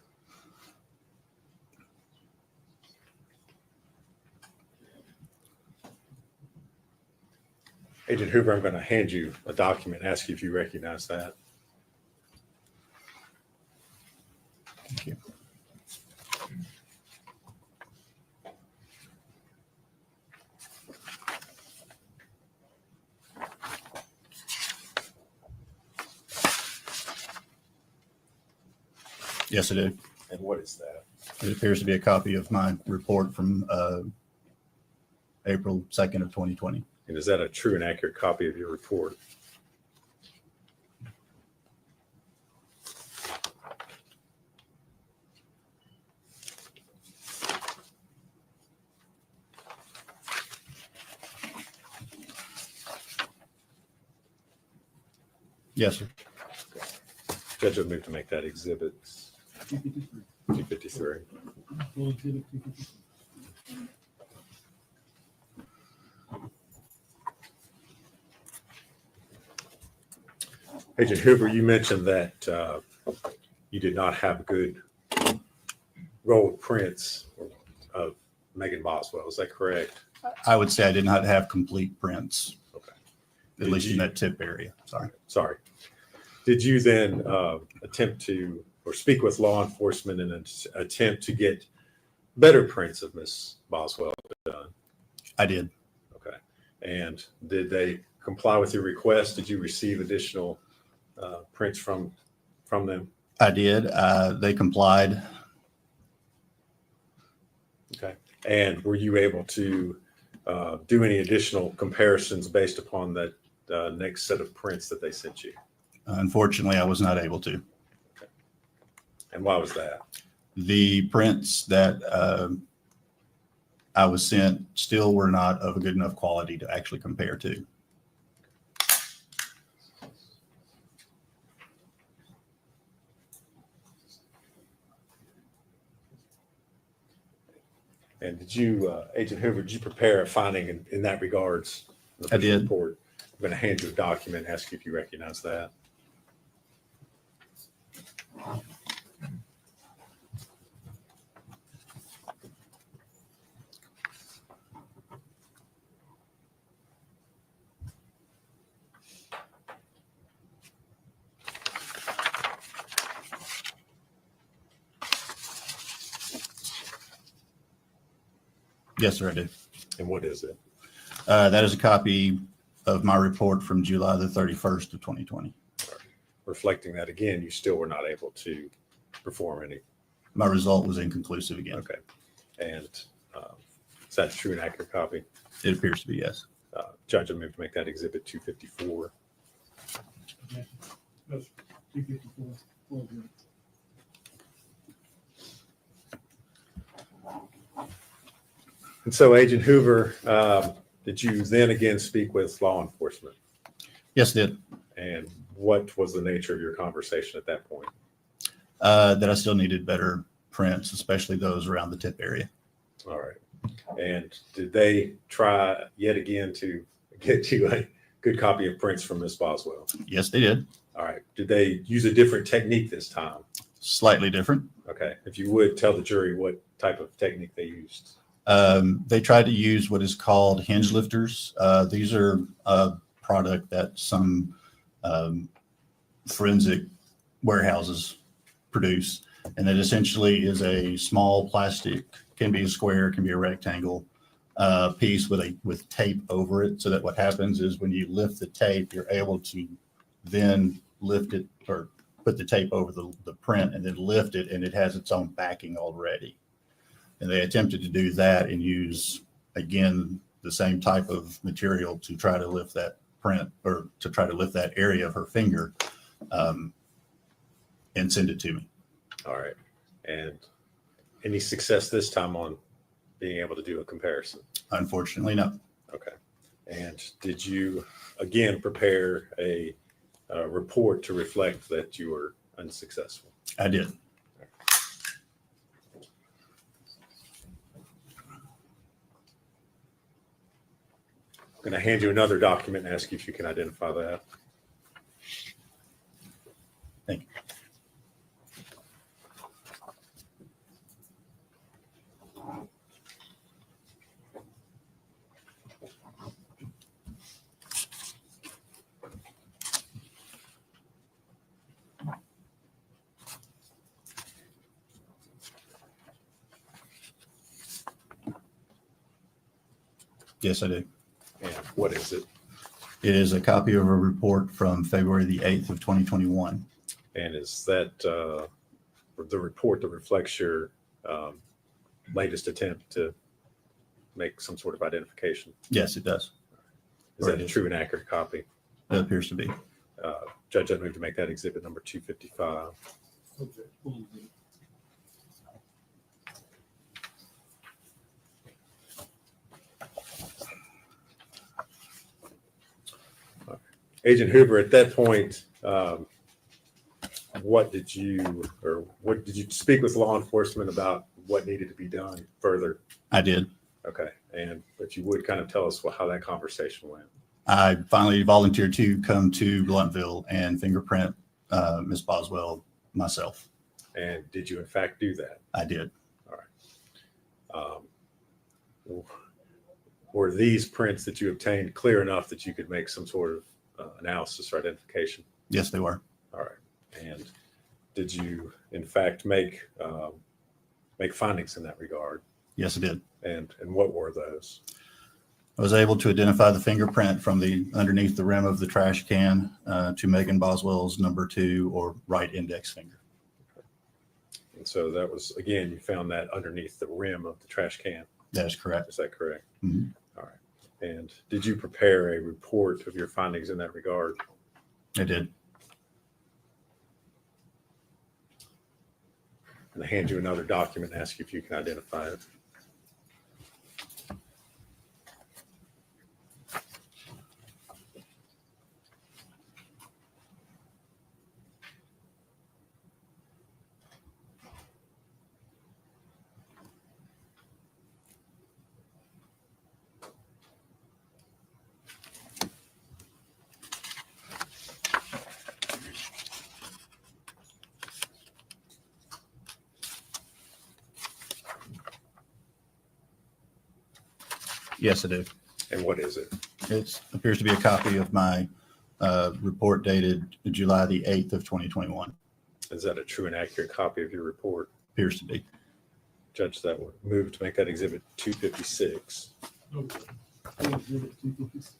Agent Hoover, I'm going to hand you a document, ask you if you recognize that. Thank you. Yes, I do. And what is that? It appears to be a copy of my report from April 2nd of 2020. And is that a true and accurate copy of your report? Yes, sir. Judge would move to make that exhibit 253. Full exhibit 253. Agent Hoover, you mentioned that you did not have good rolled prints of Megan Boswell. Is that correct? I would say I did not have complete prints. Okay. At least in that tip area. Sorry. Did you then attempt to, or speak with law enforcement in an attempt to get better prints of Miss Boswell done? I did. Okay. And did they comply with your request? Did you receive additional prints from them? I did. They complied. Okay. And were you able to do any additional comparisons based upon that next set of prints that they sent you? Unfortunately, I was not able to. And why was that? The prints that I was sent still were not of a good enough quality to actually compare to. And did you, Agent Hoover, did you prepare a finding in that regards? The I did. report? I'm going to hand you a document, ask you if you recognize that. Yes, sir, I do. And what is it? That is a copy of my report from July the 31st of 2020. Reflecting that again, you still were not able to perform any. My result was inconclusive again. Okay. And is that a true and accurate copy? It appears to be, yes. Judge, I move to make that exhibit 254. No, 254. Full agreement. And so, Agent Hoover, did you then again speak with law enforcement? Yes, it did. And what was the nature of your conversation at that point? That I still needed better prints, especially those around the tip area. All right. And did they try yet again to get you a good copy of prints from Miss Boswell? Yes, they did. All right. Did they use a different technique this time? Slightly different. Okay. If you would tell the jury what type of technique they used. They tried to use what is called hinge lifters. These are a product that some forensic warehouses produce. And it essentially is a small plastic, can be a square, can be a rectangle piece with tape over it. So that what happens is when you lift the tape, you're able to then lift it or put the tape over the print and then lift it, and it has its own backing already. And they attempted to do that and use, again, the same type of material to try to lift that print or to try to lift that area of her finger and send it to me. All right. And any success this time on being able to do a comparison? Unfortunately, no. Okay. And did you again prepare a report to reflect that you were unsuccessful? I did. I'm going to hand you another document and ask you if you can identify that. Thank you. Yes, I do. And what is it? It is a copy of a report from February the 8th of 2021. And is that the report that reflects your latest attempt to make some sort of identification? Yes, it does. Is that a true and accurate copy? It appears to be. Judge, I move to make that exhibit number 255. Okay, full agreement. Agent Hoover, at that point, what did you speak with law enforcement about what needed to be done further? I did. Okay. But you would kind of tell us how that conversation went. I finally volunteered to come to Bluntville and fingerprint Ms. Boswell myself. And did you in fact do that? I did. All right. Were these prints that you obtained clear enough that you could make some sort of analysis or identification? Yes, they were. All right. And did you in fact make findings in that regard? Yes, I did. And what were those? I was able to identify the fingerprint from underneath the rim of the trash can to Megan Boswell's number 2 or right index finger. And so that was, again, you found that underneath the rim of the trash can. That is correct. Is that correct? Mm-hmm. All right. And did you prepare a report of your findings in that regard? I did. And I hand you another document and ask you if you can identify it. Yes, I do. And what is it? It appears to be a copy of my report dated July the 8th of 2021. Is that a true and accurate copy of your report? Appears to be. Judge, that would move to make that exhibit 256. Okay. Exhibit 256.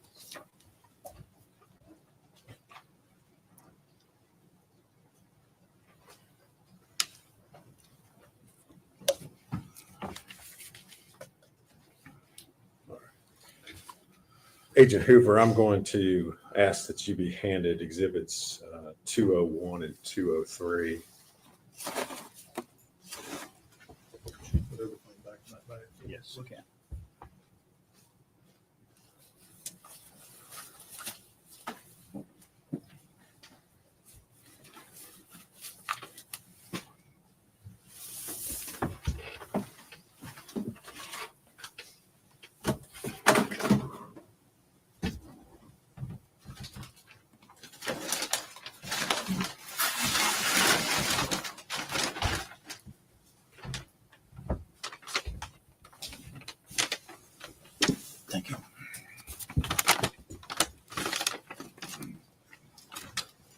Agent Hoover, I'm going to ask that you be handed exhibits 201 and 203. Yes, okay. Thank you.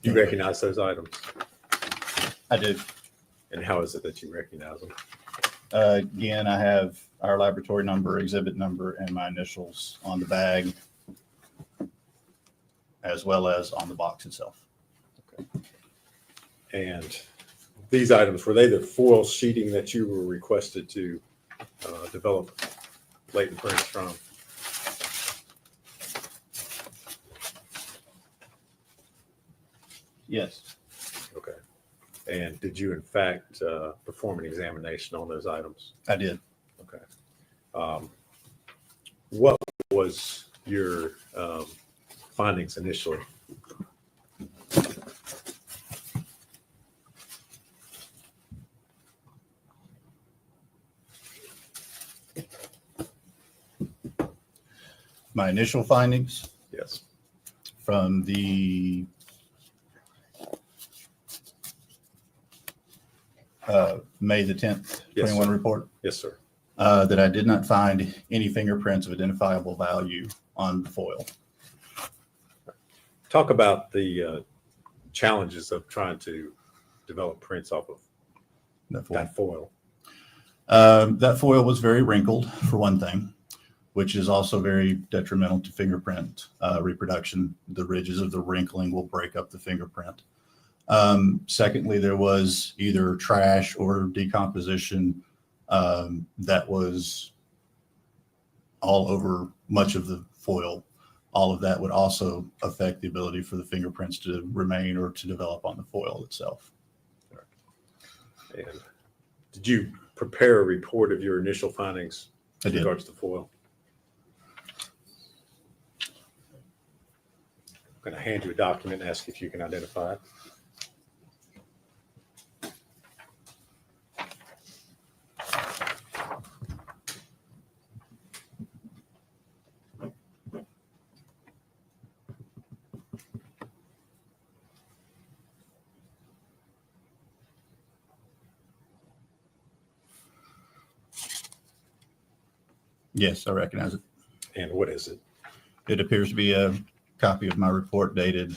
Do you recognize those items? I do. And how is it that you recognize them? Again, I have our laboratory number, exhibit number, and my initials on the bag, as well as on the box itself. And these items, were they the foil sheeting that you were requested to develop latent prints from? Yes, Okay. And did you in fact perform an examination on those items? I did. Okay. What was your findings initially? My initial findings Yes. from the May the 10th, Yes, 21 sir. report, Yes, sir. that I did not find any fingerprints of identifiable value on the foil. Talk about the challenges of trying to develop prints off of That foil. that foil. That foil was very wrinkled, for one thing, which is also very detrimental to fingerprint reproduction. The ridges of the wrinkling will break up the fingerprint. Secondly, there was either trash or decomposition that was all over much of the foil. All of that would also affect the ability for the fingerprints to remain or to develop on the foil itself. And did you prepare a report of your initial findings I in did. regards to foil? I'm going to hand you a document and ask if you can identify it. Yes, I recognize it. And what is it? It appears to be a copy of my report dated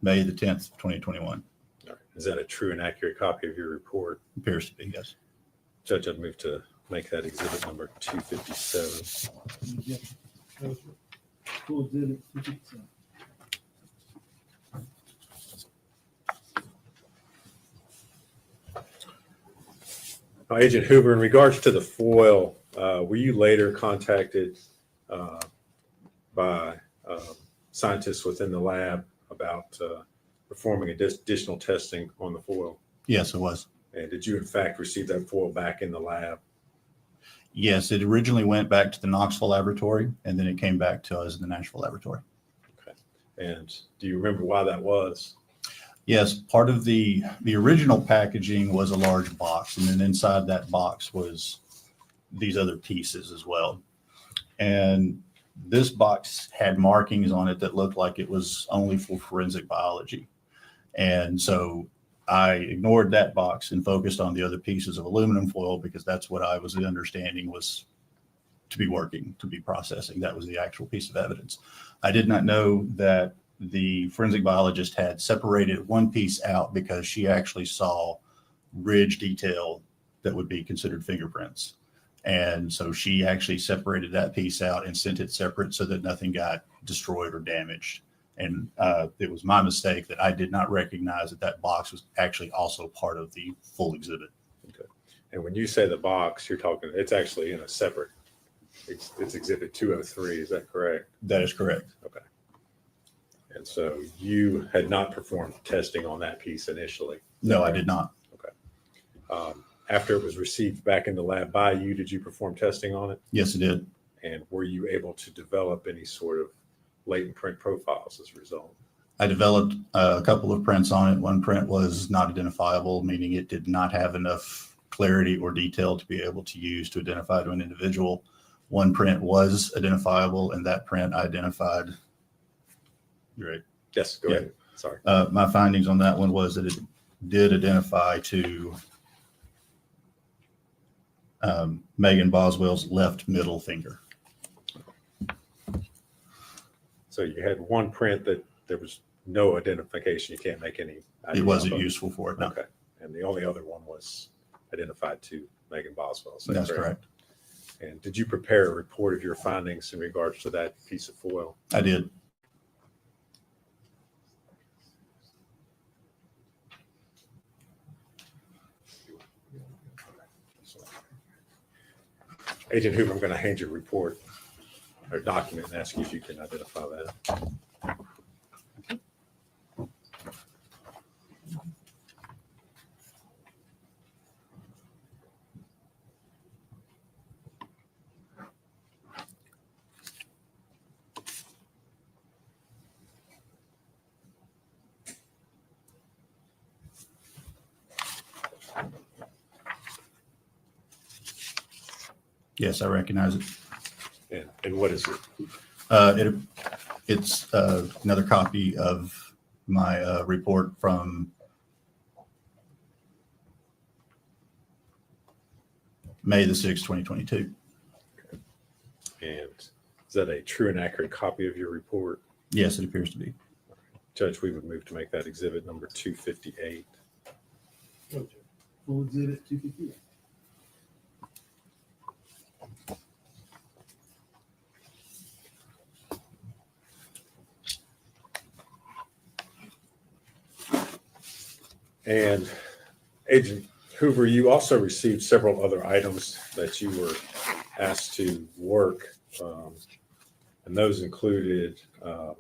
May the 10th, 2021. All right. Is that a true and accurate copy of your report? Appears to be, yes. Judge, I'd move to make that exhibit number 257. Yeah. Full exhibit 257. Now, Agent Hoover, in regards to the foil, were you later contacted by scientists within the lab about performing additional testing on the foil? Yes, it was. And did you in fact receive that foil back in the lab? Yes, it originally went back to the Knoxville laboratory, and then it came back to us in the Nashville laboratory. Okay. And do you remember why that was? Yes, part of the original packaging was a large box, and then inside that box was these other pieces as well. And this box had markings on it that looked like it was only for forensic biology. And so I ignored that box and focused on the other pieces of aluminum foil because that's what I was understanding was to be working, to be processing. That was the actual piece of evidence. I did not know that the forensic biologist had separated one piece out because she actually saw ridge detail that would be considered fingerprints. And so she actually separated that piece out and sent it separate so that nothing got destroyed or damaged. And it was my mistake that I did not recognize that that box was actually also part of the full exhibit. Okay. And when you say the box, you're talking, it's actually in a separate, it's exhibit 203, is that correct? That is correct. Okay. And so you had not performed testing on that piece initially? No, I did not. Okay. After it was received back in the lab by you, did you perform testing on it? Yes, it did. And were you able to develop any sort of latent print profiles as a result? I developed a couple of prints on it. One print was not identifiable, meaning it did not have enough clarity or detail to be able to use to identify to an individual. One print was identifiable, and that print I identified. You're right. Yes, go ahead. Sorry. My findings on that one was that it did identify to Megan Boswell's left middle finger. So you had one print that there was no identification. You can't make any. It wasn't useful for it. No. Okay. And the only other one was identified to Megan Boswell. So That's correct. And did you prepare a report of your findings in regards to that piece of foil? I did. Agent Hoover, I'm going to hand you a report or document and ask you if you can identify that. Yes, I recognize it. And what is it? It's another copy of my report from May the 6th, 2022. And is that a true and accurate copy of your report? Yes, it appears to be. Judge, we would move to make that exhibit number 258. Full exhibit 258. And Agent Hoover, you also received several other items that you were asked to work. And those included a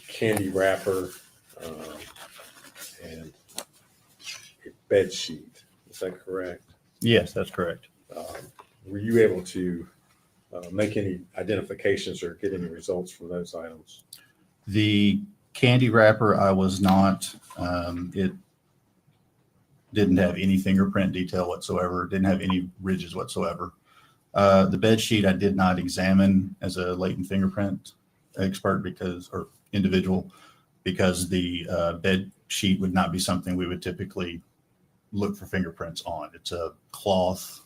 candy wrapper and a bed sheet. Is that correct? Yes, that's correct. Were you able to make any identifications or get any results from those items? The candy wrapper, I was not. It didn't have any fingerprint detail whatsoever. Didn't have any ridges whatsoever. The bed sheet I did not examine as a latent fingerprint expert or individual because the bed sheet would not be something we would typically look for fingerprints on. It's a cloth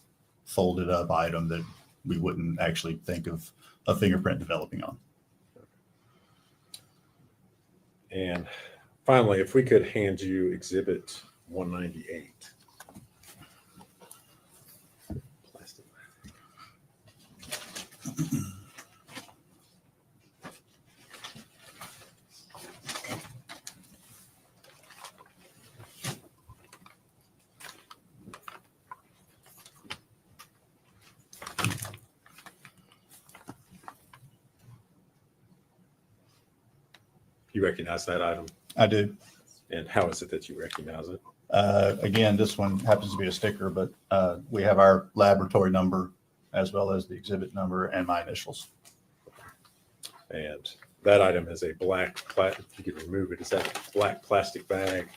folded up item that we wouldn't actually think of a fingerprint developing on. And finally, if we could hand you exhibit 198. Plastic. You recognize that item? I do. And how is it that you recognize it? Again, this one happens to be a sticker, but we have our laboratory number as well as the exhibit number and my initials. And that item is a black, if you could remove it, is that a black plastic bag?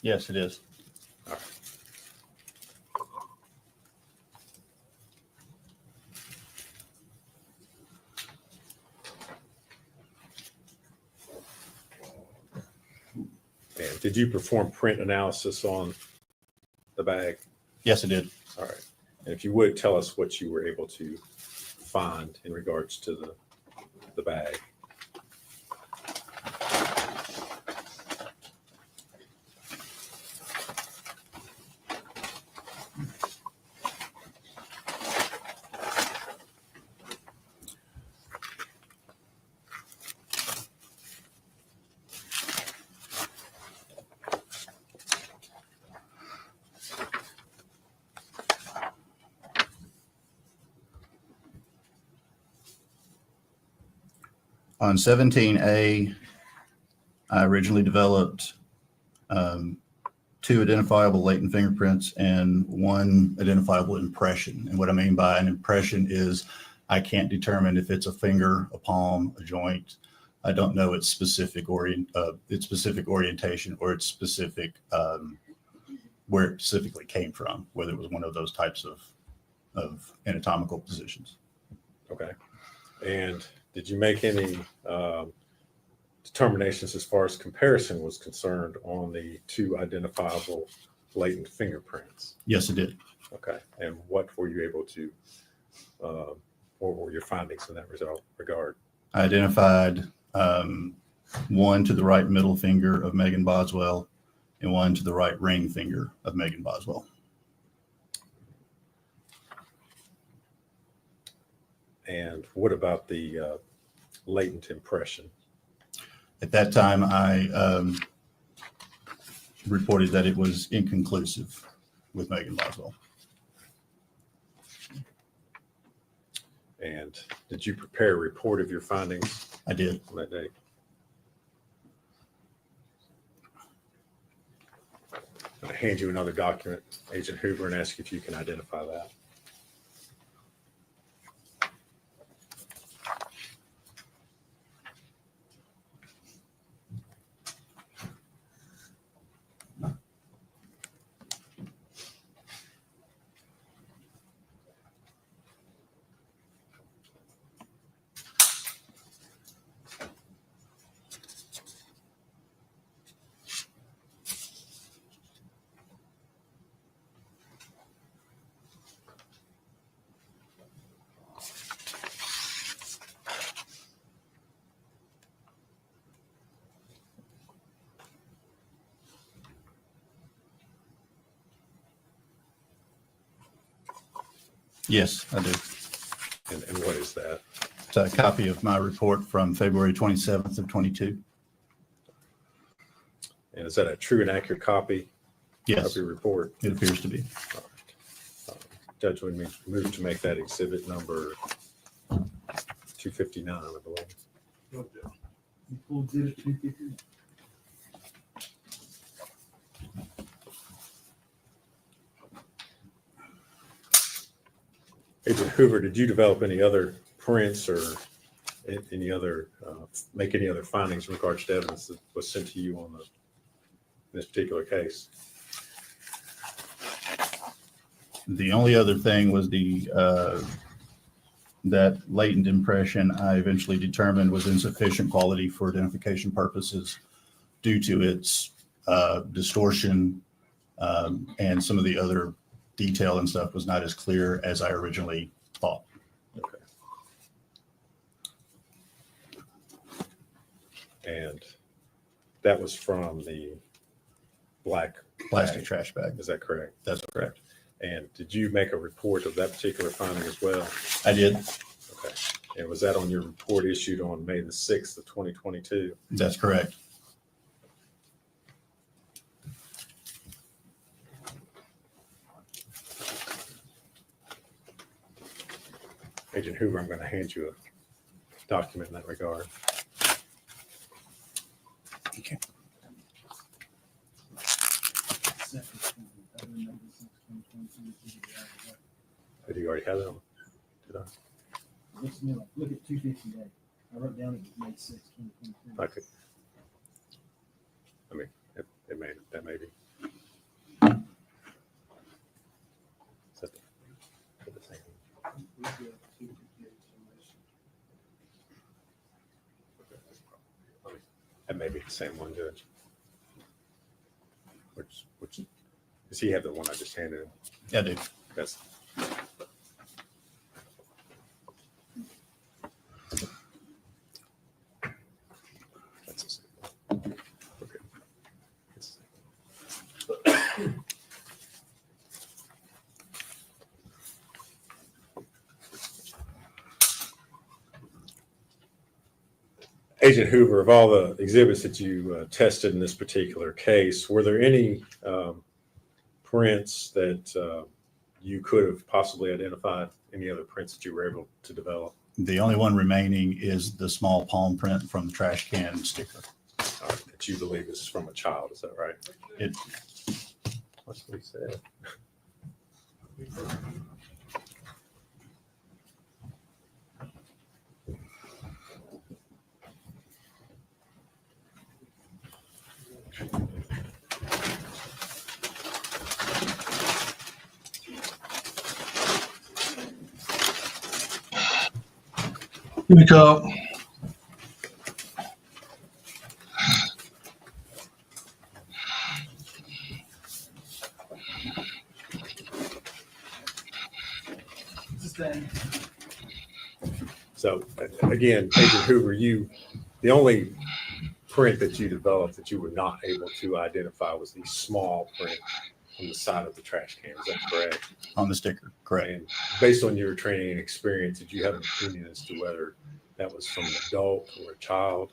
Yes, it is. All right. And did you perform print analysis on the bag? Yes, it did. All right. And if you would tell us what you were able to find in regards to the bag. On 17A, I originally developed 2 identifiable latent fingerprints and 1 identifiable impression. And what I mean by an impression is I can't determine if it's a finger, a palm, a joint. I don't know its specific orientation or its specific where it specifically came from, whether it was one of those types of anatomical positions. Okay. And did you make any determinations as far as comparison was concerned on the 2 identifiable latent fingerprints? Yes, it did. Okay. And what were you able to, what were your findings in that regard? I identified 1 to the right middle finger of Megan Boswell and 1 to the right ring finger of Megan Boswell. And what about the latent impression? At that time, I reported that it was inconclusive with Megan Boswell. And did you prepare a report of your findings I did. on that day? I'm going to hand you another document, Agent Hoover, and ask you if you can identify that. Yes, I do. And what is that? It's a copy of my report from February 27th of 22. And is that a true and accurate copy Yes, of your report? it appears to be. All right. Judge, would move to make that exhibit number 259, I believe. You pulled exhibit 250. Agent Hoover, did you develop any other prints or any other, make any other findings in regards to evidence that was sent to you on this particular case? The only other thing was that latent impression I eventually determined was insufficient quality for identification purposes due to its distortion, and some of the other detail and stuff was not as clear as I originally thought. Okay. And that was from the black Plastic bag. trash bag. Is that correct? That's correct. And did you make a report of that particular finding as well? I did. Okay. And was that on your report issued on May the 6th of 2022? That's correct. Agent Hoover, I'm going to hand you a document in that regard. Okay. Did you already have that on? Did I? Looks to me like, look at 258. I wrote down it was May 6, 2023. Okay. I mean, that may be. Is that the same? That may be the same one, Judge. Which does he have the one I just handed him? Yeah, I do. That's. That's the same one. Okay. It's the same. Agent Hoover, of all the exhibits that you tested in this particular case, were there any prints that you could have possibly identified? Any other prints that you were able to develop? The only one remaining is the small palm print from the trash can sticker. That you believe is from a child, is that right? It, That's what he said. Here we go. So again, Agent Hoover, the only print that you developed that you were not able to identify was the small print on the side of the trash can. Is that correct? on the sticker, correct. And based on your training and experience, did you have an opinion as to whether that was from an adult or a child?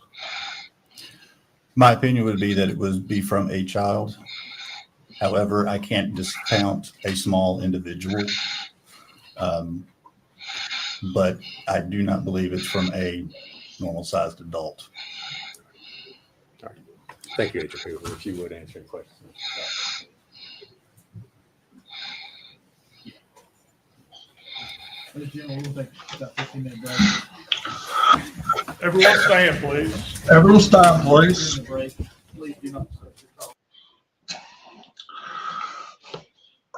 My opinion would be that it would be from a child. However, I can't discount a small individual. But I do not believe it's from a normal sized adult. All right. Thank you, Agent Hoover. If you would answer any questions. Ladies and gentlemen, we'll take about 15-minute break. Everyone stand, please. Everyone stand, please. During the break, please do not start your call.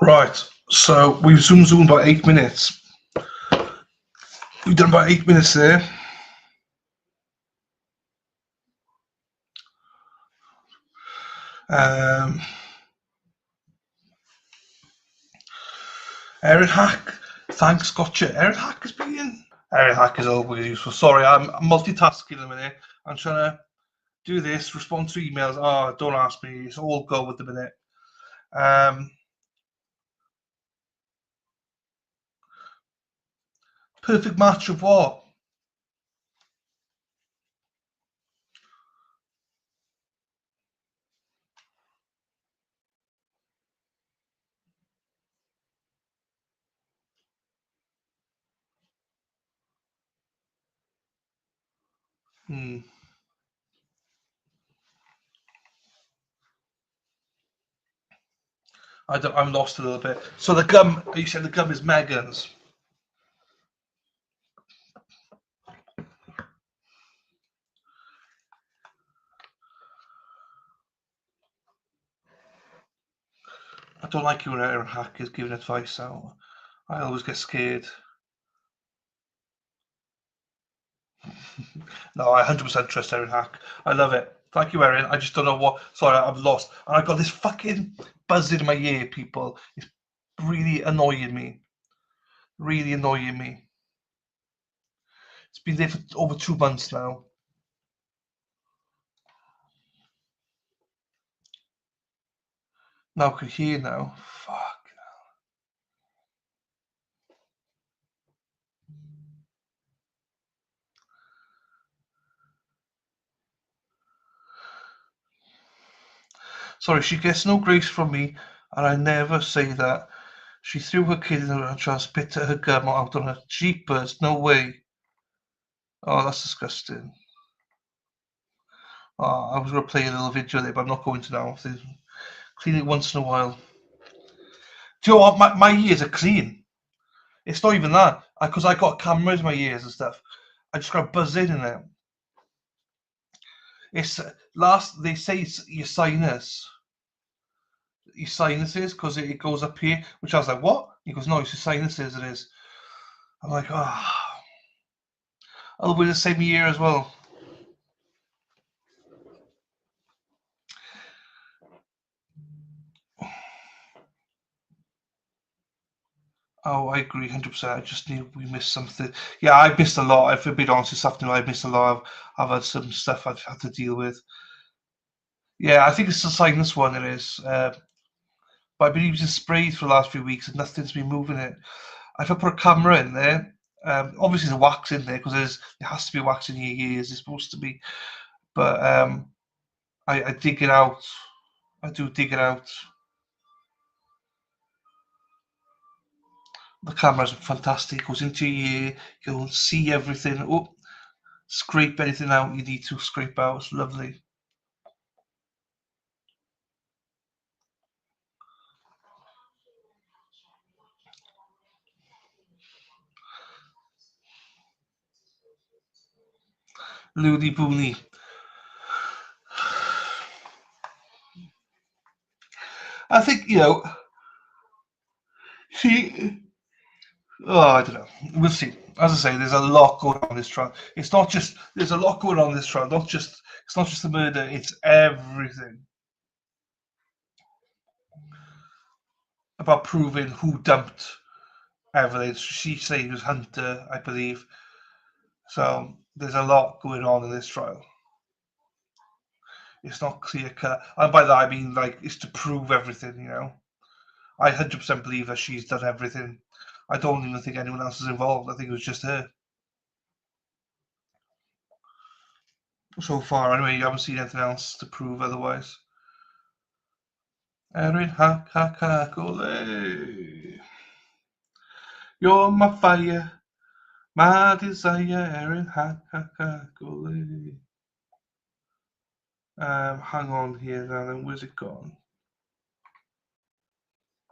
Right, so we've zoomed about 8 minutes. We've done about 8 minutes there. Aaron Hack, thanks, gotcha. Aaron Hack is being. Aaron Hack is always useful. Sorry, I'm multitasking a minute. I'm trying to do this, respond to emails. Oh, don't ask me. It's all go at the minute. Perfect match of what? I'm lost a little bit. So the gum, you said the gum is Megan's. I don't like you when Aaron Hack is giving advice out. I always get scared. No, I 100% trust Aaron Hack. I love it. Thank you, Erin. I just don't know what. Sorry, I'm lost. And I've got this fucking buzz in my ear, people. It's really annoying me. Really annoying me. It's been there for over 2 months now. Now I can hear now. Fuck. Sorry, she gets no grace from me, and I never say that. She threw her kid in and tried to spit her gum out on her. Jeepers, no way. Oh, that's disgusting. Oh, I was going to play a little video there, but I'm not going to now. Clean it once in a while. Do you know what? My ears are clean. It's not even that. Because I got cameras in my ears and stuff. I just got to buzz in it. It's they say it's your sinuses, because it goes up here, which I was like, what? He goes, no, it's your sinuses, it is. I'm like, I'll be the same year as well. Oh, I agree 100%. I just knew we missed something. Yeah, I missed a lot. If I'm being honest this afternoon, I missed a lot. I've had some stuff I've had to deal with. Yeah, I think it's the sinus one, it is. But I've been using sprays for the last few weeks and nothing's been moving it. If I put a camera in there, obviously there's wax in there because there has to be wax in your ears. It's supposed to be. But I dig it out. I do dig it out. The camera's fantastic. It goes into your ear. You can see everything. Oh, scrape anything out you need to scrape out. It's lovely. Loony Boony. I think, I don't know. We'll see. As I say, there's a lot going on in this trial. It's not just, there's a lot going on in this trial. It's not just the murder, it's everything. About proving who dumped evidence. She said it was Hunter, I believe. So there's a lot going on in this trial. It's not clear cut. And by that I mean it's to prove everything, I 100% believe that she's done everything. I don't even think anyone else is involved. I think it was just her. So far, anyway, you haven't seen anything else to prove otherwise. Erin Hakakakole. You're my fire, my desire, Erin Hakakakole. Hang on here now, then where's it gone?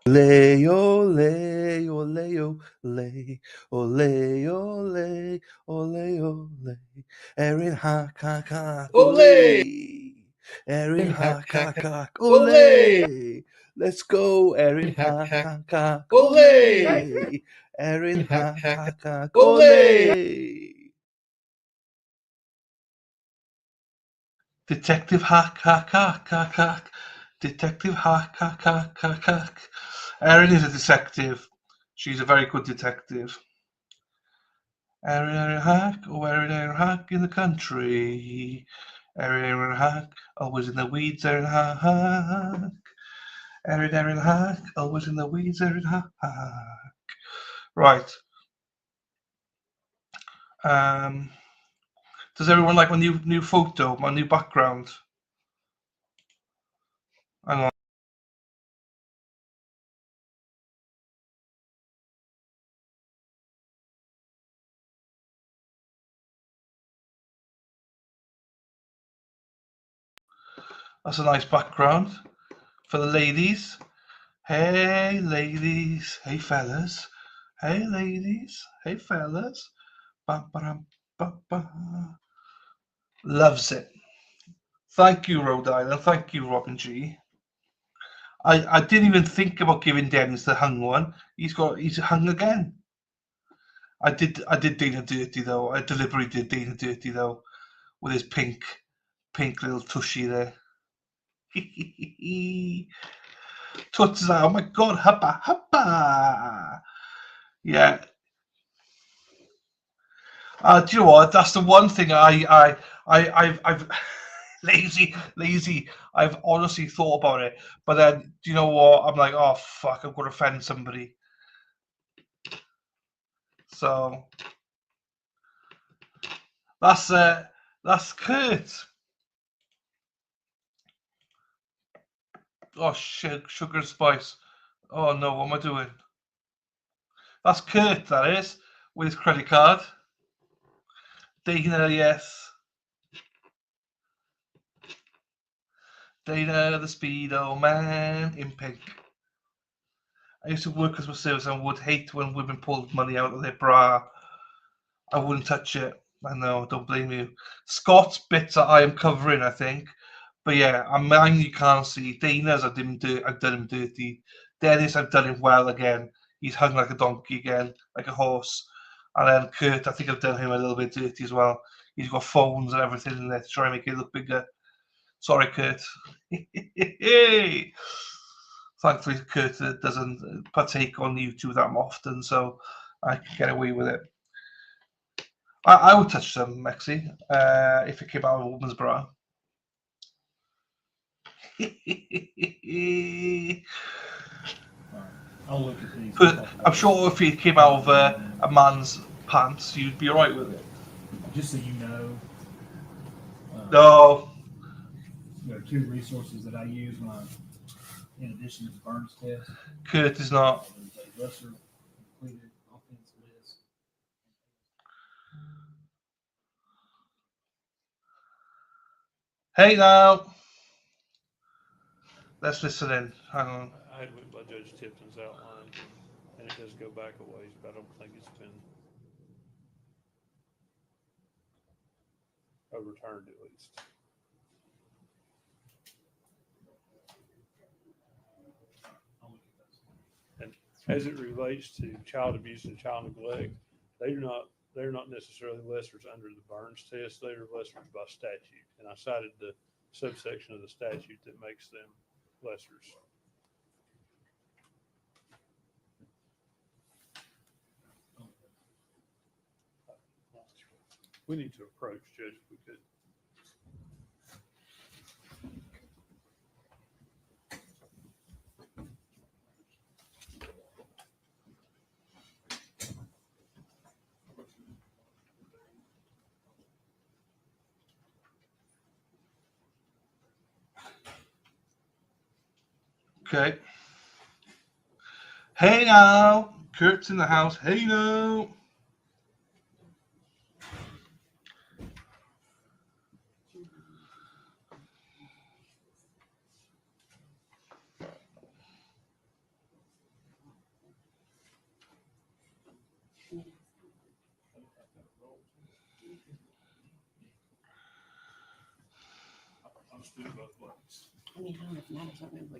Ole, ole, ole, ole, ole, ole, ole, ole, Erin Hakakak, ole, Erin Hakakak, ole, let's go, Erin Hakakak, ole, Erin Hakakak, ole. Detective Hakakakakak. Detective Hakakakakak. Erin is a detective. She's a very good detective. Erin Hack, Erin Hack in the country. Erin Hack, always in the weeds, Erin Hack. Erin Hack, always in the weeds, Erin Hack. Right. Does everyone like my new photo, my new background? Hang on. That's a nice background for the ladies. Hey ladies, hey fellas, hey ladies, hey fellas. Loves it. Thank you, Rhode Island. Thank you, Robin G. I didn't even think about giving Dennis the hung one. He's hung again. I did Dana dirty though. I deliberately did Dana dirty though, with his pink little tushy there. Toots out. Oh my god, huppa huppa. Yeah. Do you know what? That's the one thing I've lazy. I've honestly thought about it, but then do you know what? I'm like, oh fuck, I'm gonna offend somebody. So that's Kurt. Oh shit, sugar and spice. Oh no, what am I doing? That's Kurt, that is, with his credit card. Dana, yes. Dana, the Speedo man in pink. I used to work customer service and would hate when women pulled money out of their bra. I wouldn't touch it. I know, don't blame you. Scott's bits I am covering, I think. But yeah, mine you can't see. Dana's I've done him dirty. Dennis, I've done him well again. He's hung like a donkey again, like a horse. And then Kurt, I think I've done him a little bit dirty as well. He's got phones and everything in there to try and make it look bigger. Sorry, Kurt. Thankfully, Kurt doesn't partake on YouTube that often, so I can get away with it. I would touch some, Mexi, if it came out of a woman's bra. I'll look at these. But I'm sure if it came out of a man's pants, you'd be alright with it. Just so you know, No. there are two resources that I use when in addition to the Burns test. Kurt is not. There's a lesser completed offense list. Hey now. Let's listen in. Hang on. I had went by Judge Tipton's outline, and it does go back a ways, but I don't think it's been overturned at least. I'll look at those. And as it relates to child abuse and child neglect, they're not necessarily lessers under the Burns test. They are lessers by statute. And I cited the subsection of the statute that makes them lessers. We need to approach Judge if we could. Okay. Hey now. Kurt's in the house. Hey now. I mean, I don't know if it matters. I don't know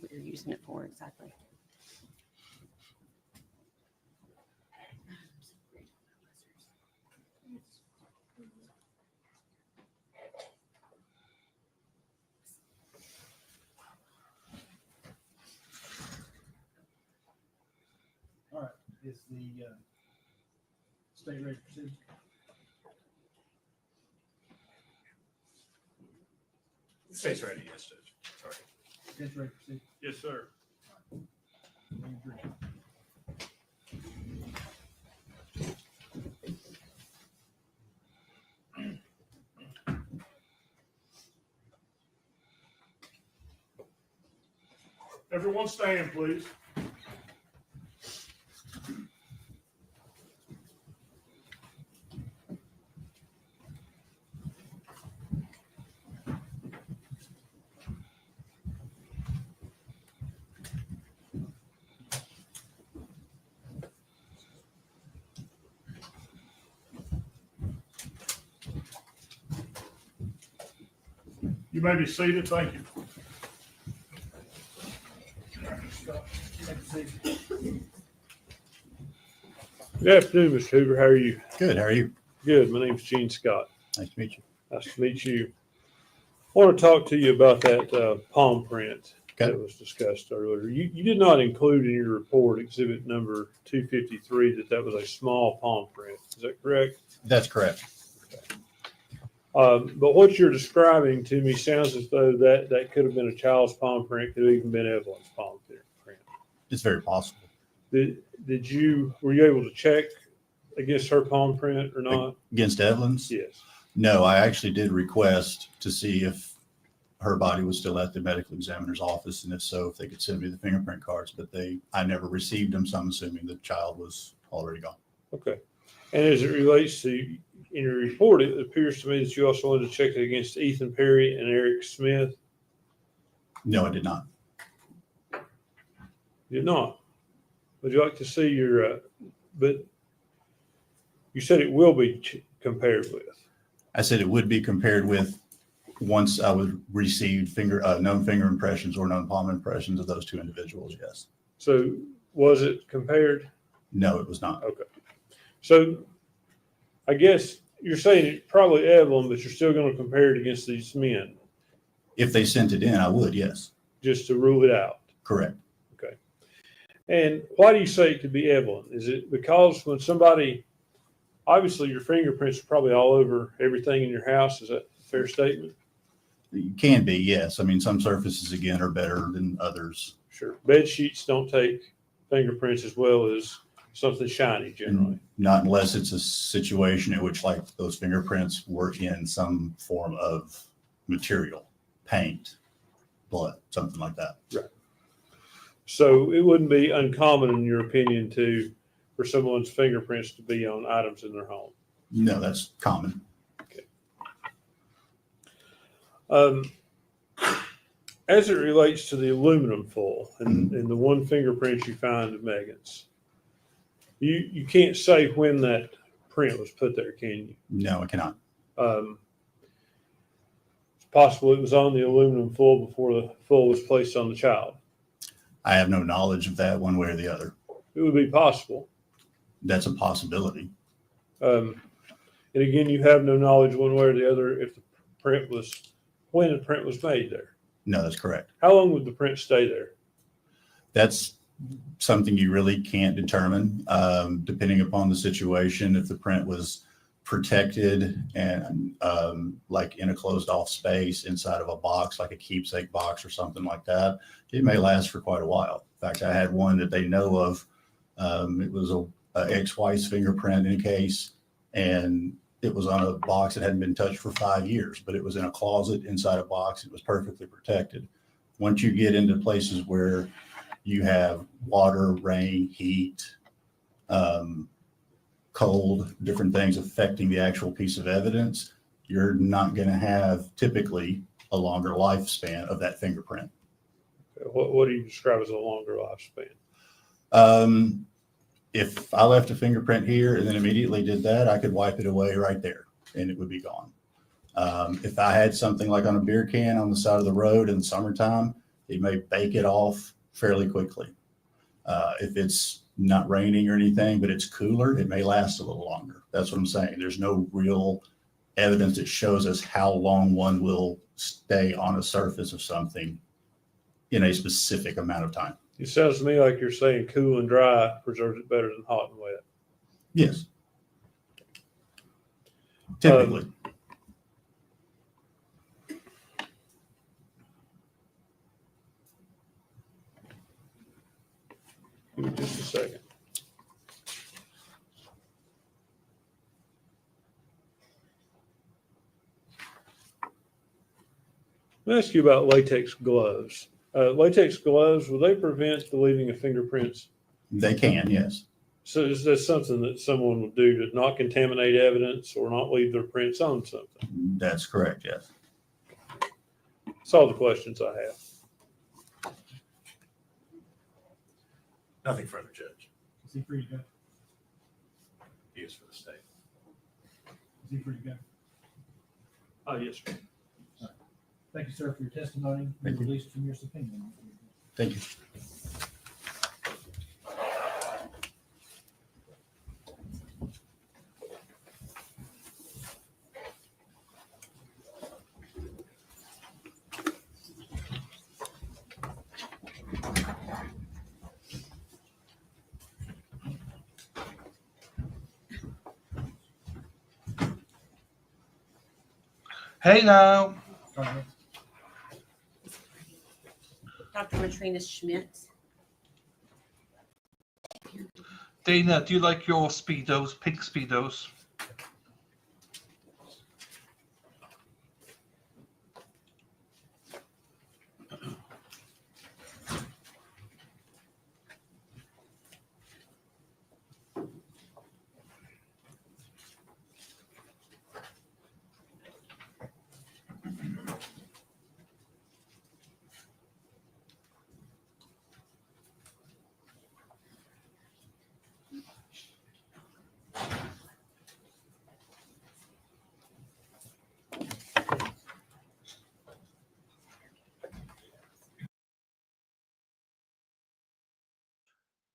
what you're using it for exactly. All right, is the state ready to proceed? State's ready, yes, Judge. Sorry. State's ready to proceed? Yes, sir. Bring your drink. Everyone stand, please. You may be seated. Thank you. Good afternoon, Mr. Hoover. How are you? Good. How are you? Good. My name's Gene Scott. Nice to meet you. Nice to meet you. I want to talk to you about that palm print that was discussed earlier. You did not include in your report exhibit number 253 that was a small palm print. Is that correct? That's correct. But what you're describing to me sounds as though that could have been a child's palm print, could have even been Evelyn's palm print. It's very possible. Were you able to check against her palm print or not? Against Evelyn's? Yes. No, I actually did request to see if her body was still at the medical examiner's office, and if so, if they could send me the fingerprint cards, but I never received them, so I'm assuming the child was already gone. Okay. And as it relates to, in your report, it appears to me that you also wanted to check it against Ethan Perry and Eric Smith. No, I did not. You did not. Would you like to see your, but you said it will be compared with. I said it would be compared with once I would receive known finger impressions or known palm impressions of those two individuals, yes. So was it compared? No, it was not. Okay. So I guess you're saying it's probably Evelyn, but you're still going to compare it against these men. If they sent it in, I would, yes. Just to rule it out. Correct. Okay. And why do you say it could be Evelyn? Is it because when somebody, obviously your fingerprints are probably all over everything in your house. Is that a fair statement? It can be, yes. I mean, some surfaces, again, are better than others. Sure. Bed sheets don't take fingerprints as well as something shiny generally. Not unless it's a situation in which, like, those fingerprints were in some form of material, paint, blood, something like that. Right. So it wouldn't be uncommon, in your opinion, for someone's fingerprints to be on items in their home. No, that's common. As it relates to the aluminum foil and the one fingerprint you find of Megan's, you can't say when that print was put there, can you? No, I cannot. It's possible it was on the aluminum foil before the foil was placed on the child. I have no knowledge of that one way or the other. It would be possible. That's a possibility. And again, you have no knowledge one way or the other if the print was, when the print was made there. No, that's correct. How long would the print stay there? That's something you really can't determine, depending upon the situation. If the print was protected and like in a closed off space inside of a box, like a keepsake box or something like that, it may last for quite a while. In fact, I had one that they know of. It was a ex-wife's fingerprint in a case, and it was on a box that hadn't been touched for 5 years, but it was in a closet inside a box. It was perfectly protected. Once you get into places where you have water, rain, heat, cold, different things affecting the actual piece of evidence, you're not going to have typically a longer lifespan of that fingerprint. What do you describe as a longer lifespan? If I left a fingerprint here and then immediately did that, I could wipe it away right there and it would be gone. If I had something like on a beer can on the side of the road in the summertime, it may bake it off fairly quickly. If it's not raining or anything, but it's cooler, it may last a little longer. That's what I'm saying. There's no real evidence that shows us how long one will stay on a surface of something in a specific amount of time. It sounds to me like you're saying cool and dry preserves it better than hot and wet. Yes. Typically. Give me just a second. Let me ask you about latex gloves. Latex gloves, will they prevent the leaving of fingerprints? They can, yes. So is that something that someone would do to not contaminate evidence or not leave their prints on something? That's correct, yes. That's all the questions I have. Nothing further, Judge. Is he free to go? He is for the state. Is he free to go? Oh, yes, sir. Thank you, sir, for your testimony. You're released from your subpoena. Thank you. Hey now. Dr. Matrina Schmidt. Dana, do you like your Speedos, pink Speedos?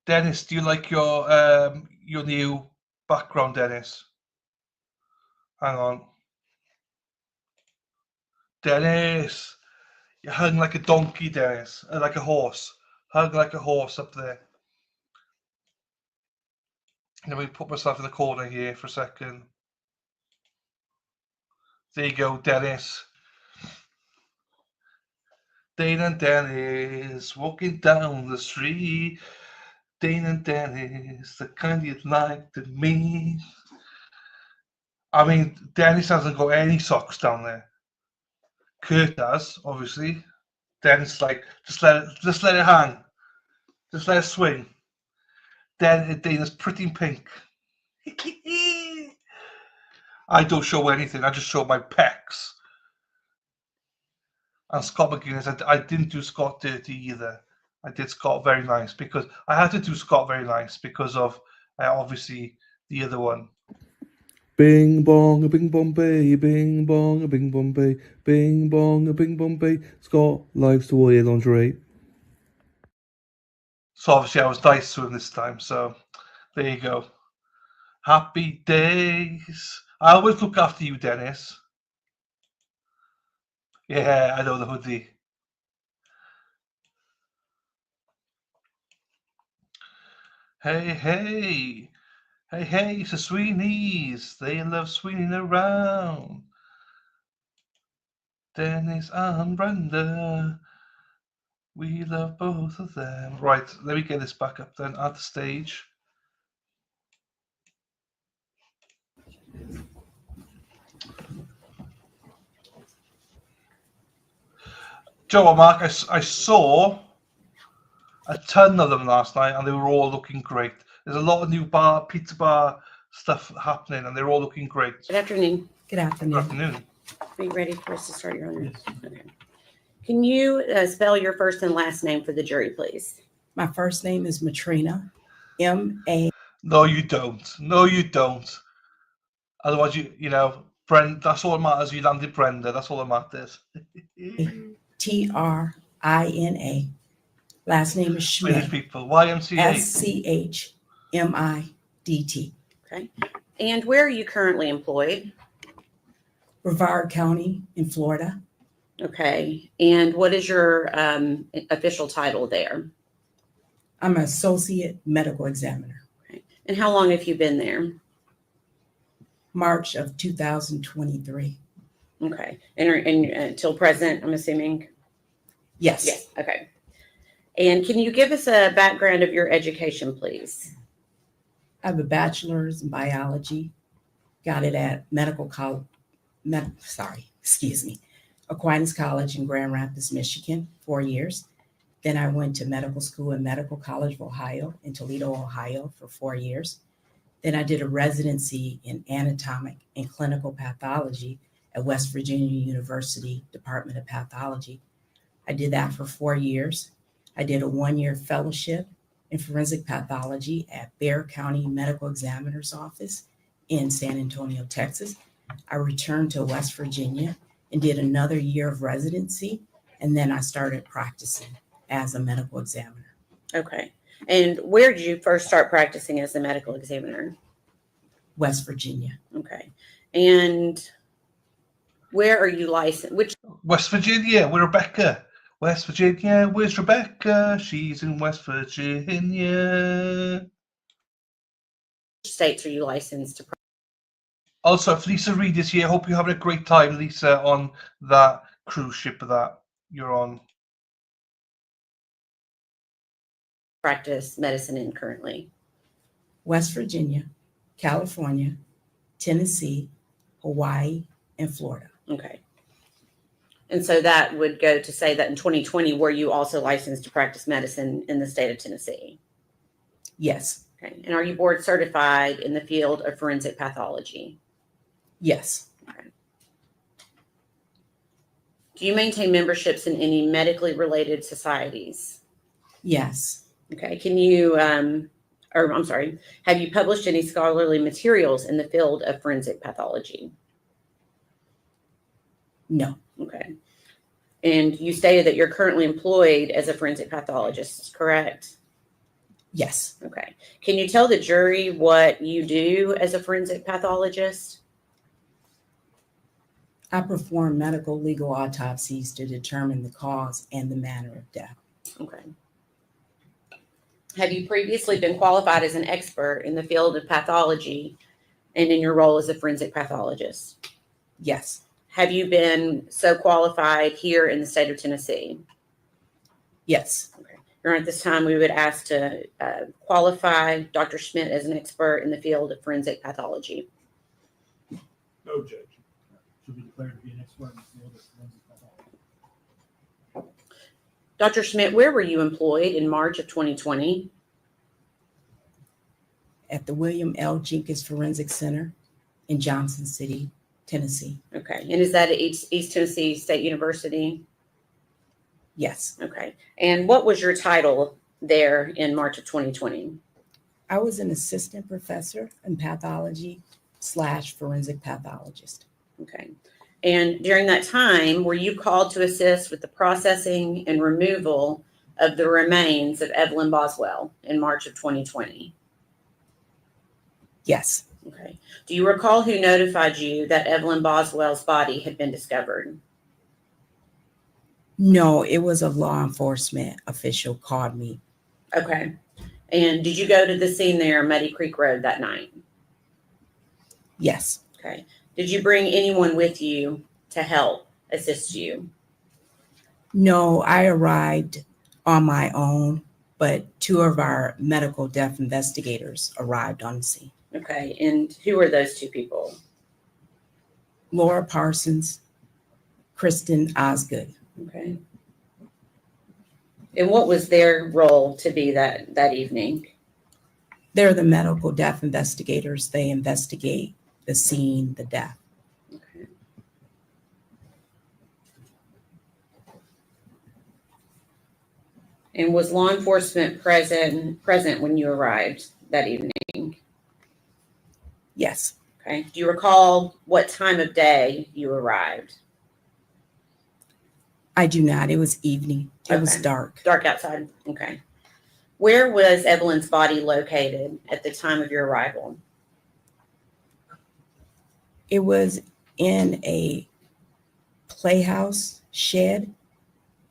Dennis, do you like your new background, Dennis? Hang on. Dennis, you're hung like a donkey, Dennis, like a horse. Hung like a horse up there. Let me put myself in the corner here for a second. There you go, Dennis. Dane and Dennis walking down the street. Dane and Dennis, the kind you'd like to meet. I mean, Dennis hasn't got any socks down there. Kurt does, obviously. Dennis like, just let it hang. Just let it swing. Dana's pretty pink. I don't show anything. I just show my pecs. And Scott McGuinness, I didn't do Scott dirty either. I did Scott very nice because I had to do Scott very nice because of obviously the other one. Bing bong, a bing Bombay, bing bong, a bing Bombay, bing bong, a bing Bombay. Scott likes to wear lingerie. So obviously I was nice to him this time. So there you go. Happy days. I always look after you, Dennis. Yeah, I know the hoodie. Hey, hey. Hey, hey, it's the Sweeneys. They love swinging around. Dennis and Brenda. We love both of them. Right, let me get this back up then at the stage. Joe and Mark, I saw a ton of them last night and they were all looking great. There's a lot of new pizza bar stuff happening and they're all looking great. Good afternoon. Good afternoon. Good afternoon. Are you ready for us to start your honors? Okay. Can you spell your first and last name for the jury, please? My first name is Matrina, M-A. No, you don't. No, you don't. Otherwise, you know, Brenda, that's all that matters. You landed Brenda. That's all that matters. T-R-I-N-A. Last name is Schmidt. British people. YMCA. S-C-H-M-I-D-T. Okay. And where are you currently employed? Brevard County in Florida. Okay. And what is your official title there? I'm an associate medical examiner. Okay. And how long have you been there? March of 2023. Okay. And until present, I'm assuming? Yes. Yes. Okay. And can you give us a background of your education, please? I have a bachelor's in biology. Got it at Aquinas College in Grand Rapids, Michigan, 4 years. Then I went to medical school at Medical College of Ohio in Toledo, Ohio for 4 years. Then I did a residency in anatomic and clinical pathology at West Virginia University Department of Pathology. I did that for 4 years. I did a 1-year fellowship in forensic pathology at Bexar County Medical Examiner's Office in San Antonio, Texas. I returned to West Virginia and did another year of residency, and then I started practicing as a medical examiner. Okay. And where did you first start practicing as a medical examiner? West Virginia. Okay. And where are you licensed? Which West Virginia. We're Rebecca. West Virginia. Where's Rebecca? She's in West Virginia. states are you licensed to? Also, if Lisa Reed is here, hope you're having a great time, Lisa, on that cruise ship that you're on. Practice medicine in currently? West Virginia, California, Tennessee, Hawaii, and Florida. Okay. And so that would go to say that in 2020, were you also licensed to practice medicine in the state of Tennessee? Yes. Okay. And are you board certified in the field of forensic pathology? Yes. Okay. Do you maintain memberships in any medically related societies? Yes. Okay. Can you, have you published any scholarly materials in the field of forensic pathology? No. Okay. And you stated that you're currently employed as a forensic pathologist, correct? Yes, Okay. Can you tell the jury what you do as a forensic pathologist? I perform medical legal autopsies to determine the cause and the manner of death. Okay. Have you previously been qualified as an expert in the field of pathology and in your role as a forensic pathologist? Yes, Have you been so qualified here in the state of Tennessee? yes, During this time, we would ask to qualify Dr. Schmidt as an expert in the field of forensic pathology. No objection. Should be declared to be an expert in the field of forensic pathology. Dr. Schmidt, where were you employed in March of 2020? at the William L. Jenkins Forensic Center in Johnson City, Tennessee. Okay. And is that at East Tennessee State University? Yes, Okay. And what was your title there in March of 2020? I was an assistant professor in pathology / forensic pathologist. Okay. And during that time, were you called to assist with the processing and removal of the remains of Evelyn Boswell in March of 2020? Yes, Okay. Do you recall who notified you that Evelyn Boswell's body had been discovered? no, it was a law enforcement official called me. Okay. And did you go to the scene there, Muddy Creek Road, that night? Yes, Okay. Did you bring anyone with you to help assist you? no, I arrived on my own, but 2 of our medical death investigators arrived on the scene. Okay. And who are those 2 people? Laura Parsons, Kristen Osgood. Okay. And what was their role to be that evening? They're the medical death investigators. They investigate the scene, the death. Okay. And was law enforcement present when you arrived that evening? Yes, Okay. Do you recall what time of day you arrived? I do not. It was evening. It was Okay. dark. Dark outside. Okay. Where was Evelyn's body located at the time of your arrival? It was in a playhouse shed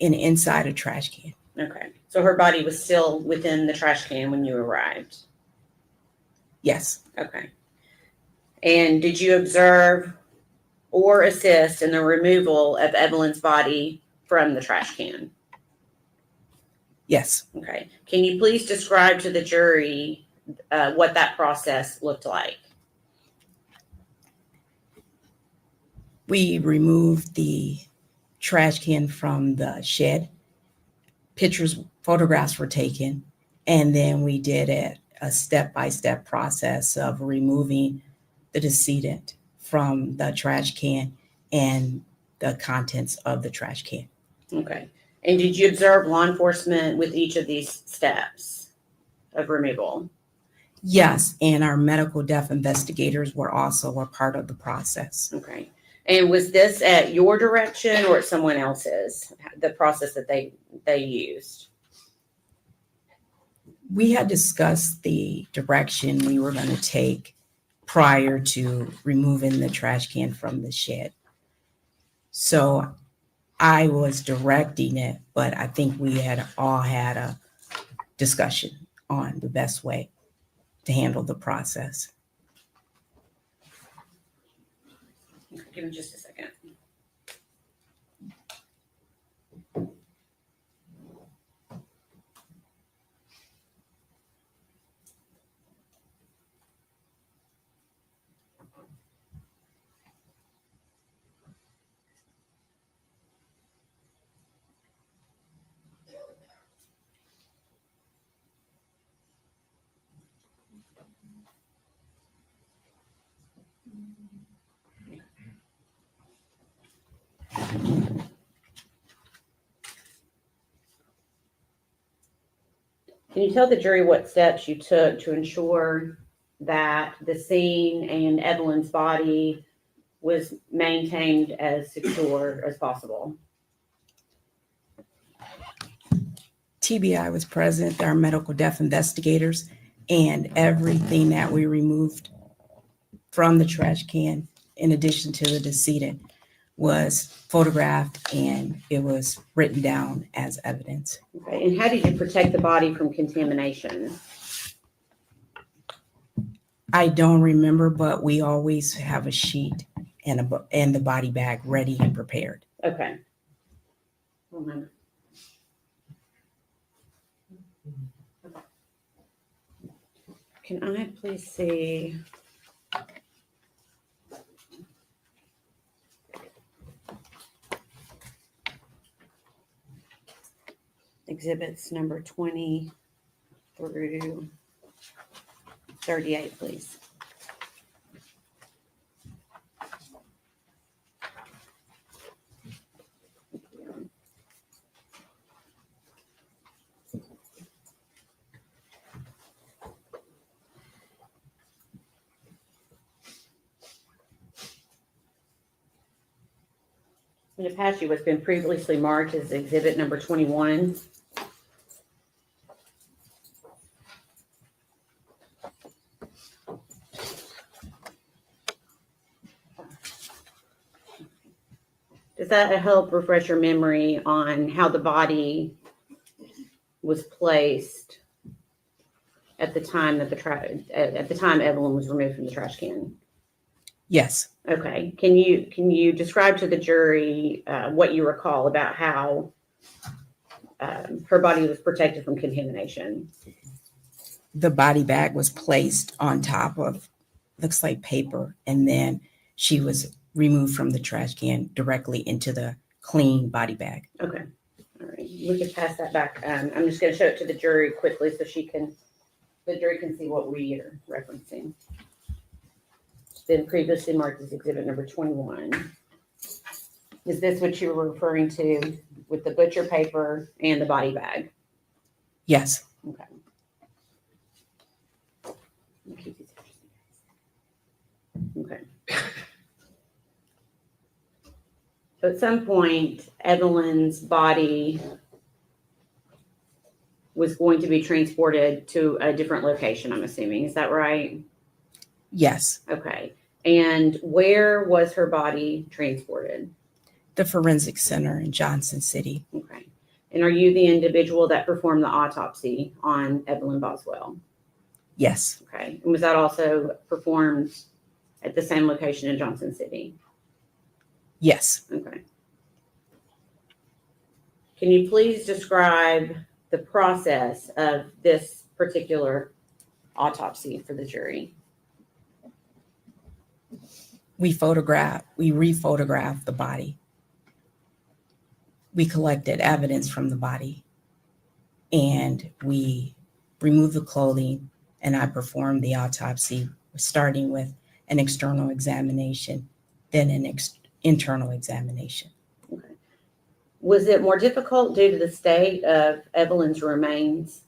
and inside a trash can. Okay. So her body was still within the trash can when you arrived? Yes, Okay. And did you observe or assist in the removal of Evelyn's body from the trash can? yes. Okay. Can you please describe to the jury what that process looked like? We removed the trash can from the shed. Photographs were taken, and then we did a step-by-step process of removing the decedent from the trash can and the contents of the trash can. Okay. And did you observe law enforcement with each of these steps of removal? Yes, and our medical death investigators were also a part of the process. Okay. And was this at your direction or at someone else's, the process that they used? We had discussed the direction we were going to take prior to removing the trash can from the shed. So I was directing it, but I think we had all had a discussion on the best way to handle the process. Give me just a second. Can you tell the jury what steps you took to ensure that the scene and Evelyn's body was maintained as secure as possible? TBI was present, our medical death investigators, and everything that we removed from the trash can, in addition to the decedent, was photographed and it was written down as evidence. Okay. And how did you protect the body from contamination? I don't remember, but we always have a sheet and the body bag ready and prepared. Okay. One moment. Can I please see? Exhibits number 20 through 38, please. In the past, what's been previously marked as exhibit number 21. Does that help refresh your memory on how the body was placed at the time that at the time Evelyn was removed from the trash can? Yes. Okay. Can you describe to the jury what you recall about how her body was protected from contamination? The body bag was placed on top of, looks like paper, and then she was removed from the trash can directly into the clean body bag. Okay. All right. We can pass that back. I'm just going to show it to the jury quickly so the jury can see what we are referencing. It's been previously marked as exhibit number 21. Is this what you were referring to with the butcher paper and the body bag? Yes. Okay. Okay. So at some point, Evelyn's body was going to be transported to a different location, I'm assuming. Is that right? Yes. Okay. And where was her body transported? The Forensic Center in Johnson City. Okay. And are you the individual that performed the autopsy on Evelyn Boswell? Yes. Okay. And was that also performed at the same location in Johnson City? Yes. Okay. Can you please describe the process of this particular autopsy for the jury? We re-photographed the body. We collected evidence from the body and we removed the clothing, and I performed the autopsy, starting with an external examination, then an internal examination. Okay. Was it more difficult due to the state of Evelyn's remains?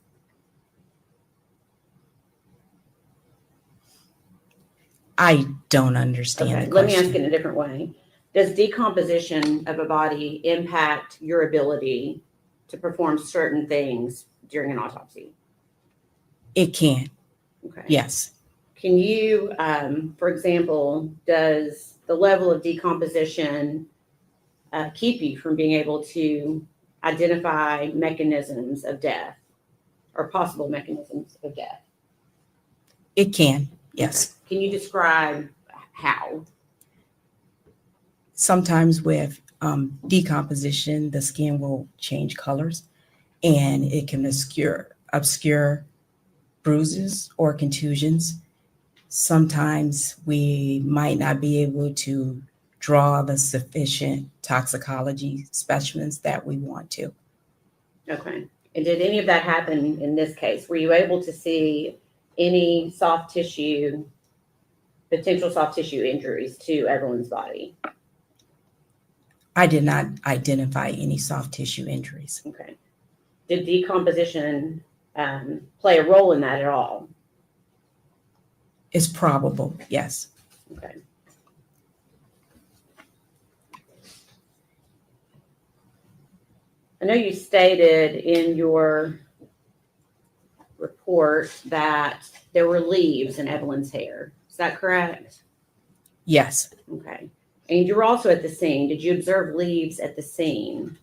I don't understand Okay, the let me question. ask it in a different way. Does decomposition of a body impact your ability to perform certain things during an autopsy? It can. Okay. Yes. Can you, for example, does the level of decomposition keep you from being able to identify mechanisms of death or possible mechanisms of death? It can. Yes. Can you describe how? Sometimes with decomposition, the skin will change colors and it can obscure bruises or contusions. Sometimes we might not be able to draw the sufficient toxicology specimens that we want to. Okay. And did any of that happen in this case? Were you able to see any potential soft tissue injuries to Evelyn's body? I did not identify any soft tissue injuries. Okay. Did decomposition play a role in that at all? It's probable, yes. Okay. I know you stated in your report that there were leaves in Evelyn's hair. Is that correct? Yes, Okay. And you were also at the scene. Did you observe leaves at the scene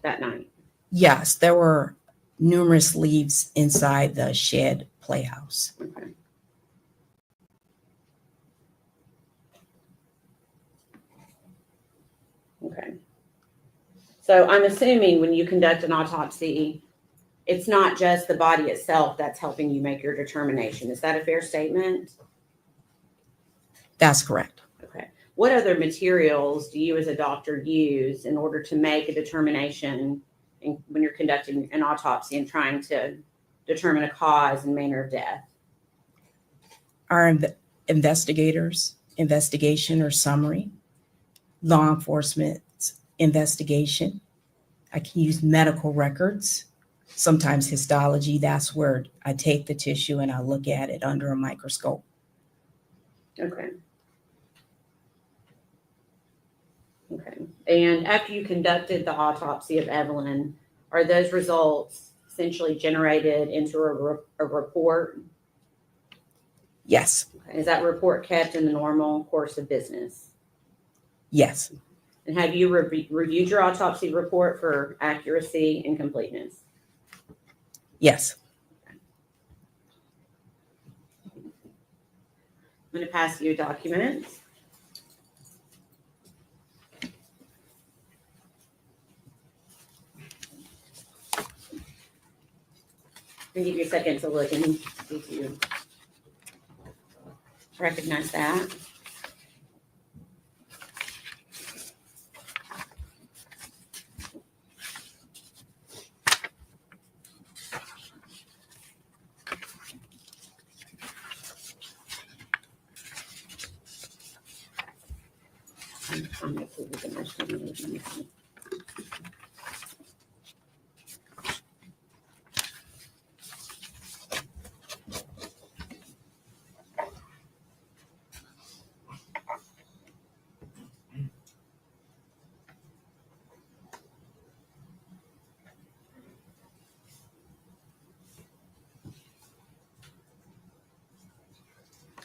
that night? yes, there were numerous leaves inside the shed playhouse. Okay. Okay. So I'm assuming when you conduct an autopsy, it's not just the body itself that's helping you make your determination. Is that a fair statement? That's correct. Okay. What other materials do you as a doctor use in order to make a determination when you're conducting an autopsy and trying to determine a cause and manner of death? Our investigators' investigation or summary, law enforcement's investigation. I can use medical records, sometimes histology. That's where I take the tissue and I look at it under a microscope. Okay. Okay. And after you conducted the autopsy of Evelyn, are those results essentially generated into a report? Yes, Is that report kept in the normal course of business? yes, And have you reviewed your autopsy report for accuracy and completeness? yes. I'm going to pass you a document. I'll give you a second to look and see if you recognize that. I'm gonna put it in my screen.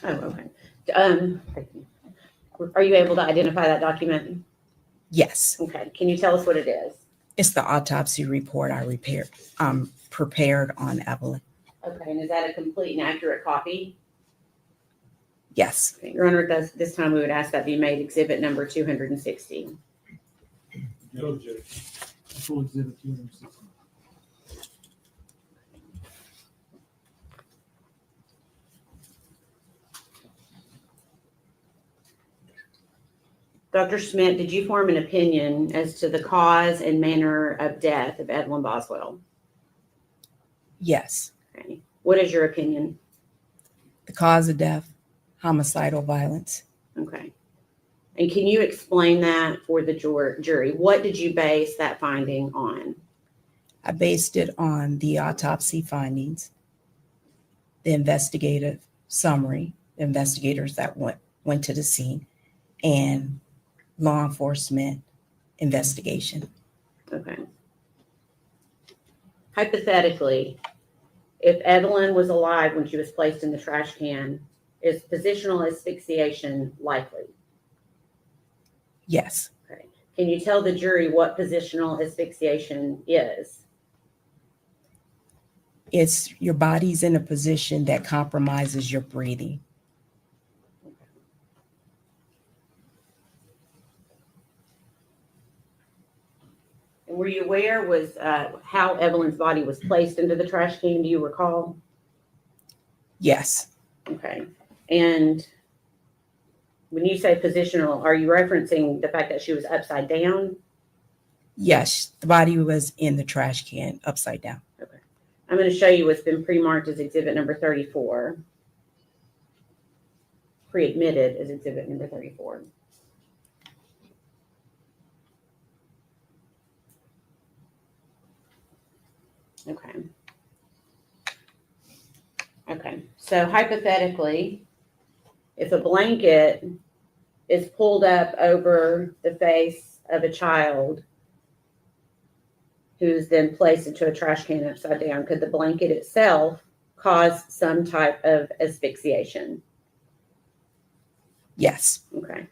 Oh, okay. Are you able to identify that document? Yes, Okay. Can you tell us what it is? it's the autopsy report I prepared on Evelyn. Okay. And is that a complete and accurate copy? Yes, Okay, Your Honor, this time we would ask that be made exhibit number 260. Go, Judge. Full exhibit 260. Dr. Schmidt, did you form an opinion as to the cause and manner of death of Evelyn Boswell? yes. Okay. What is your opinion? The cause of death, homicidal violence. Okay. And can you explain that for the jury? What did you base that finding on? I based it on the autopsy findings, the investigative summary, the investigators that went to the scene, and law enforcement investigation. Okay. Hypothetically, if Evelyn was alive when she was placed in the trash can, is positional asphyxiation likely? Yes, Okay. Can you tell the jury what positional asphyxiation is? it's your body's in a position that compromises your breathing. And were you aware was how Evelyn's body was placed into the trash can? Do you recall? Yes, Okay. And when you say positional, are you referencing the fact that she was upside down? yes, the body was in the trash can upside down. Okay. I'm going to show you what's been pre-marked as exhibit number 34. Pre-admitted as exhibit number 34. Okay. Okay. So hypothetically, if a blanket is pulled up over the face of a child who's then placed into a trash can upside down, could the blanket itself cause some type of asphyxiation? Yes. Okay.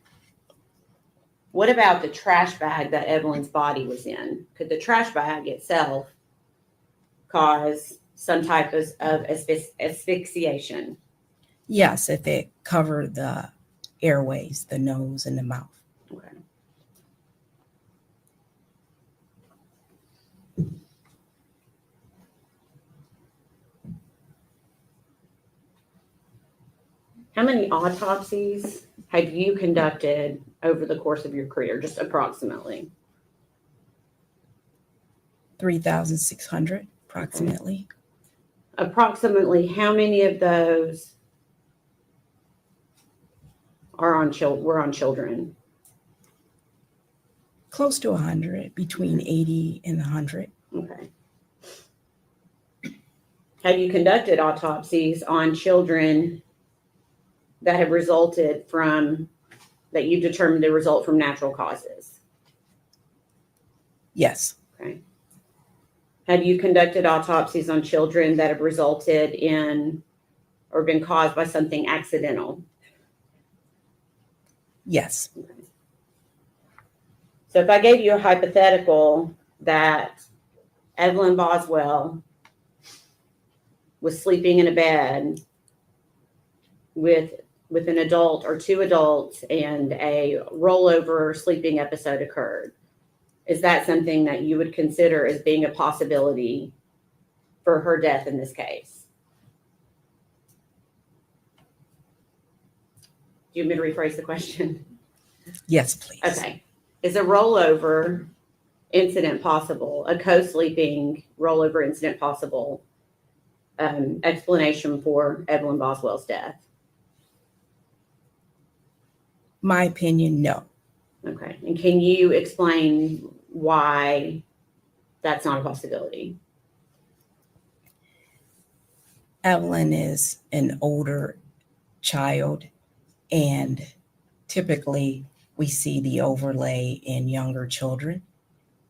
What about the trash bag that Evelyn's body was in? Could the trash bag itself cause some type of asphyxiation? Yes, if it covered the airways, the nose and the mouth. Okay. How many autopsies have you conducted over the course of your career, just approximately? 3,600 approximately. Approximately how many of those are were on children? Close to 100, between 80 and 100. Okay. Have you conducted autopsies on children that have resulted from, that you determined to result from natural causes? Yes. Okay. Have you conducted autopsies on children that have resulted in or been caused by something accidental? Yes. Okay. So if I gave you a hypothetical that Evelyn Boswell was sleeping in a bed with an adult or two adults and a rollover sleeping episode occurred, is that something that you would consider as being a possibility for her death in this case? Do you want me to rephrase the question? Yes, please. Okay. Is a rollover incident possible, a co-sleeping rollover incident possible, explanation for Evelyn Boswell's death? My opinion, no. Okay. And can you explain why that's not a possibility? Evelyn is an older child, and typically we see the overlay in younger children.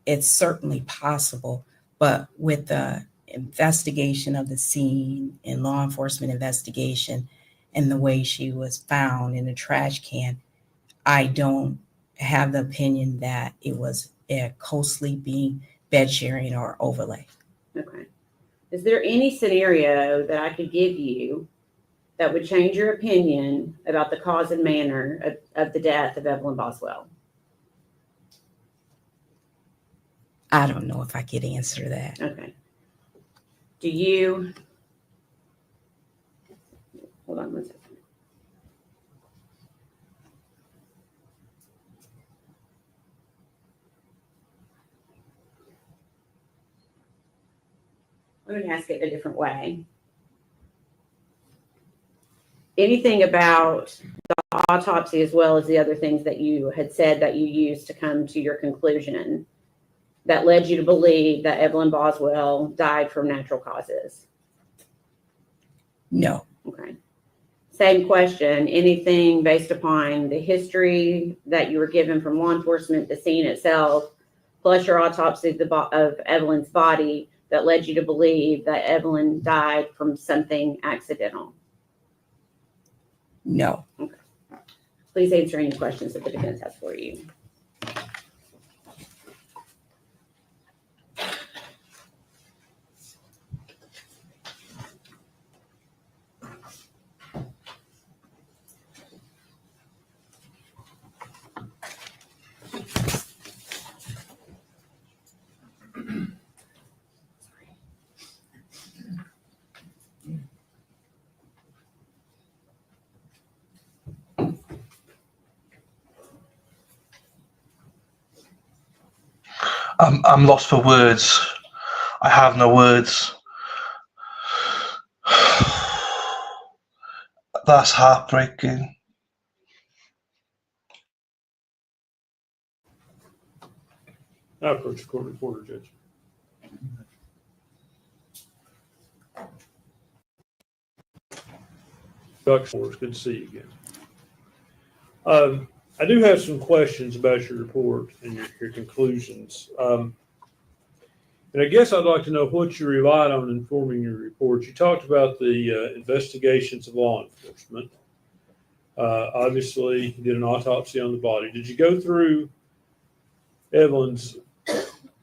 It's certainly possible, but with the investigation of the scene and law enforcement investigation and the way she was found in a trash can, I don't have the opinion that it was a co-sleeping, bed sharing, or overlay. Okay. Is there any scenario that I could give you that would change your opinion about the cause and manner of the death of Evelyn Boswell? I don't know if I could answer that. Okay. Do you, hold on one second. I'm going to ask it a different way. Anything about the autopsy as well as the other things that you had said that you used to come to your conclusion that led you to believe that Evelyn Boswell died from natural causes? No. Okay. Same question. Anything based upon the history that you were given from law enforcement, the scene itself, plus your autopsy of Evelyn's body that led you to believe that Evelyn died from something accidental? No. Okay. Please answer any questions that the defense has for you. I'm lost for words. I have no words. That's heartbreaking. I approach the court reporter, Judge. It's good to see you again. I do have some questions about your report and your conclusions. And I guess I'd like to know what you relied on in forming your report. You talked about the investigations of law enforcement. Obviously, you did an autopsy on the body. Did you go through Evelyn's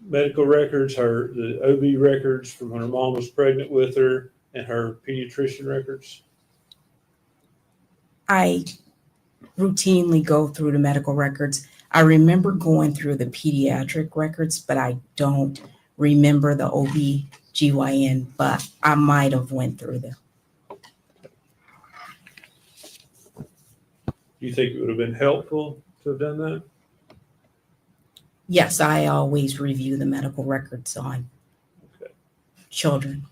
medical records, the OB records from when her mom was pregnant with her, and her pediatrician records? I routinely go through the medical records. I remember going through the pediatric records, but I don't remember the OB/GYN, but I might have went through them. Do you think it would have been helpful to have done that? Yes, I always review the medical records on children.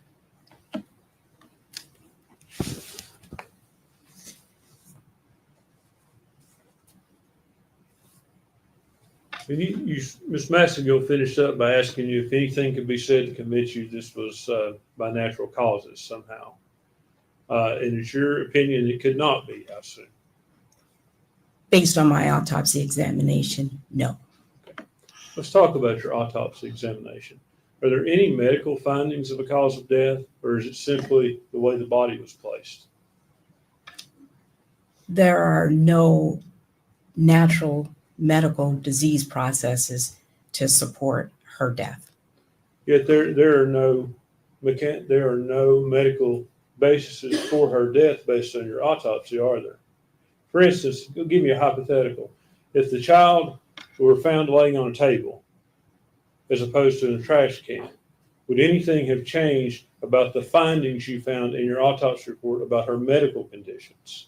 And Ms. Massengill finished up by asking you if anything could be said to convince you this was by natural causes somehow. And it's your opinion it could not be, I assume. Based on my autopsy examination, no. Let's talk about your autopsy examination. Are there any medical findings of a cause of death, or is it simply the way the body was placed? There are no natural medical disease processes to support her death. Yet there are no medical bases for her death based on your autopsy, are there? For instance, give me a hypothetical. If the child were found laying on a table as opposed to in a trash can, would anything have changed about the findings you found in your autopsy report about her medical conditions?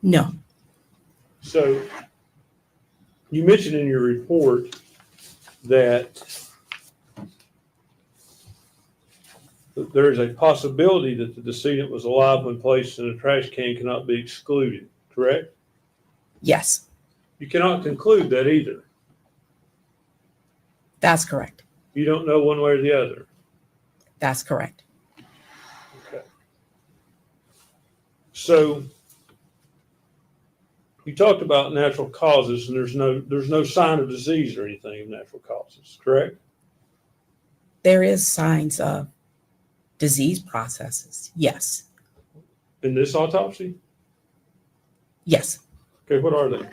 No. So you mentioned in your report that there is a possibility that the decedent was alive when placed in a trash can cannot be excluded, correct? Yes, You cannot conclude that either. that's correct. You don't know one way or the other. That's correct. Okay. So you talked about natural causes, and there's no sign of disease or anything of natural causes, correct? There is signs of disease processes. Yes. In this autopsy? Yes. Okay, what are they?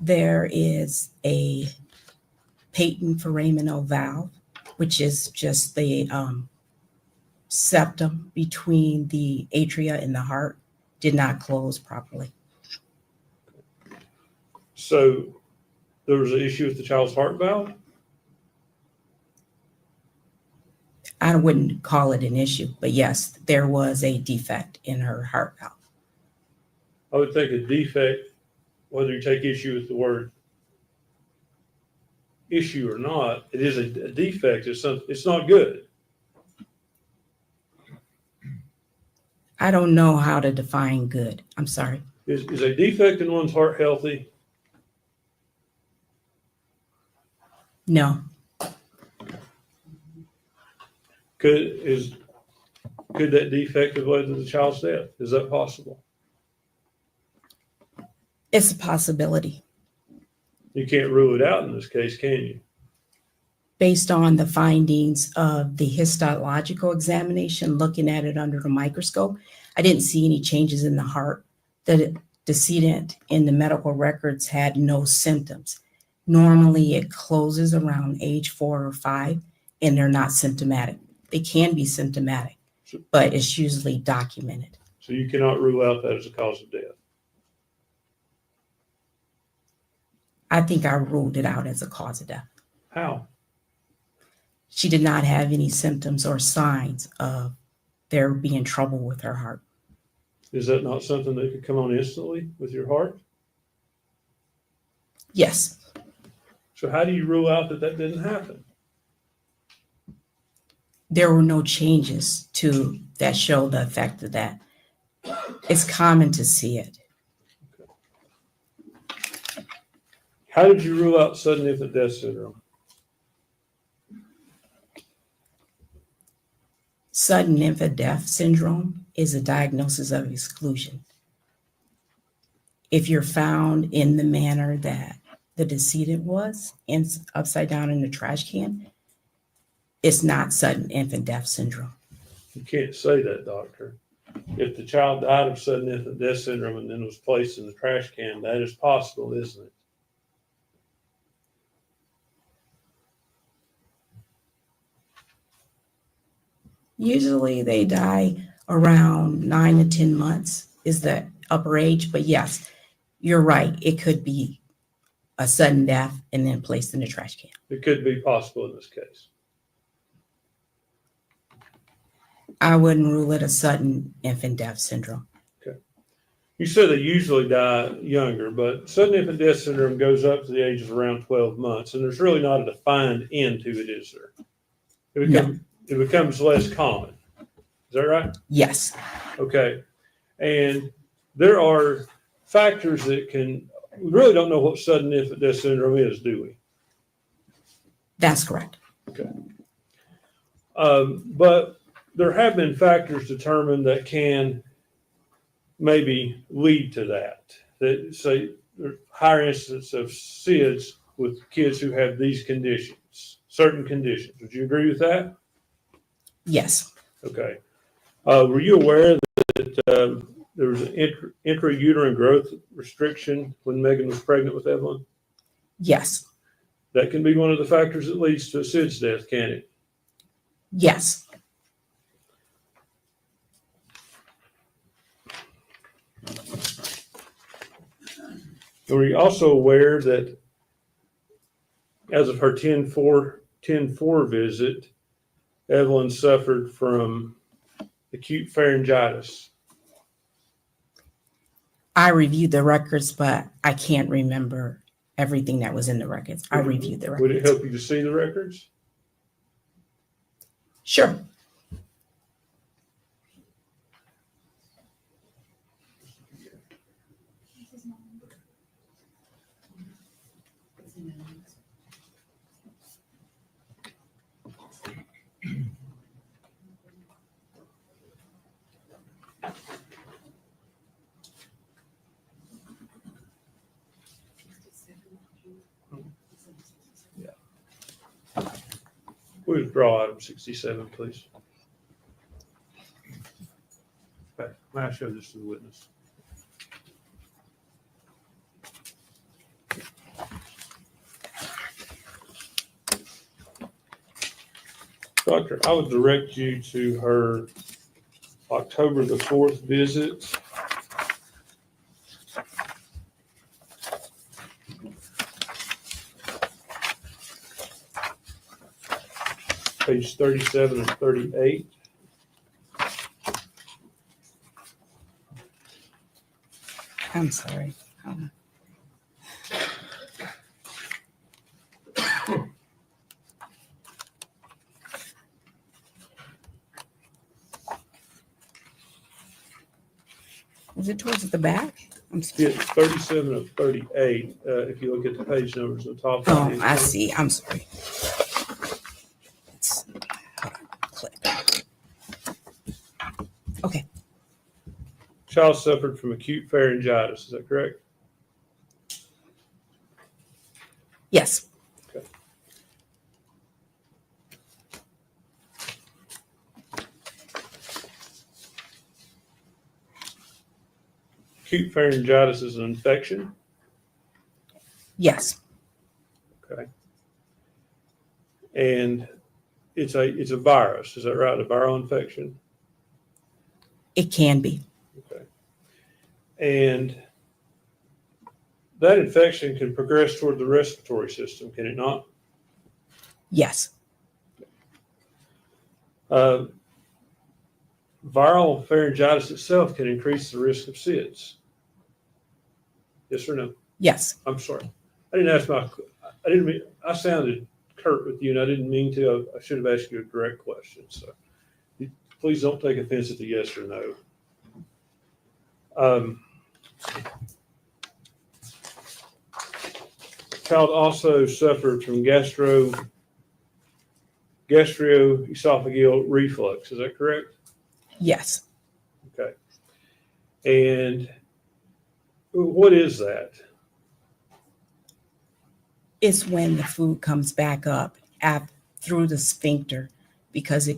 There is a patent foraminal valve, which is just the septum between the atria and the heart, did not close properly. So there was an issue with the child's heart valve? I wouldn't call it an issue, but yes, there was a defect in her heart valve. I would think a defect, whether you take issue with the word issue or not, it is a defect. It's not good. I don't know how to define good. I'm sorry. Is a defect in one's heart healthy? No. Could that defect have led to the child's death? Is that possible? It's a possibility. You can't rule it out in this case, can you? Based on the findings of the histological examination, looking at it under the microscope, I didn't see any changes in the heart. The decedent in the medical records had no symptoms. Normally it closes around age 4 or 5, and they're not symptomatic. They can be symptomatic, but it's usually documented. So you cannot rule out that as a cause of death. I think I ruled it out as a cause of death. How? She did not have any symptoms or signs of there being trouble with her heart. Is that not something that could come on instantly with your heart? Yes. So how do you rule out that didn't happen? There were no changes to that show the effect of that. It's common to see it. How did you rule out sudden infant death syndrome? Sudden infant death syndrome is a diagnosis of exclusion. If you're found in the manner that the decedent was upside down in the trash can, it's not sudden infant death syndrome. You can't say that, doctor. If the child died of sudden infant death syndrome and then was placed in the trash can, that is possible, isn't it? Usually they die around 9 to 10 months is the upper age, but yes, you're right. It could be a sudden death and then placed in the trash can. It could be possible in this case. I wouldn't rule it a sudden infant death syndrome. You said they usually die younger, but sudden infant death syndrome goes up to the age of around 12 months, and there's really not a defined end to it, is there? It becomes less common. Is that right? Yes. Okay. And there are factors that we really don't know what sudden infant death syndrome is, do we? That's correct. Okay. But there have been factors determined that can maybe lead to that. That say there's higher incidence of SIDS with kids who have these conditions, certain conditions. Would you agree with that? Yes. Okay. Were you aware that there was an intrauterine growth restriction when Megan was pregnant with Evelyn? Yes. That can be one of the factors that leads to a SIDS death, can it? Yes. Were you also aware that as of her 10-4 visit, Evelyn suffered from acute pharyngitis? I reviewed the records, but I can't remember everything that was in the records. I reviewed the records. Would it help you to see the records? Sure. Withdraw item 67, please. Okay, may I show this to the witness? Doctor, I would direct you to her October the 4th visit. Page 37 and 38. I'm sorry. Is it towards the back? I'm sorry. Yeah, 37 of 38, if you look at the page numbers on the top. Oh, right-hand I corner. see. I'm sorry. Click. Okay. Child suffered from acute pharyngitis, is that correct? Yes. Okay. Acute pharyngitis is an infection. Yes. Okay. And it's a virus, is that right? A viral infection? It can be. Okay. And that infection can progress toward the respiratory system, can it not? Yes. Viral pharyngitis itself can increase the risk of SIDS. Yes or no? Yes. I'm sorry. I sounded curt with you and I didn't mean to. I should have asked you a direct question. So please don't take offense at the yes or no. Child also suffered from gastroesophageal reflux. Is that correct? Yes. Okay. And what is that? It's when the food comes back up through the sphincter, because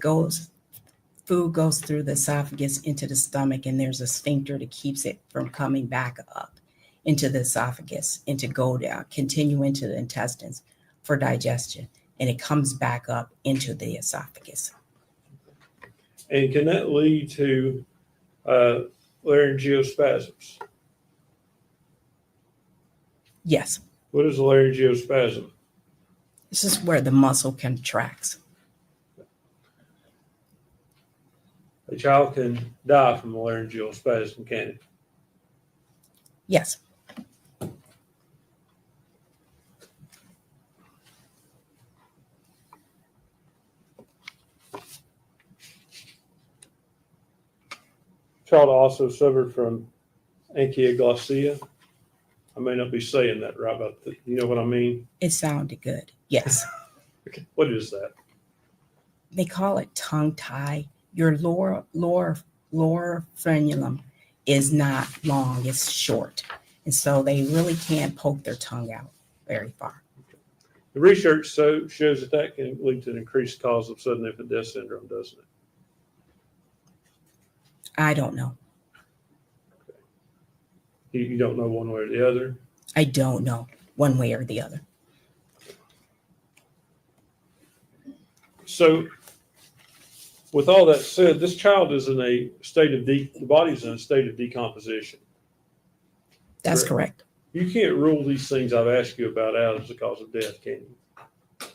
food goes through the esophagus into the stomach, and there's a sphincter that keeps it from coming back up into the esophagus and to go down, continue into the intestines for digestion, and it comes back up into the esophagus. And can that lead to laryngeospasms? Yes, What is a laryngeospasm? this is where the muscle contracts. A child can die from a laryngeal spasm, can it? Yes, Child also suffered from ankyloglossia. I may not be saying that right, but you know what I mean? it sounded good. Yes. Okay. What is that? They call it tongue tie. Your lower frenulum is not long, it's short. And so they really can't poke their tongue out very far. The research shows that can lead to an increased cause of sudden infant death syndrome, doesn't it? I don't know. You don't know one way or the other? I don't know one way or the other. So with all that said, this child is in a state of, the body's in a state of decomposition. That's correct. You can't rule these things I've asked you about out as the cause of death, can you?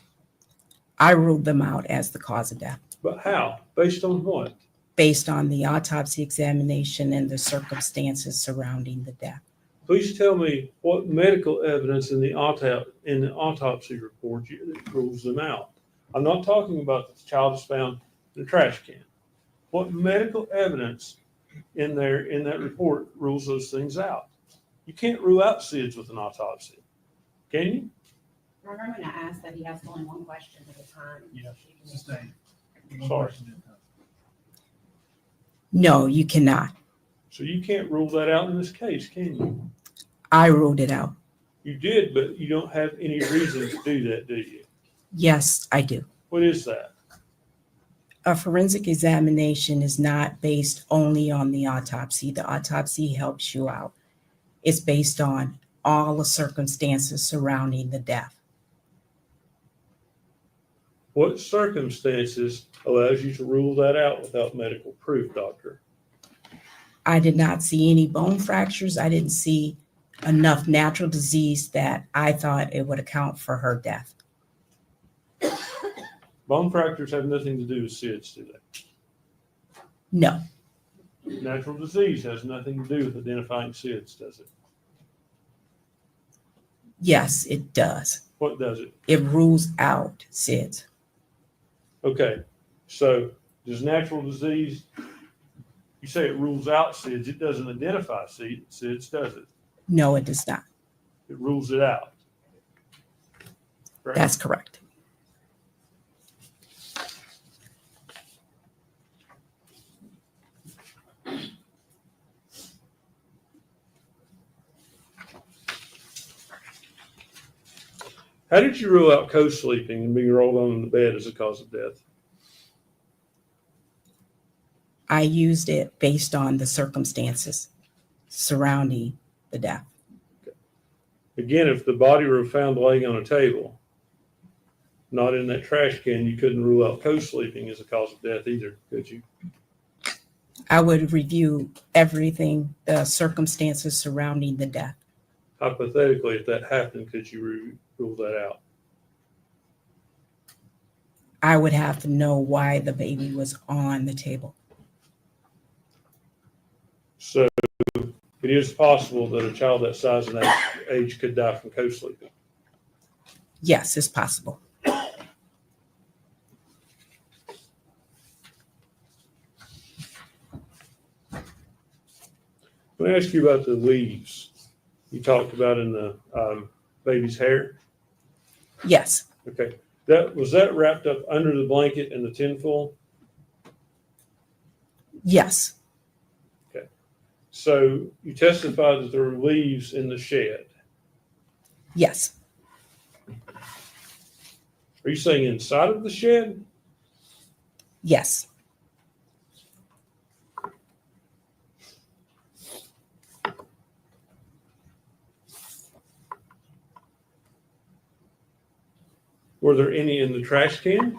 I ruled them out as the cause of death But how? Based on what? based on the autopsy examination and the circumstances surrounding the death. Please tell me what medical evidence in the autopsy report rules them out. I'm not talking about the child is found in a trash can. What medical evidence in that report rules those things out? You can't rule out SIDS with an autopsy, can you? Remember, I'm going to ask that he asks only one question at a time. Yes, sustained. Sorry. No, you cannot. So you can't rule that out in this case, can you? I ruled it out. You did, but you don't have any reason to do that, do you? Yes, I do. What is that? A forensic examination is not based only on the autopsy. The autopsy helps you out. It's based on all the circumstances surrounding the death. What circumstances allows you to rule that out without medical proof, doctor? I did not see any bone fractures. I didn't see enough natural disease that I thought it would account for her death. Bone fractures have nothing to do with SIDS, do they? No, Natural disease has nothing to do with identifying SIDS, does it? yes, it does. What does it? It rules out SIDS. Okay, so does natural disease, you say it rules out SIDS, it doesn't identify SIDS, does it? No, it does not. It rules it out. Right? That's correct. How did you rule out co-sleeping and being rolled on in the bed as a cause of death? I used it based on the circumstances surrounding the death. Again, if the body were found laying on a table, not in that trash can, you couldn't rule out co-sleeping as a cause of death either, could you? I would review everything, the circumstances surrounding the death. Hypothetically, if that happened, could you rule that out? I would have to know why the baby was on the table. So it is possible that a child that size and that age could die from co-sleeping. Yes, it's possible. Let me ask you about the leaves you talked about in the baby's hair. Yes, Okay, was that wrapped up under the blanket in the tinfoil? yes, So you testified that there were leaves in the shed. yes. Are you saying inside of the shed? Yes, Were there any in the trash can?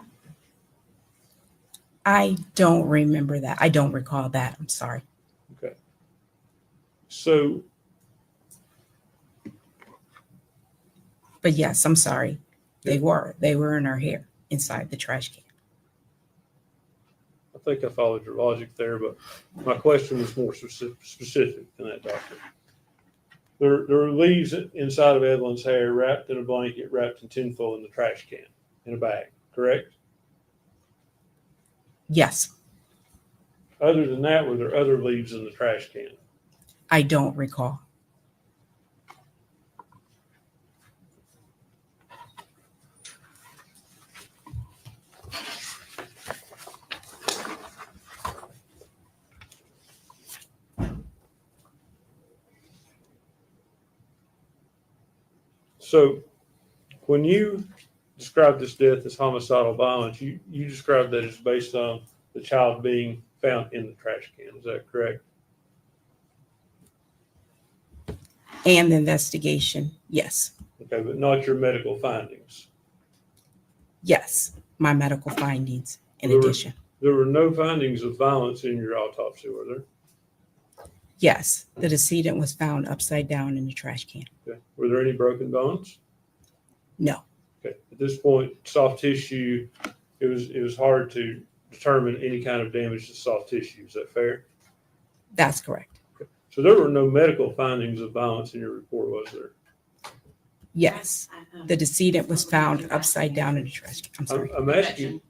I don't remember that. I don't recall that. I'm sorry. Okay. So, But yes, I'm sorry. They were in our hair inside the trash can. I think I followed your logic there, but my question was more specific than that, doctor. There were leaves inside of Evelyn's hair wrapped in a blanket, wrapped in tinfoil in the trash can, in a bag, correct? Yes, Other than that, were there other leaves in the trash can? I don't recall. So when you describe this death as homicidal violence, you describe that as based on the child being found in the trash can. Is that correct? And the investigation, yes. Okay, but not your medical findings. Yes, my medical findings in There were- addition. There were no findings of violence in your autopsy, were there? Yes, the decedent was found upside down in the trash can. Okay. Were there any broken bones? No, Okay. At this point, soft tissue, it was hard to determine any kind of damage to soft tissue. Is that fair? that's correct. So there were no medical findings of violence in your report, was there? Yes, the decedent was found upside down in the trash can. I'm sorry. I'm asking.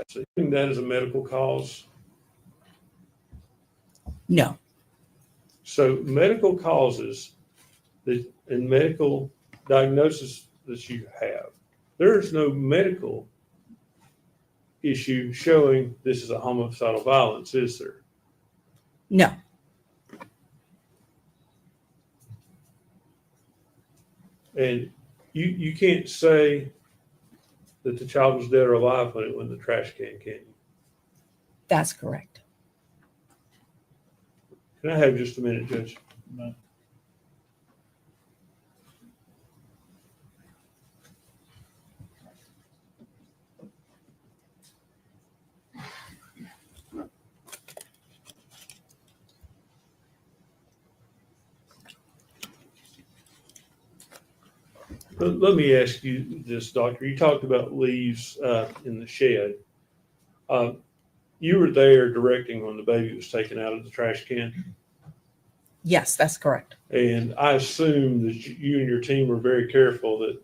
So you think that is a medical cause? No, So medical causes that and medical diagnosis that you have, there is no medical issue showing this is a homicidal violence, is there? no, And you can't say that the child was dead or alive when it went in the trash can you? that's correct. Can I have just a minute, Judge? No. Let me ask you this, Doctor. You talked about leaves in the shed. You were there directing when the baby was taken out of the trash can, Yes, that's correct. and I assume that you and your team were very careful that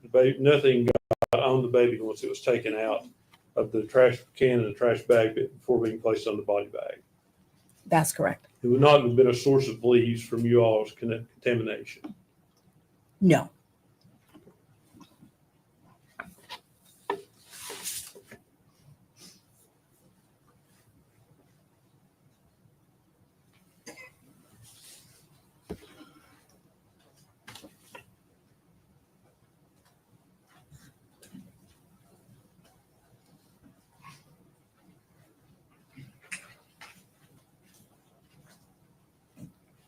the baby, nothing got on the baby once it was taken out of the trash can and the trash bag before being placed on the body bag. That's correct. It would not have been a source of leaves from you all's contamination. No,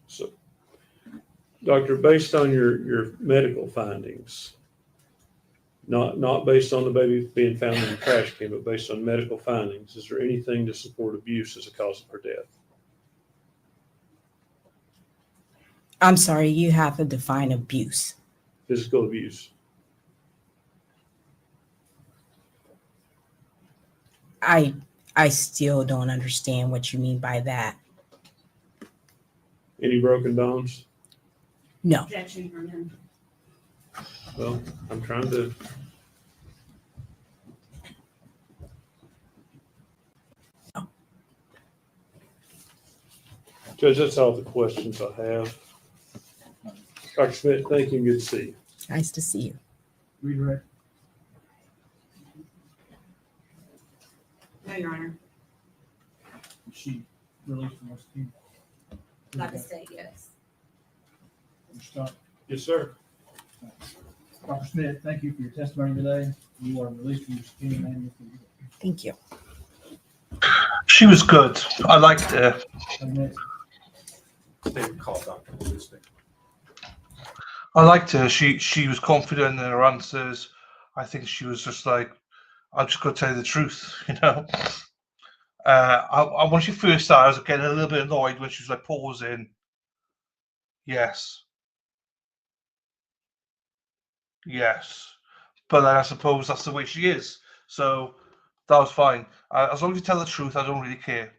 So, Doctor, based on your medical findings, not based on the baby being found in the trash can, but based on medical findings, is there anything to support abuse as a cause of her death? I'm sorry, you have to define abuse. Physical abuse? I still don't understand what you mean by that. Any broken bones? No, Objection from him. Well, I'm trying to. Judge, that's all the questions I have. Dr. Schmidt, thank you and good to see you. nice to see you. Redirect. No, Your Honor. she released from our team? Like I say, yes. Mr. Scott? Yes, sir. Dr. Schmidt, thank you for your testimony today. You are released from your subpoena and Thank you. She was good. I liked her. They call Dr. Milnik. I liked her. She was confident in her answers. I think she was just like, I'm just going to tell you the truth, you know. When she first started, I was getting a little bit annoyed when she was like pausing. Yes. Yes. But then I suppose that's the way she is. So that was fine. As long as you tell the truth, I don't really care.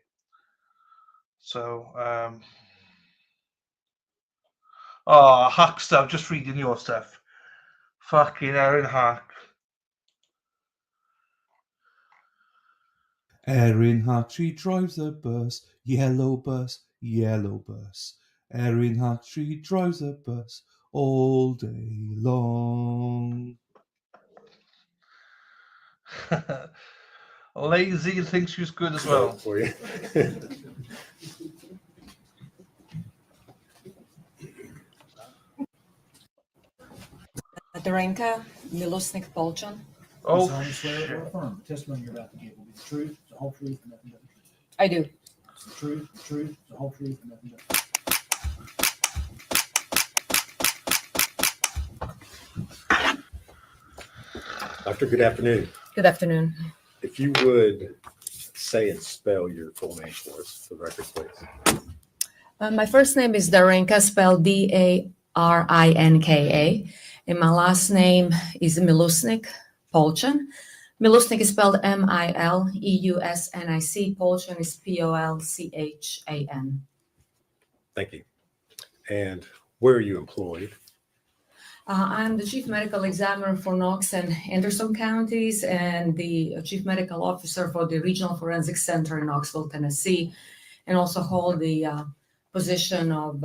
So, Hack stuff, just reading your stuff. Fucking Erin Hack. Erin Hack, she drives a bus, yellow bus, yellow bus. Erin Hack, she drives a bus all day long. Lazy thinks she was good as well. For you. Darenka, Milosnik-Polan. Oh, solemnly swear or affirm the testimony you're about to give will be the truth, the whole truth, and nothing but the truth. I do. It's the truth, the whole truth, and nothing but the truth. Doctor, good afternoon. Good afternoon. If you would say and spell your full name for us, for the record, please. My first name is Darenka, spelled Darinka, and my last name is Milosnik-Polan. Milosnik is spelled Mileusnic. Polan is Polchan. Thank you. And where are you employed? I'm the chief medical examiner for Knox and Anderson counties and the chief medical officer for the Regional Forensic Center in Knoxville, Tennessee, and also hold the position of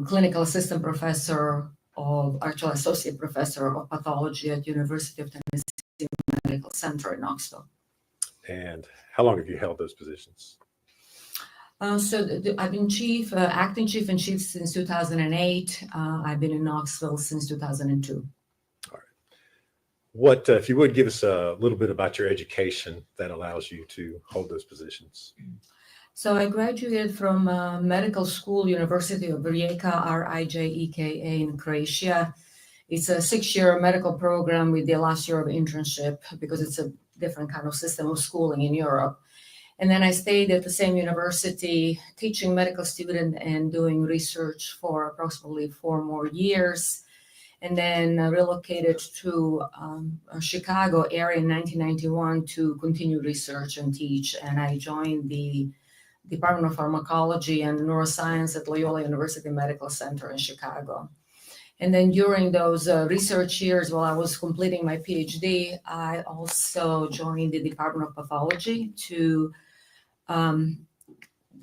clinical assistant professor actual associate professor of pathology at University of Tennessee Medical Center in Knoxville. And how long have you held those positions? I've been acting chief and chief since 2008. I've been in Knoxville since 2002. All right. What, if you would give us a little bit about your education that allows you to hold those positions? So I graduated from medical school, University of Rijeka, Rijeka in Croatia. It's a 6-year medical program with the last year of internship because it's a different kind of system of schooling in Europe. And then I stayed at the same university teaching medical student and doing research for approximately 4 more years. And then relocated to Chicago area in 1991 to continue research and teach. And I joined the Department of Pharmacology and Neuroscience at Loyola University Medical Center in Chicago. And then during those research years, while I was completing my PhD, I also joined the Department of Pathology to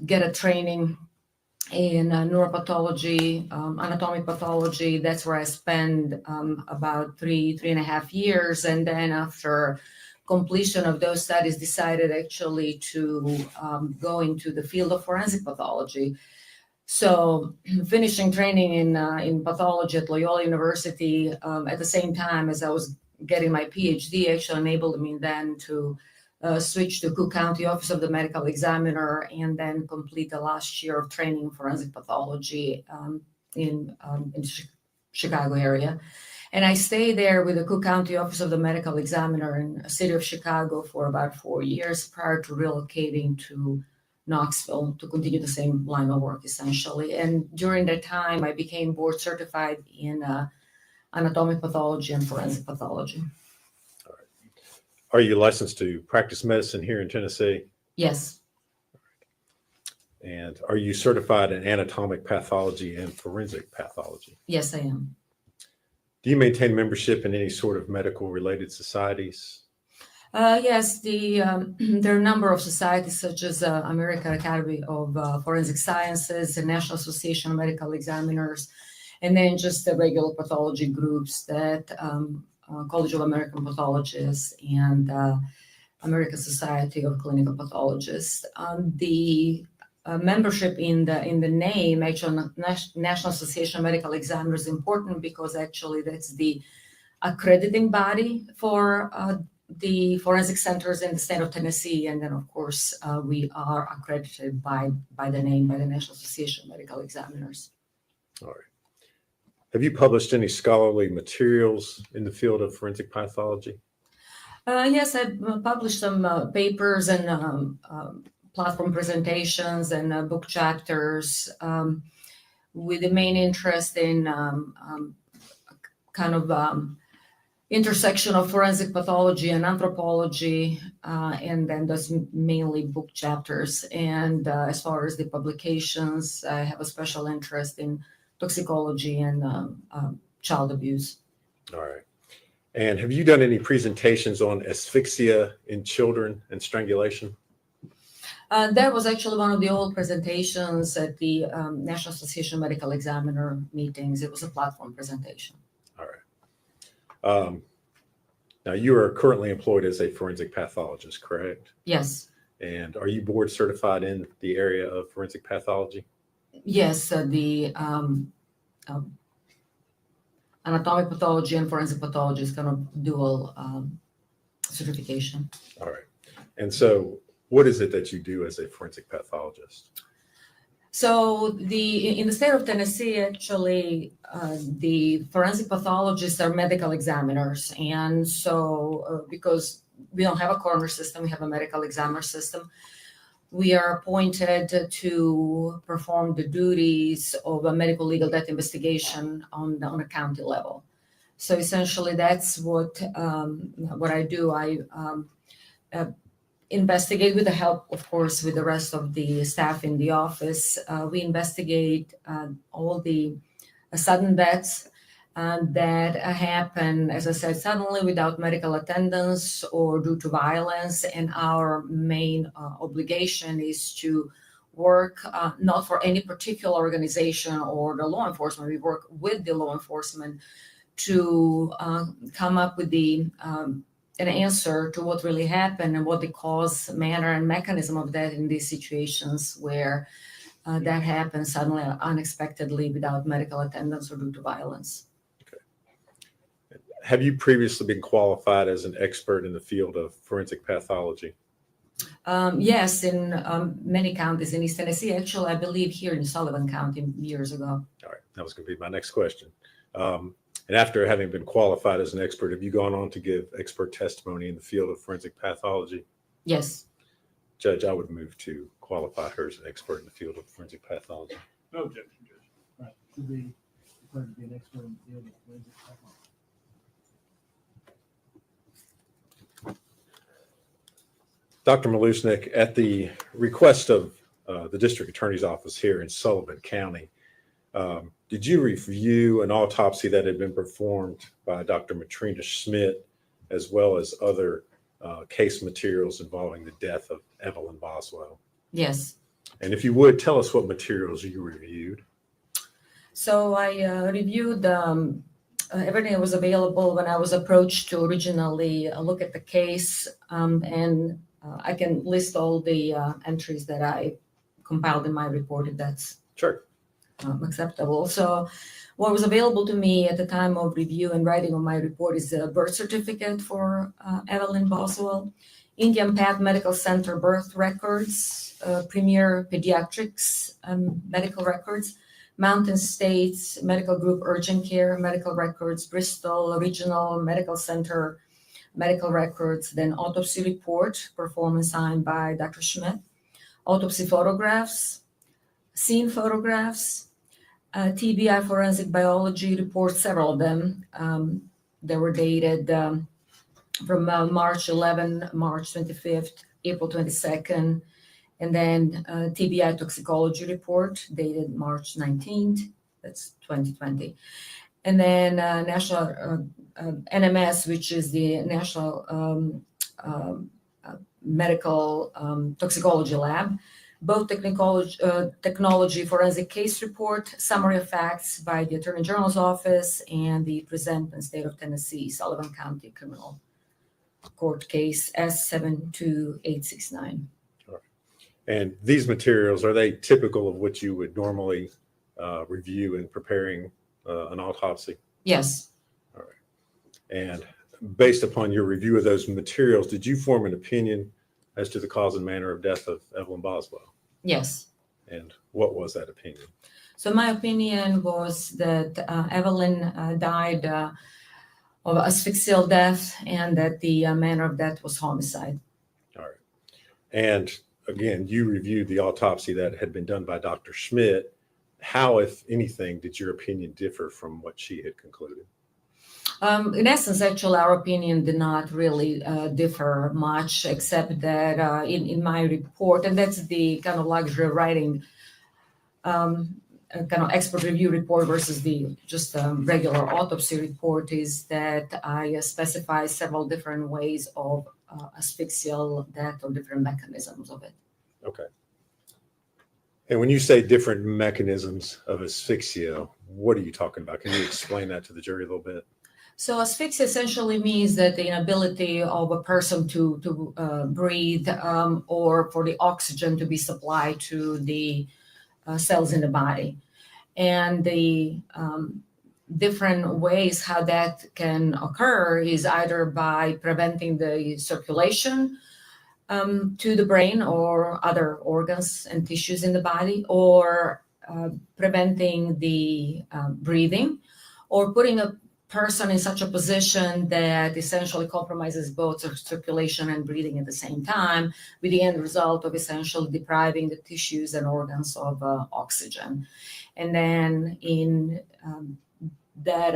get a training in neuropathology, anatomic pathology. That's where I spent about 3.5 years. And then after completion of those studies, decided actually to go into the field of forensic pathology. So finishing training in pathology at Loyola University at the same time as I was getting my PhD actually enabled me then to switch to Cook County Office of the Medical Examiner and then complete the last year of training in forensic pathology in Chicago area. And I stayed there with the Cook County Office of the Medical Examiner in the city of Chicago for about 4 years prior to relocating to Knoxville to continue the same line of work, essentially. And during that time, I became board certified in anatomic pathology and forensic pathology. All right. Are you licensed to practice medicine here in Tennessee? Yes. And are you certified in anatomic pathology and forensic pathology? Yes, I am. Do you maintain membership in any sort of medical related societies? Yes, there are a number of societies such as American Academy of Forensic Sciences, the National Association of Medical Examiners, and then just the regular pathology groups that College of American Pathologists and American Society of Clinical Pathologists. The membership in the name, actually, National Association of Medical Examiners, is important because actually that's the accrediting body for the forensic centers in the state of Tennessee. And then, of course, we are accredited by the name, by the National Association of Medical Examiners. All right. Have you published any scholarly materials in the field of forensic pathology? Yes, I've published some papers and platform presentations and book chapters with the main interest in kind of intersection of forensic pathology and anthropology, and then those mainly book chapters. And as far as the publications, I have a special interest in toxicology and child abuse. All right. And have you done any presentations on asphyxia in children and strangulation? That was actually one of the old presentations at the National Association of Medical Examiner meetings. It was a platform presentation. All right. Now, you are currently employed as a forensic pathologist, correct? Yes. And are you board certified in the area of forensic pathology? Yes, the anatomic pathology and forensic pathology is kind of dual certification. All right. And so what is it that you do as a forensic pathologist? So in the state of Tennessee, actually, the forensic pathologists are medical examiners. And so because we don't have a coroner system, we have a medical examiner system, we are appointed to perform the duties of a medical legal death investigation on a county level. So essentially, that's what I do. I investigate with the help, of course, with the rest of the staff in the office. We investigate all the sudden deaths that happen, as I said, suddenly without medical attendance or due to violence. And our main obligation is to work not for any particular organization or the law enforcement. We work with the law enforcement to come up with an answer to what really happened and what the cause, manner, and mechanism of that in these situations where that happens suddenly, unexpectedly, without medical attendance or due to violence. Have you previously been qualified as an expert in the field of forensic pathology? Yes, in many counties in East Tennessee. Actually, I believe here in Sullivan County years ago. All right, that was going to be my next question. And after having been qualified as an expert, have you gone on to give expert testimony in the field of forensic pathology? Yes. Judge, I would move to qualify her as an expert in the field of forensic pathology. No objection, Judge. Right, should be referred to be an expert in the field of forensic pathology. Dr. Milnik, at the request of the district attorney's office here in Sullivan County, did you review an autopsy that had been performed by Dr. Matrina Schmidt, as well as other case materials involving the death of Evelyn Boswell? Yes. And if you would, tell us what materials you reviewed. So I reviewed everything that was available when I was approached to originally look at the case, and I can list all the entries that I compiled in my report, if that's Sure. Acceptable. So what was available to me at the time of review and writing of my report is a birth certificate for Evelyn Boswell, Indian Path Medical Center birth records, Premier Pediatrics medical records, Mountain States Medical Group Urgent Care medical records, Bristol Regional Medical Center medical records, then autopsy report performed and signed by Dr. Schmidt, autopsy photographs, scene photographs, TBI forensic biology reports, several of them. They were dated from March 11, March 25th, April 22nd, and then TBI toxicology report dated March 19th, that's 2020. And then National NMS, which is the National Medical Toxicology Lab, both technology forensic case report, summary of facts by the Attorney General's office, and the presentment state of Tennessee, Sullivan County Criminal court case S72869. And these materials, are they typical of what you would normally review in preparing an autopsy? Yes. All right. And based upon your review of those materials, did you form an opinion as to the cause and manner of death of Evelyn Boswell? Yes. And what was that opinion? So my opinion was that Evelyn died of asphyxial death and that the manner of death was homicide. All right. And again, you reviewed the autopsy that had been done by Dr. Schmidt. How, if anything, did your opinion differ from what she had concluded? In essence, actually, our opinion did not really differ much, except that in my report, and that's the kind of luxury of writing kind of expert review report versus the just regular autopsy report, is that I specify several different ways of asphyxial death or different mechanisms of it. Okay. And when you say different mechanisms of asphyxia, what are you talking about? Can you explain that to the jury a little bit? So asphyxia essentially means that the inability of a person to breathe or for the oxygen to be supplied to the cells in the body. And the different ways how that can occur is either by preventing the circulation to the brain or other organs and tissues in the body, or preventing the breathing, or putting a person in such a position that essentially compromises both circulation and breathing at the same time, with the end result of essentially depriving the tissues and organs of oxygen. And then in that,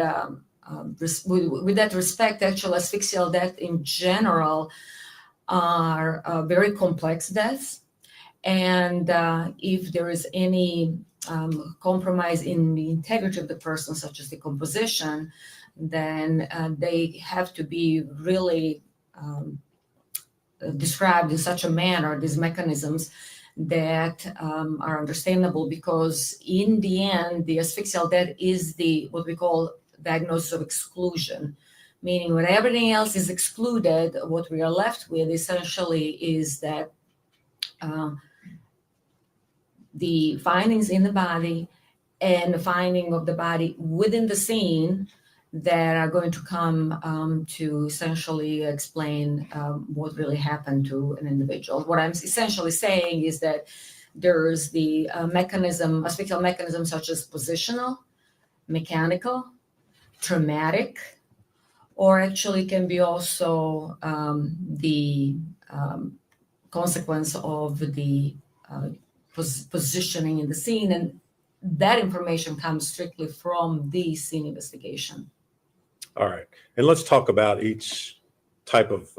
with that respect, actual asphyxial death in general are very complex deaths. And if there is any compromise in the integrity of the person, such as decomposition, then they have to be really described in such a manner, these mechanisms, that are understandable, because in the end, the asphyxial death is the what we call diagnosis of exclusion, meaning when everything else is excluded, what we are left with essentially is that the findings in the body and the finding of the body within the scene that are going to come to essentially explain what really happened to an individual. What I'm essentially saying is that there's the asphyxial mechanism such as positional, mechanical, traumatic, or actually can be also the consequence of the positioning in the scene, and that information comes strictly from the scene investigation. All right. And let's talk about each type of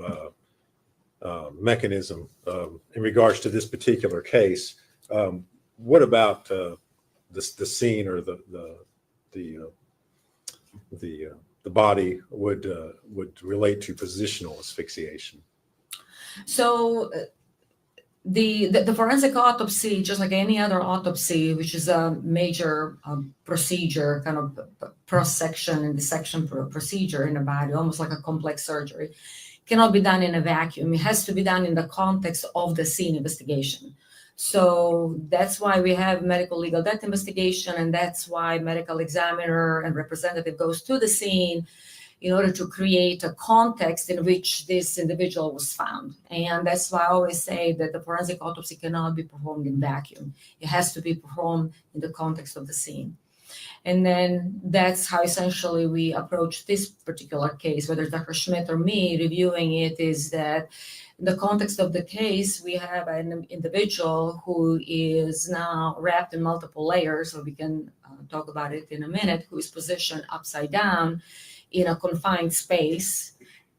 mechanism in regards to this particular case. What about the scene or the body would relate to positional asphyxiation? So the forensic autopsy, just like any other autopsy, which is a major procedure, kind of cross-section and dissection procedure in the body, almost like a complex surgery, cannot be done in a vacuum. It has to be done in the context of the scene investigation. So that's why we have medical legal death investigation, and that's why medical examiner and representative goes to the scene in order to create a context in which this individual was found. And that's why I always say that the forensic autopsy cannot be performed in vacuum. It has to be performed in the context of the scene. And then that's how essentially we approach this particular case, whether it's Dr. Schmidt or me reviewing it, is that in the context of the case, we have an individual who is now wrapped in multiple layers, so we can talk about it in a minute, who is positioned upside down in a confined space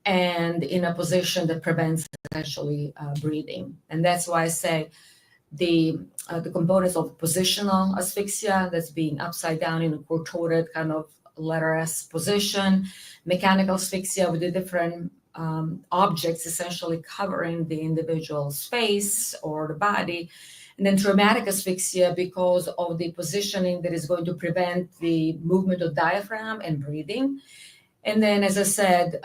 and in a position that prevents essentially breathing. And that's why I say the components of positional asphyxia, that's being upside down in a contorted kind of letter S position, mechanical asphyxia with the different objects essentially covering the individual's face or the body, and then traumatic asphyxia because of the positioning that is going to prevent the movement of diaphragm and breathing. And then, as I said,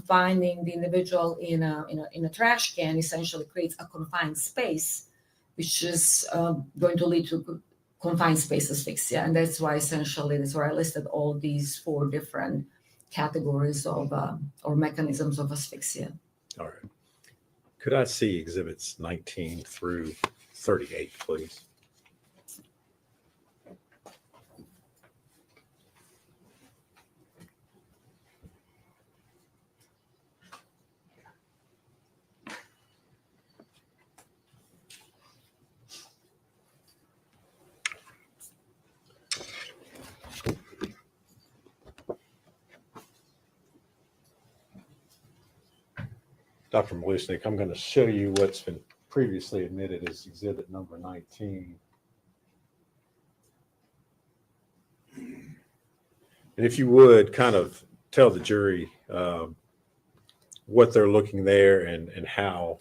finding the individual in a trash can essentially creates a confined space, which is going to lead to confined space asphyxia. And that's why that's where I listed all these 4 different categories of or mechanisms of asphyxia. All right. Could I see exhibits 19 through 38, please? Dr. Milnik, I'm going to show you what's been previously admitted as exhibit number 19. And if you would kind of tell the jury what they're looking there and how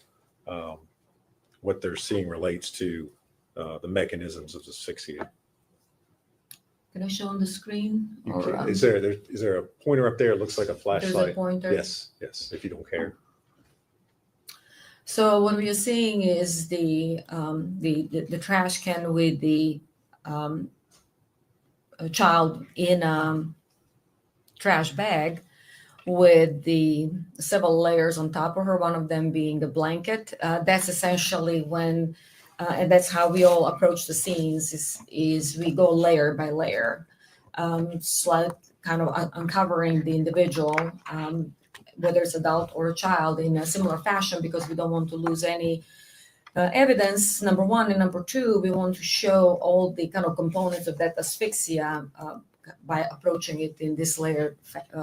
what they're seeing relates to the mechanisms of asphyxia. Can I show on the screen? Or, Is there a pointer up there? It looks like a flashlight. There's a pointer. Yes, if you don't care. So what we are seeing is the trash can with the a child in a trash bag with the several layers on top of her, one of them being the blanket. That's essentially when, and that's how we all approach the scenes, is we go layer by layer, slight kind of uncovering the individual, whether it's adult or a child, in a similar fashion, because we don't want to lose any evidence, number one. And number two, we want to show all the kind of components of that asphyxia by approaching it in this layered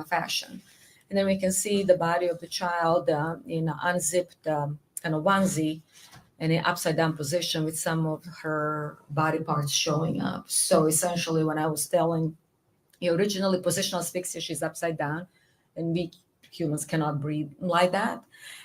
fashion. And then we can see the body of the child in an unzipped kind of onesie in an upside down position with some of her body parts showing up. So essentially, when I was telling you originally positional asphyxia, she's upside down, and we humans cannot breathe like that.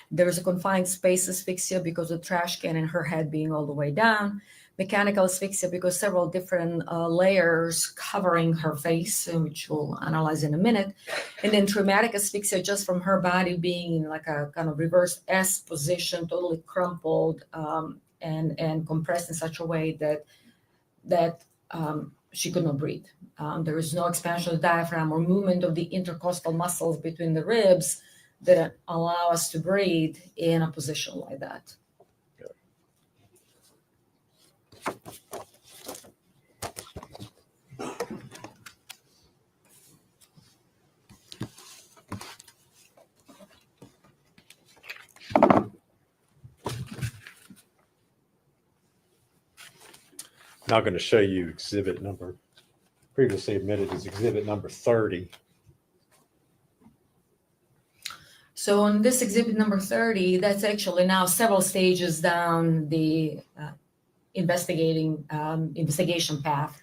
There is a confined space asphyxia because of the trash can and her head being all the way down. Mechanical asphyxia because several different layers covering her face, which we'll analyze in a minute. And then traumatic asphyxia just from her body being in like a kind of reverse S position, totally crumpled and compressed in such a way that she could not breathe. There is no expansion of the diaphragm or movement of the intercostal muscles between the ribs that allow us to breathe in a position like that. Now I'm going to show you exhibit number, previously admitted as exhibit number 30. So on this exhibit number 30, that's actually now several stages down the investigation path.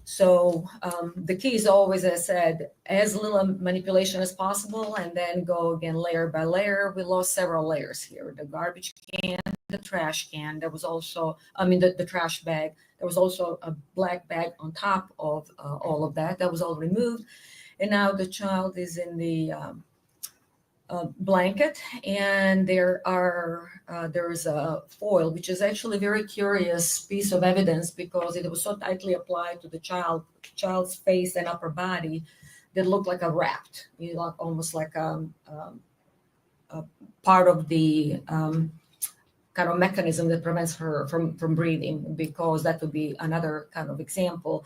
So the key is always, as I said, as little manipulation as possible, and then go again layer by layer. We lost several layers here. The garbage can, the trash can. There was also, the trash bag. There was also a black bag on top of all of that. That was all removed. And now the child is in the blanket, and there is a foil, which is actually a very curious piece of evidence because it was so tightly applied to the child's face and upper body that looked like a wrapped, almost like a part of the kind of mechanism that prevents her from breathing, because that would be another kind of example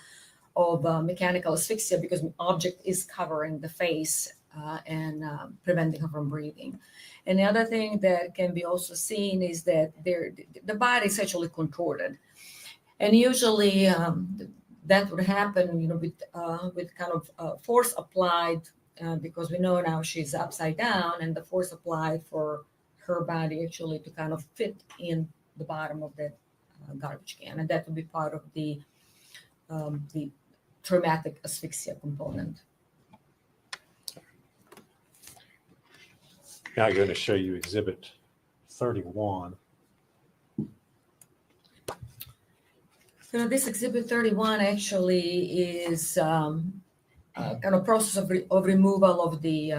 of mechanical asphyxia because the object is covering the face and preventing her from breathing. And the other thing that can be also seen is that the body is actually contorted, and usually that would happen, with kind of force applied because we know now she's upside down, and the force applied for her body actually to kind of fit in the bottom of that garbage can, and that would be part of the traumatic asphyxia component. Now I'm going to show you exhibit 31. So this exhibit 31 actually is kind of process of removal of the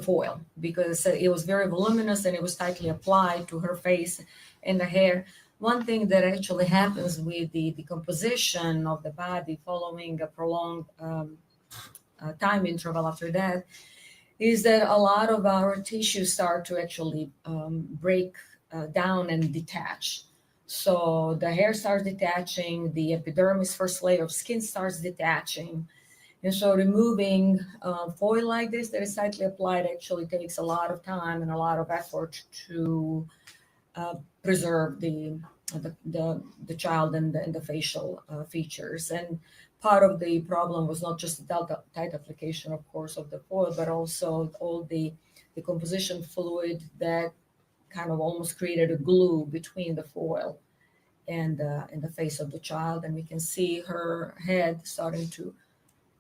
foil, because it was very voluminous and it was tightly applied to her face and the hair. One thing that actually happens with the decomposition of the body following a prolonged time interval after that is that a lot of our tissues start to actually break down and detach. So the hair starts detaching, the epidermis, first layer of skin, starts detaching. And so removing foil like this that is tightly applied actually takes a lot of time and a lot of effort to preserve the child and the facial features. And part of the problem was not just the tight application, of course, of the foil, but also all the composition fluid that kind of almost created a glue between the foil and the face of the child. And we can see her head starting to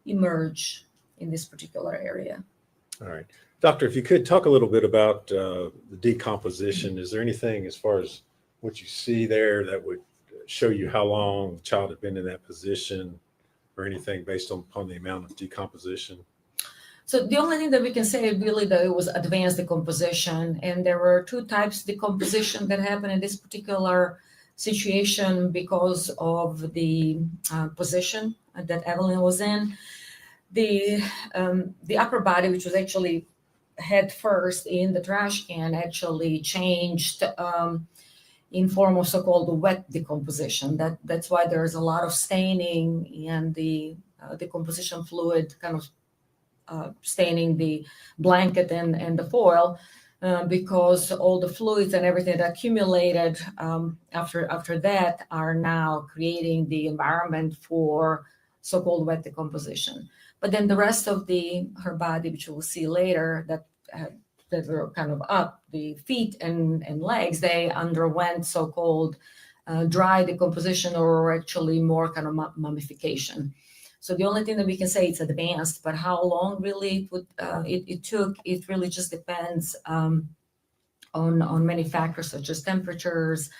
emerge in this particular area. All right. Doctor, if you could talk a little bit about the decomposition. Is there anything as far as what you see there that would show you how long the child had been in that position, or anything based upon the amount of decomposition? So the only thing that we can say really that it was advanced decomposition, and there were two types of decomposition that happened in this particular situation because of the position that Evelyn was in. The upper body, which was actually head first in the trash can, actually changed in form of so-called wet decomposition. That's why there's a lot of staining and the decomposition fluid kind of staining the blanket and the foil, because all the fluids and everything that accumulated after that are now creating the environment for so-called wet decomposition. But then the rest of her body, which we'll see later, that were kind of up, the feet and legs, they underwent so-called dry decomposition, or actually more kind of mummification. So the only thing that we can say it's advanced, but how long really it took, it really just depends on many factors such as temperatures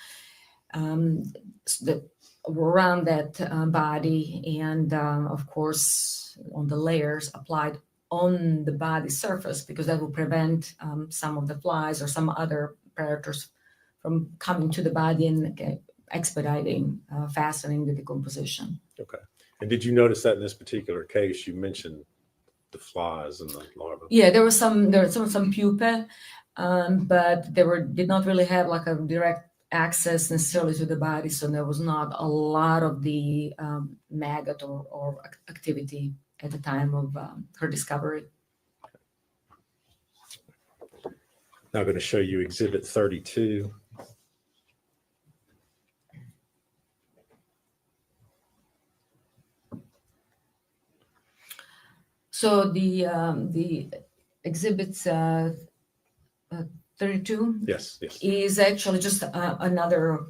that were around that body, and of course on the layers applied on the body surface, because that will prevent some of the flies or some other predators from coming to the body and expediting, fastening the decomposition. Okay. And did you notice that in this particular case, you mentioned the flies and the larvae? Yeah, there were some pupae, but did not really have like a direct access necessarily to the body, so there was not a lot of the maggot or activity at the time of her discovery. Now I'm going to show you Exhibit 32. So the exhibits 32 Yes. is actually just another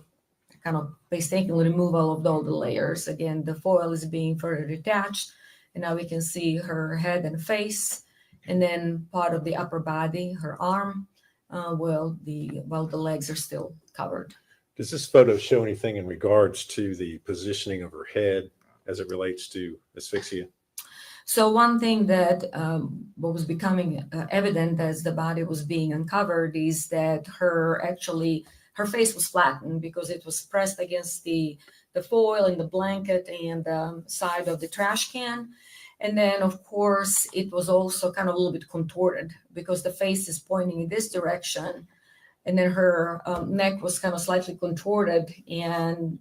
kind of painstakingly removal of all the layers. Again, the foil is being further detached, and now we can see her head and face, and then part of the upper body, her arm, while the legs are still covered. Does this photo show anything in regards to the positioning of her head as it relates to asphyxia? So one thing that was becoming evident as the body was being uncovered is that her face was flattened because it was pressed against the foil and the blanket and the side of the trash can. And then, of course, it was also kind of a little bit contorted because the face is pointing in this direction. And then her neck was kind of slightly contorted, and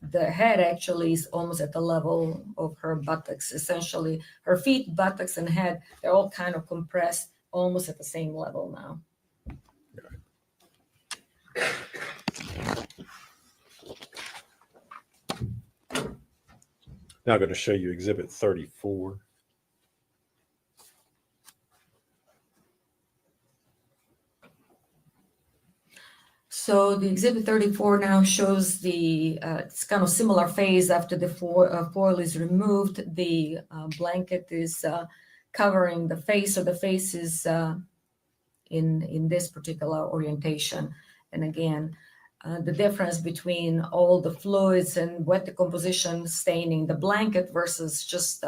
the head actually is almost at the level of her buttocks. Essentially, her feet, buttocks, and head, they're all kind of compressed almost at the same level now. Now I'm going to show you Exhibit 34. So the Exhibit 34 now shows it's kind of similar phase after the foil is removed. The blanket is covering the face, so the face is in this particular orientation. And again, the difference between all the fluids and wet decomposition staining the blanket versus just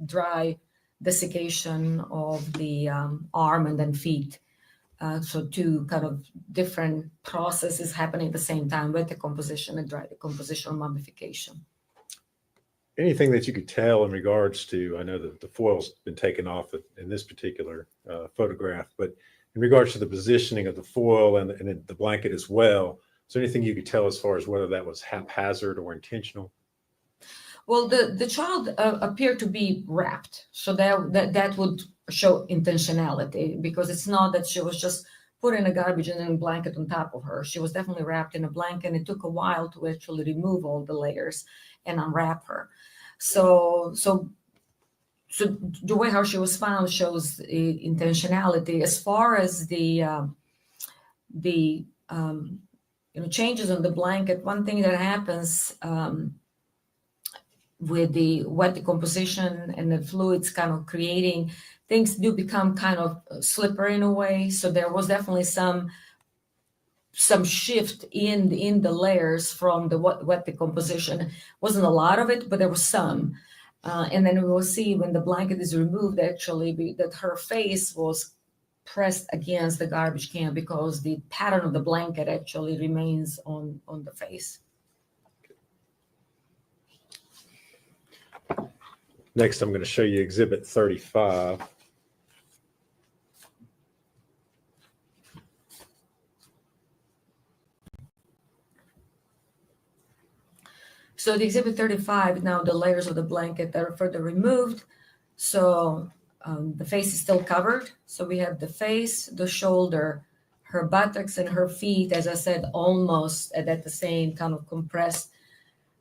dry desiccation of the arm and then feet. So two kind of different processes happening at the same time, wet decomposition and dry decomposition or mummification. Anything that you could tell in regards to, I know that the foil's been taken off in this particular photograph, but in regards to the positioning of the foil and the blanket as well, is there anything you could tell as far as whether that was haphazard or intentional? Well, the child appeared to be wrapped, so that would show intentionality, because it's not that she was just put in a garbage and then a blanket on top of her. She was definitely wrapped in a blanket, and it took a while to actually remove all the layers and unwrap her. So the way how she was found shows intentionality. As far as the changes on the blanket, one thing that happens with the wet decomposition and the fluids kind of creating, things do become kind of slippery in a way. So there was definitely some shift in the layers from the wet decomposition. Wasn't a lot of it, but there was some. And then we will see when the blanket is removed, actually, that her face was pressed against the garbage can, because the pattern of the blanket actually remains on the face. Next, I'm going to show you Exhibit 35. So the Exhibit 35, now the layers of the blanket that are further removed. So the face is still covered. So we have the face, the shoulder, her buttocks and her feet, as I said, almost at the same kind of compressed,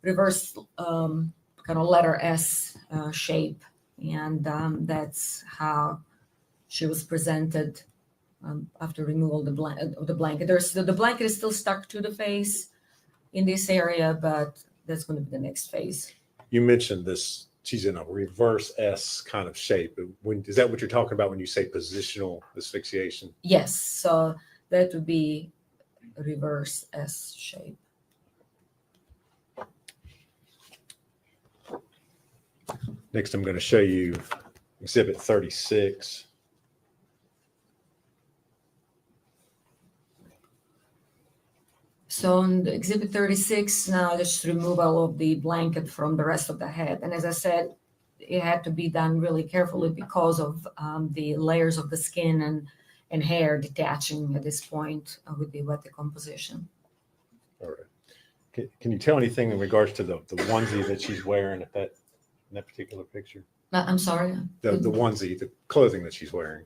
reverse kind of letter S shape. And that's how she was presented after removal of the blanket. The blanket is still stuck to the face in this area, but that's going to be the next phase. You mentioned this, she's in a reverse S kind of shape. Is that what you're talking about when you say positional asphyxiation? Yes, so that would be a reverse S shape. Next, I'm going to show you Exhibit 36. So on the Exhibit 36, now just removal of the blanket from the rest of the head. And as I said, it had to be done really carefully because of the layers of the skin and hair detaching at this point with the wet decomposition. All right. Can you tell anything in regards to the onesie that she's wearing in that particular picture? I'm sorry? The onesie, the clothing that she's wearing.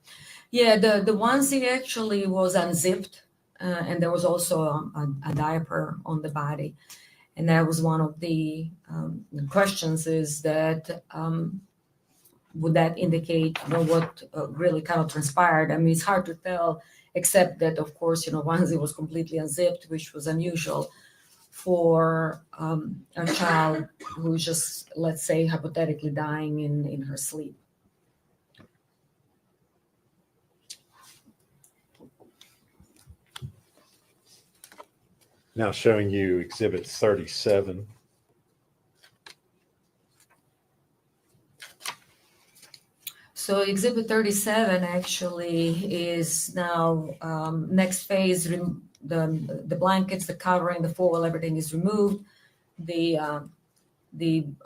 Yeah, the onesie actually was unzipped, and there was also a diaper on the body. And that was one of the questions, is that would that indicate what really kind of transpired? I mean, it's hard to tell, except that, of course, onesie was completely unzipped, which was unusual for a child who's just, let's say, hypothetically dying in her sleep. Now showing you Exhibit 37. So Exhibit 37 actually is now next phase. The blankets, the covering, the foil, everything is removed. The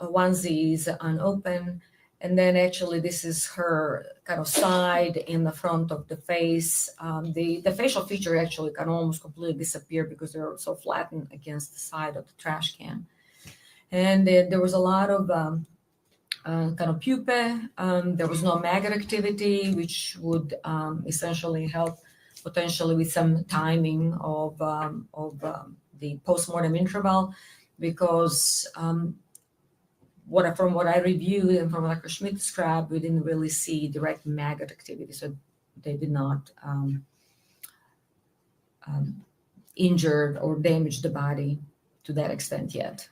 onesie is unopened. And then actually this is her kind of side in the front of the face. The facial feature actually can almost completely disappear because they're so flattened against the side of the trash can. And there was a lot of kind of pupae. There was no maggot activity, which would essentially help potentially with some timing of the postmortem interval, because from what I reviewed and from what Dr. Schmidt described, we didn't really see direct maggot activity. So they did not injure or damage the body to that extent yet.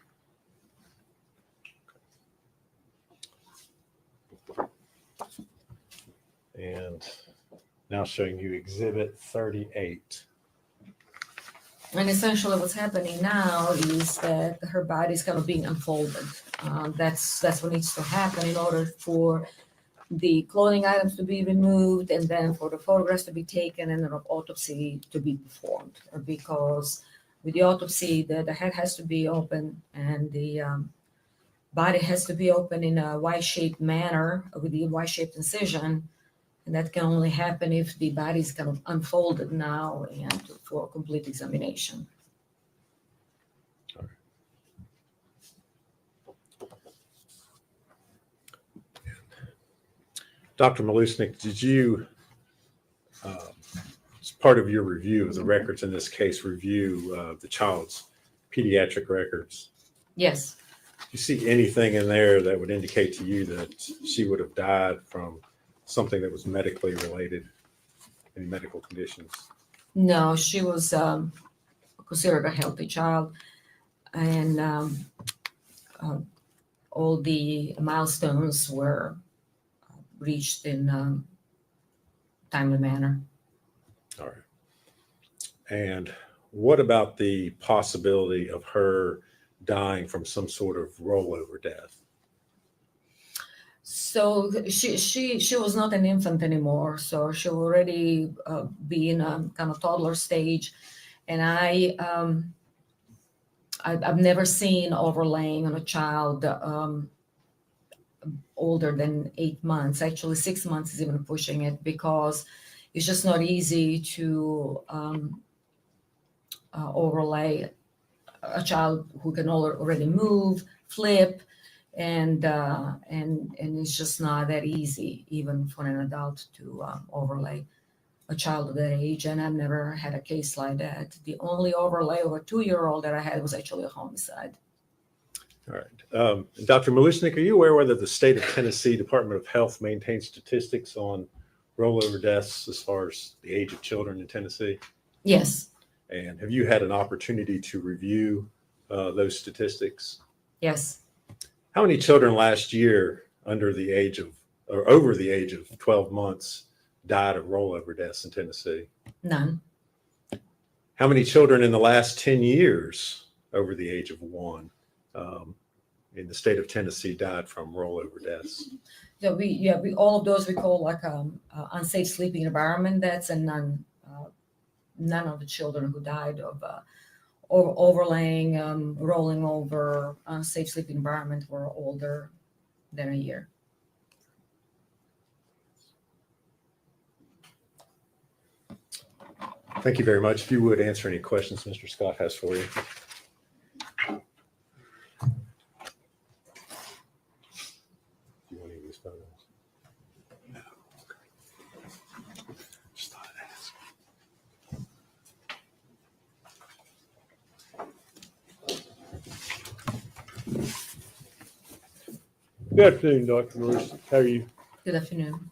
And now showing you Exhibit 38. And essentially what's happening now is that her body is kind of being unfolded. That's what needs to happen in order for the clothing items to be removed and then for the photographs to be taken and an autopsy to be performed. Because with the autopsy, the head has to be open and the body has to be open in a Y-shaped manner with the Y-shaped incision. And that can only happen if the body is kind of unfolded now and for complete examination. Dr. Milnik, did you, as part of your review of the records in this case, review the child's pediatric records? Yes. Do you see anything in there that would indicate to you that she would have died from something that was medically related, any medical conditions? No, she was considered a healthy child, and all the milestones were reached in timely manner. All right. And what about the possibility of her dying from some sort of rollover death? So she was not an infant anymore. So she already be in a kind of toddler stage, and I've never seen overlaying on a child older than 8 months. Actually, 6 months is even pushing it because it's just not easy to overlay a child who can already move, flip, and it's just not that easy, even for an adult to overlay a child of that age. And I've never had a case like that. The only overlay of a 2-year-old that I had was actually a homicide. All right. Dr. Milnik, are you aware whether the state of Tennessee Department of Health maintains statistics on rollover deaths as far as the age of children in Tennessee? Yes. And have you had an opportunity to review those statistics? Yes. How many children last year under the age of, or over the age of 12 months died of rollover deaths in Tennessee? None. How many children in the last 10 years over the age of 1 in the state of Tennessee died from rollover deaths? So we all of those we call like unsafe sleeping environment. That's a none of the children who died of overlaying, rolling over, unsafe sleeping environment were older than a year. Thank you very much. If you would answer any questions Mr. Scott has for you. Do you want any of these photos? No. Okay. Just thought I'd ask. Good afternoon, Dr. Milnik. How are you? Good afternoon.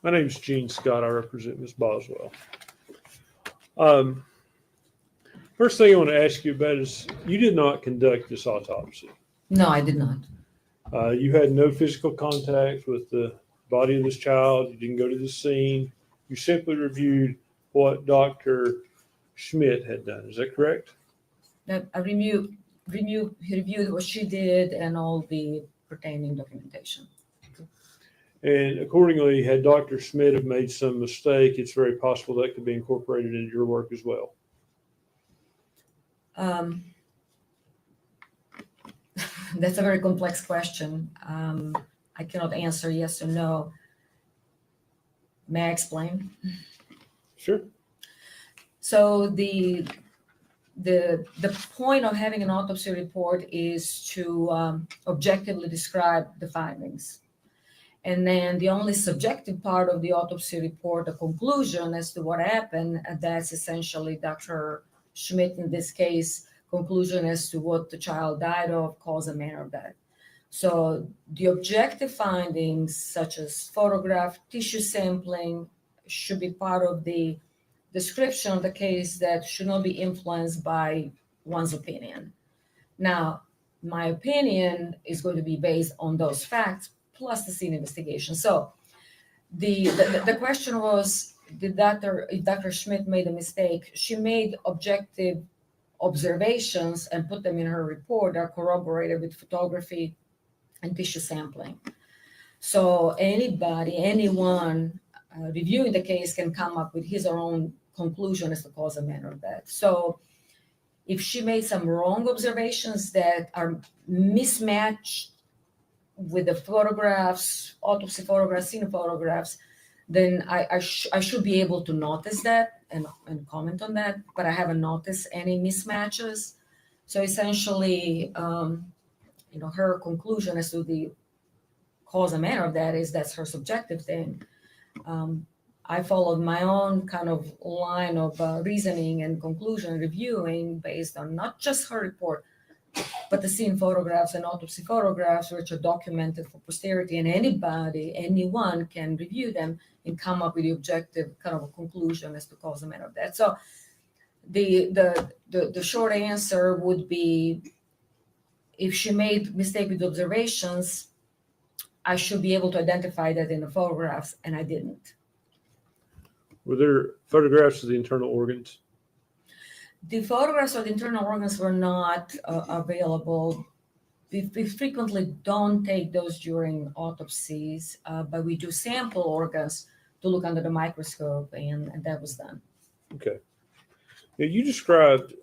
My name is Gene Scott. I represent Ms. Boswell. First thing I want to ask you about is you did not conduct this autopsy. No, I did not. You had no physical contact with the body of this child. You didn't go to the scene. You simply reviewed what Dr. Schmidt had done. Is that correct? I reviewed what she did and all the pertaining documentation. And accordingly, had Dr. Schmidt have made some mistake, it's very possible that could be incorporated into your work as well. That's a very complex question. I cannot answer yes or no. May I explain? Sure. So the point of having an autopsy report is to objectively describe the findings. And then the only subjective part of the autopsy report, the conclusion as to what happened, that's essentially Dr. Schmidt, in this case, conclusion as to what the child died of, cause and manner of death. So the objective findings, such as photograph, tissue sampling, should be part of the description of the case that should not be influenced by one's opinion. Now, my opinion is going to be based on those facts, plus the scene investigation. So the question was, if Dr. Schmidt made a mistake? She made objective observations and put them in her report that are corroborated with photography and tissue sampling. So anyone reviewing the case can come up with his or her own conclusion as to cause and manner of death. So if she made some wrong observations that are mismatched with the photographs, autopsy photographs, scene photographs, then I should be able to notice that and comment on that, but I haven't noticed any mismatches. So essentially, her conclusion as to the cause and manner of that is that's her subjective thing. I followed my own kind of line of reasoning and conclusion reviewing based on not just her report, but the scene photographs and autopsy photographs, which are documented for posterity, and anyone can review them and come up with the objective kind of a conclusion as to cause and manner of death. So the short answer would be, if she made mistake with observations, I should be able to identify that in the photographs, and I didn't. Were there photographs of the internal organs? The photographs of the internal organs were not available. We frequently don't take those during autopsies, but we do sample organs to look under the microscope, and that was done. Okay. Now, you described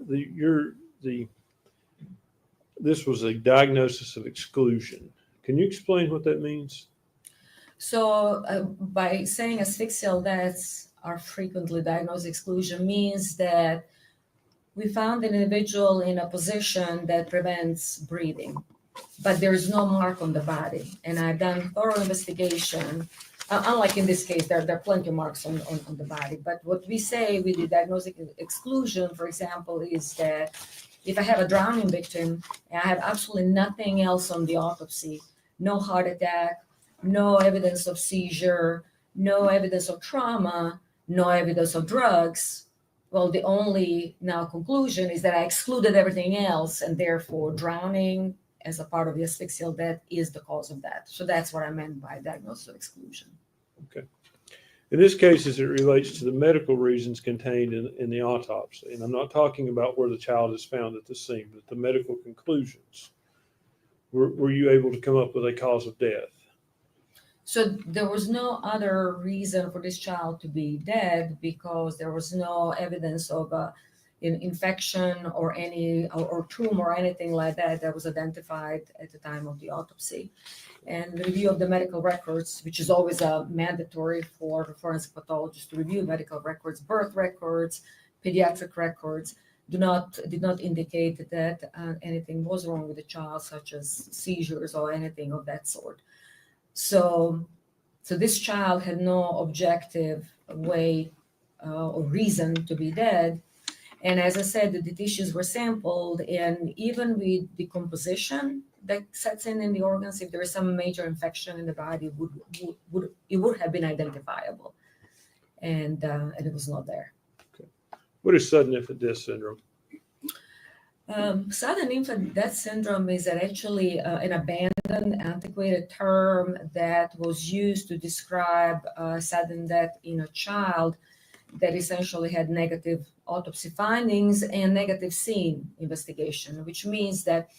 this was a diagnosis of exclusion. Can you explain what that means? So by saying asphyxial deaths are frequently diagnosed exclusion means that we found an individual in a position that prevents breathing, but there is no mark on the body. And I've done thorough investigation. Unlike in this case, there are plenty of marks on the body. But what we say with the diagnostic exclusion, for example, is that if I have a drowning victim and I have absolutely nothing else on the autopsy, no heart attack, no evidence of seizure, no evidence of trauma, no evidence of drugs, well, the only now conclusion is that I excluded everything else, and therefore drowning as a part of the asphyxial death is the cause of that. So that's what I meant by diagnosis of exclusion. Okay. In this case, as it relates to the medical reasons contained in the autopsy, and I'm not talking about where the child is found at the scene, but the medical conclusions, were you able to come up with a cause of death? So there was no other reason for this child to be dead because there was no evidence of infection or or tumor or anything like that was identified at the time of the autopsy. And the review of the medical records, which is always mandatory for the forensic pathologist to review medical records, birth records, pediatric records, did not indicate that anything was wrong with the child, such as seizures or anything of that sort. So this child had no objective way or reason to be dead. And as I said, the tissues were sampled, and even with decomposition that sets in the organs, if there is some major infection in the body, it would have been identifiable, and it was not there. Okay. What is sudden infant death syndrome? Sudden infant death syndrome is actually an abandoned, antiquated term that was used to describe sudden death in a child that essentially had negative autopsy findings and negative scene investigation, which means that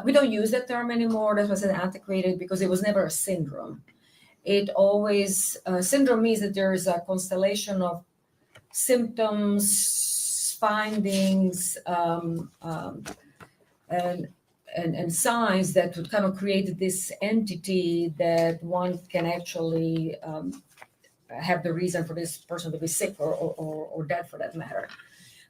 we don't use that term anymore. That was antiquated because it was never a syndrome. It always, syndrome means that there is a constellation of symptoms, findings, and signs that would kind of create this entity that one can actually have the reason for this person to be sick or dead, for that matter.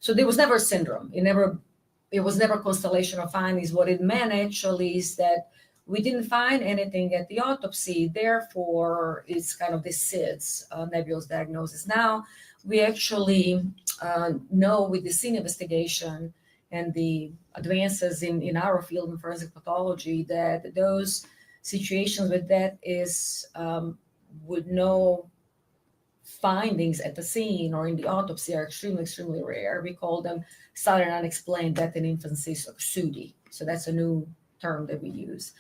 So there was never a syndrome. It was never a constellation of findings. What it meant actually is that we didn't find anything at the autopsy. Therefore, it's kind of this SIDS, nebulous diagnosis. Now we actually know with the scene investigation and the advances in our field in forensic pathology that those situations with that is with no findings at the scene or in the autopsy are extremely, extremely rare. We call them sudden unexplained death in infancy, or SUDI. So that's a new term that we use.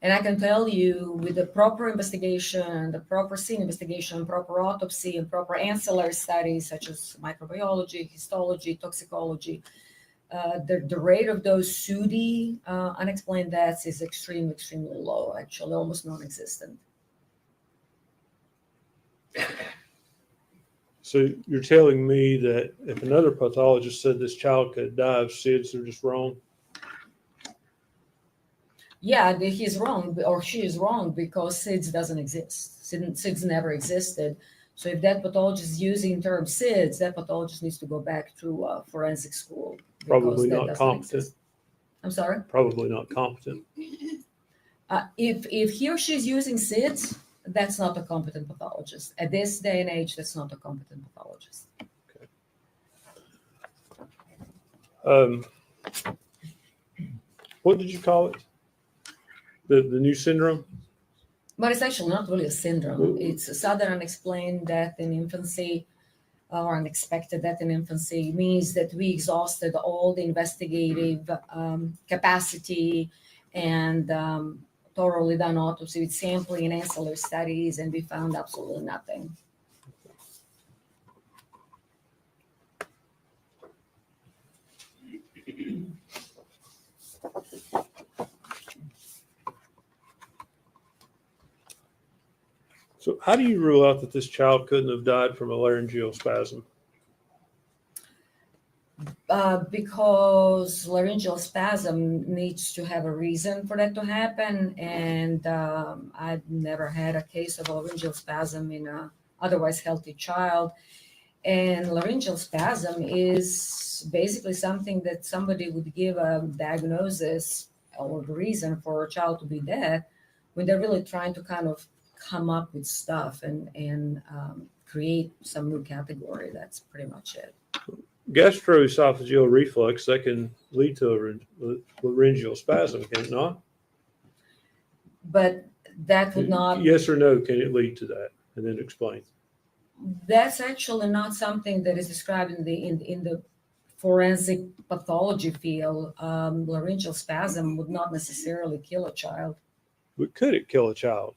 And I can tell you with the proper investigation, the proper scene investigation, proper autopsy, and proper ancillary studies such as microbiology, histology, toxicology, the rate of those SUDI unexplained deaths is extremely low, actually almost non-existent. So you're telling me that if another pathologist said this child could die of SIDS, they're just wrong? Yeah, he's wrong, or she is wrong, because SIDS doesn't exist. SIDS never existed. So if that pathologist is using the term SIDS, that pathologist needs to go back to forensic school. Probably that not doesn't competent. exist. I'm sorry? Probably not competent. If he or she is using SIDS, that's not a competent pathologist. At this day and age, that's not a competent pathologist. What did you call it? The new syndrome? But it's actually not really a syndrome. It's a sudden unexplained death in infancy or unexpected death in infancy. Means that we exhausted all the investigative capacity and thoroughly done autopsy with sampling and ancillary studies, and we found absolutely nothing. So how do you rule out that this child couldn't have died from a laryngeal spasm? Because laryngeal spasm needs to have a reason for that to happen, and I've never had a case of a laryngeal spasm in a otherwise healthy child. And laryngeal spasm is basically something that somebody would give a diagnosis or the reason for a child to be dead when they're really trying to kind of come up with stuff and create some new category. That's pretty much it. Gastroesophageal reflux, that can lead to a laryngeal spasm, can it not? But that would not. Yes or no, can it lead to that? And then explain. That's actually not something that is described in the forensic pathology field. Laryngeal spasm would not necessarily kill a child. But could it kill a child?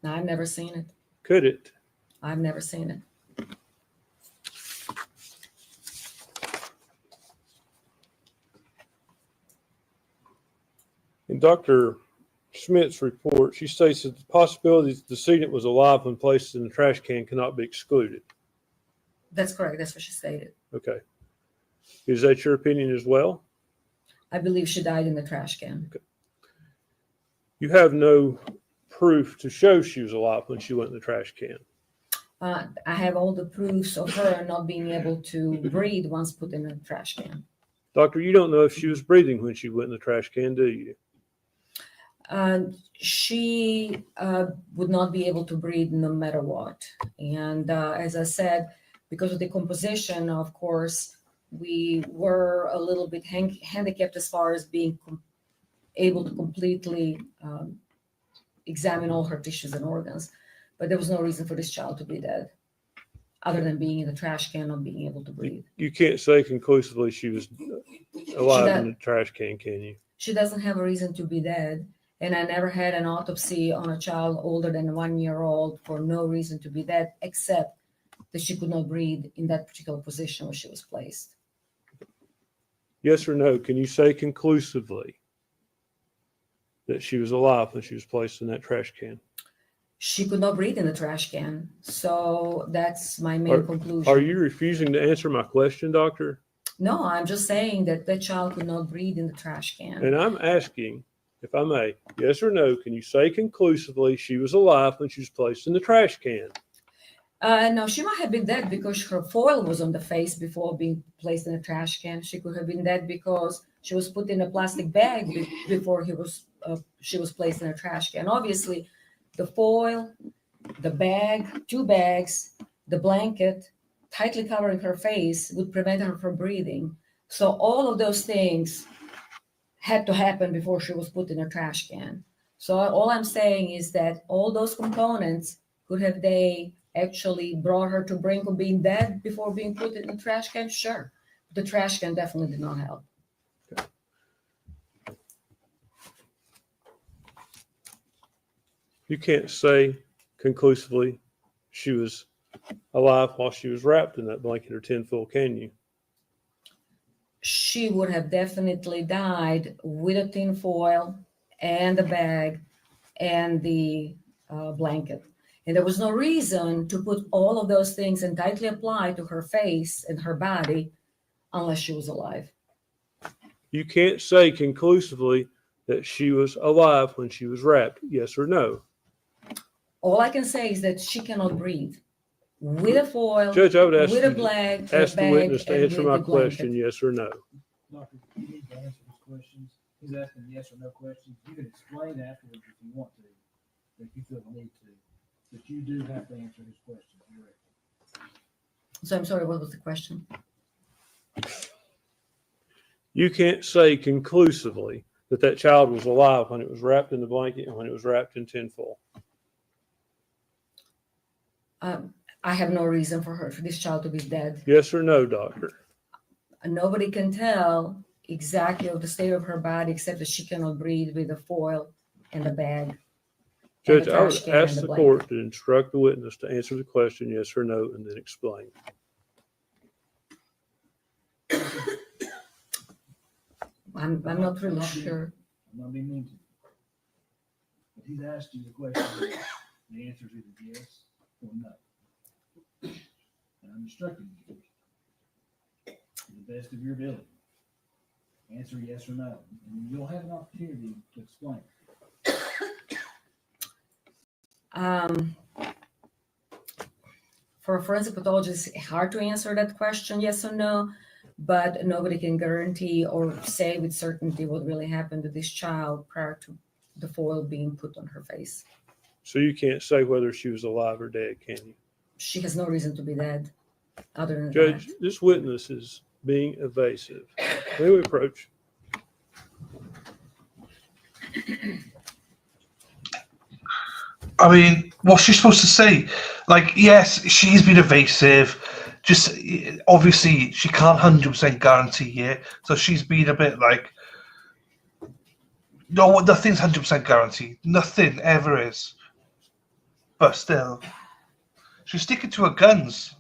No, I've never seen it. Could it? I've never seen it. In Dr. Schmidt's report, she states that the possibility that the decedent was alive when placed in the trash can cannot be excluded. That's correct. That's what she stated. Okay. Is that your opinion as well? I believe she died in the trash can. Okay. You have no proof to show she was alive when she went in the trash can. I have all the proofs of her not being able to breathe once put in a trash can. Doctor, you don't know if she was breathing when she went in the trash can, do you? She would not be able to breathe no matter what. And as I said, because of the composition, of course, we were a little bit handicapped as far as being able to completely examine all her tissues and organs. But there was no reason for this child to be dead, other than being in the trash can, not being able to breathe. You can't say conclusively she was alive in the trash can you? She doesn't have a reason to be dead. And I never had an autopsy on a child older than 1 year old for no reason to be dead, except that she could not breathe in that particular position where she was placed. Yes or no? Can you say conclusively that she was alive when she was placed in that trash can? She could not breathe in the trash can. So that's my main conclusion. Are you refusing to answer my question, doctor? No, I'm just saying that that child could not breathe in the trash can. And I'm asking, if I may, yes or no, can you say conclusively she was alive when she was placed in the trash can? No, she might have been dead because her foil was on the face before being placed in a trash can. She could have been dead because she was put in a plastic bag before she was placed in a trash can. Obviously, the foil, the bag, 2 bags, the blanket, tightly covering her face would prevent her from breathing. So all of those things had to happen before she was put in a trash can. So all I'm saying is that all those components, could have they actually brought her to brink of being dead before being put in the trash can? Sure. The trash can definitely did not help. You can't say conclusively she was alive while she was wrapped in that blanket or tinfoil, can you? She would have definitely died with a tin foil and the bag and the blanket. And there was no reason to put all of those things and tightly apply to her face and her body unless she was alive. You can't say conclusively that she was alive when she was wrapped, yes or no. All I can say is that she cannot breathe with a foil, Judge, I would ask with you a bag, to ask the bag, witness to and answer with my the blanket. question, yes or no. Doctor, you need to answer his questions. He's asking yes or no questions. You can explain afterwards if you want to, if you feel the need to. But you do have to answer his questions directly. So I'm sorry, what was the question? You can't say conclusively that that child was alive when it was wrapped in the blanket and when it was wrapped in tinfoil. I have no reason for this child to be dead. Yes or no, doctor? Nobody can tell exactly of the state of her body except that she cannot breathe with the foil and the bag. and Judge, the I would trash can and ask the blanket. court to instruct the witness to answer the question, yes or no, and then explain. I'm not really sure. I'm not being mean to you. But he's asked you the question, the answer is either yes or no. And I'm instructing you to the best of your ability. Answer yes or no, and you'll have an opportunity to explain. For a forensic pathologist, it's hard to answer that question, yes or no, but nobody can guarantee or say with certainty what really happened to this child prior to the foil being put on her face. So you can't say whether she was alive or dead, can you? She has no reason to be dead, other than Judge, that. this witness is being evasive. May we approach? I mean, what's she supposed to say? Like, yes, she's been evasive. Just obviously, she can't 100% guarantee it. So she's been a bit like, no, nothing's 100% guaranteed. Nothing ever is. But still, she's sticking to her guns.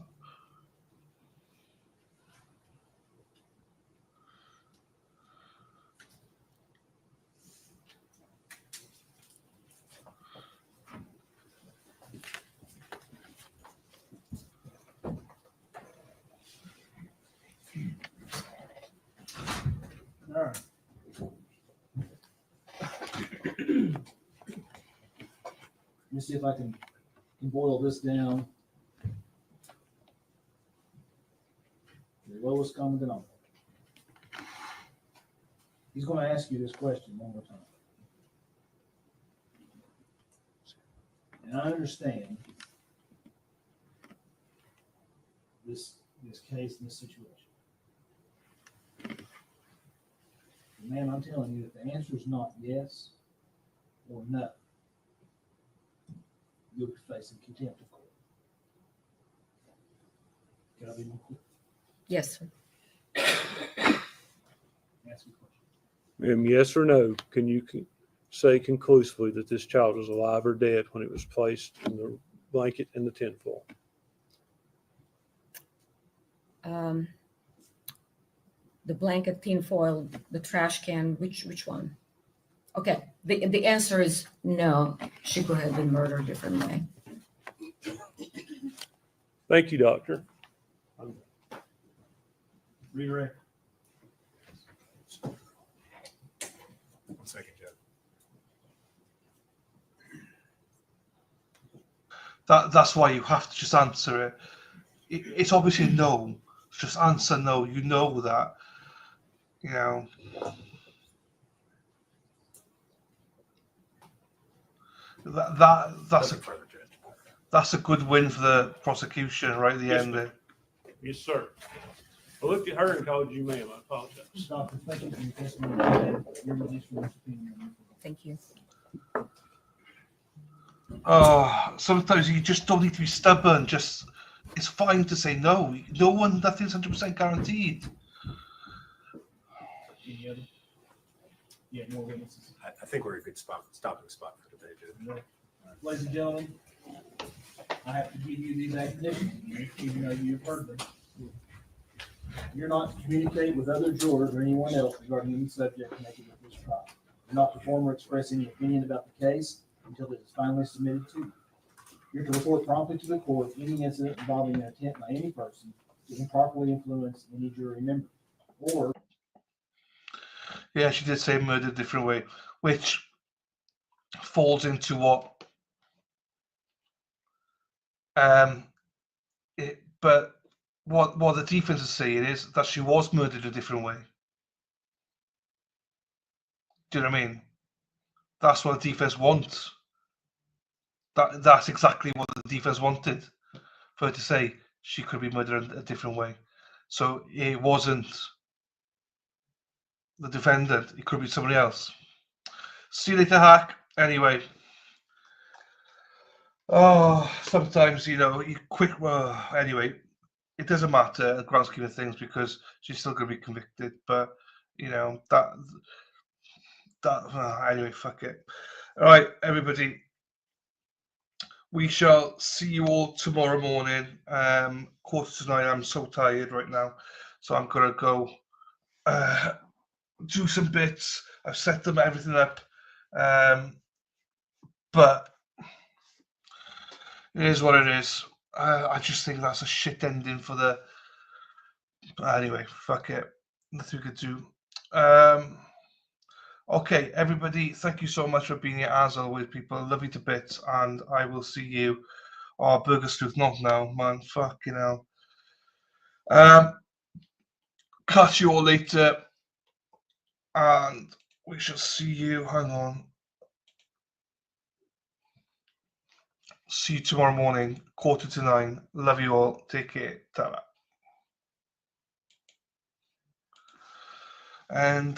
All right. Let me see if I can boil this down. The lowest common denominator. He's going to ask you this question one more time. And I understand this case and this situation. Man, I'm telling you, if the answer is not yes or no, you'll be facing contempt of court. Can I be more clear? Yes, sir. Ask me a question. Yes or no, can you say conclusively that this child was alive or dead when it was placed in the blanket and the tinfoil? The blanket, tin foil, the trash can, which one? Okay, the answer is no. She could have been murdered a different way. Thank you, doctor. Redirect. 1 second, Judge. That's why you have to just answer it. It's obviously no. Just answer no. You know that. You know. That's Nothing further, Judge. that's a good win for the prosecution right at the Yes, end. sir. Yes, sir. I looked at her and called you ma'am. I apologize. Doctor, thank you for your testimony. Your release from this opinion. Thank you. Oh, sometimes you just don't need to be stubborn. Just it's fine to say no. Nothing's 100% guaranteed. Any other? Yeah, more witnesses. I think we're a good stopping spot for today, Judge. No? Ladies and gentlemen, I have to give you these acquisitions, even though you've heard them. You're not to communicate with other jurors or anyone else regarding any subject connected with this trial. You're not to form or express any opinion about the case until it is finally submitted to you. You're to report promptly to the court any incident involving an attempt by any person to improperly influence any jury member, or Yeah, she did say murder a different way, which falls into what but what the defense is saying is that she was murdered a different way. Do you know what I mean? That's what the defense wants. That's exactly what the defense wanted, for her to say she could be murdered a different way. So it wasn't the defendant, it could be somebody else. See you later, Hack. Anyway. Oh, sometimes, you know, you quick. Anyway, it doesn't matter in the grand scheme of things because she's still going to be convicted. But you know anyway, fuck it. All right, everybody. We shall see you all tomorrow morning. 8:45. I'm so tired right now, so I'm gonna go do some bits. I've set them everything up, but it is what it is. I just think that's a shit ending for the. Anyway, fuck it. Nothing we could do. Okay, everybody, thank you so much for being here as always, people. Love you to bits, and I will see you. Oh, Burger Sleuth, not now, man. Fucking hell. Catch you all later, and we shall see you. Hang on. See you tomorrow morning, 8:45. Love you all. Take care. Ta-ra. And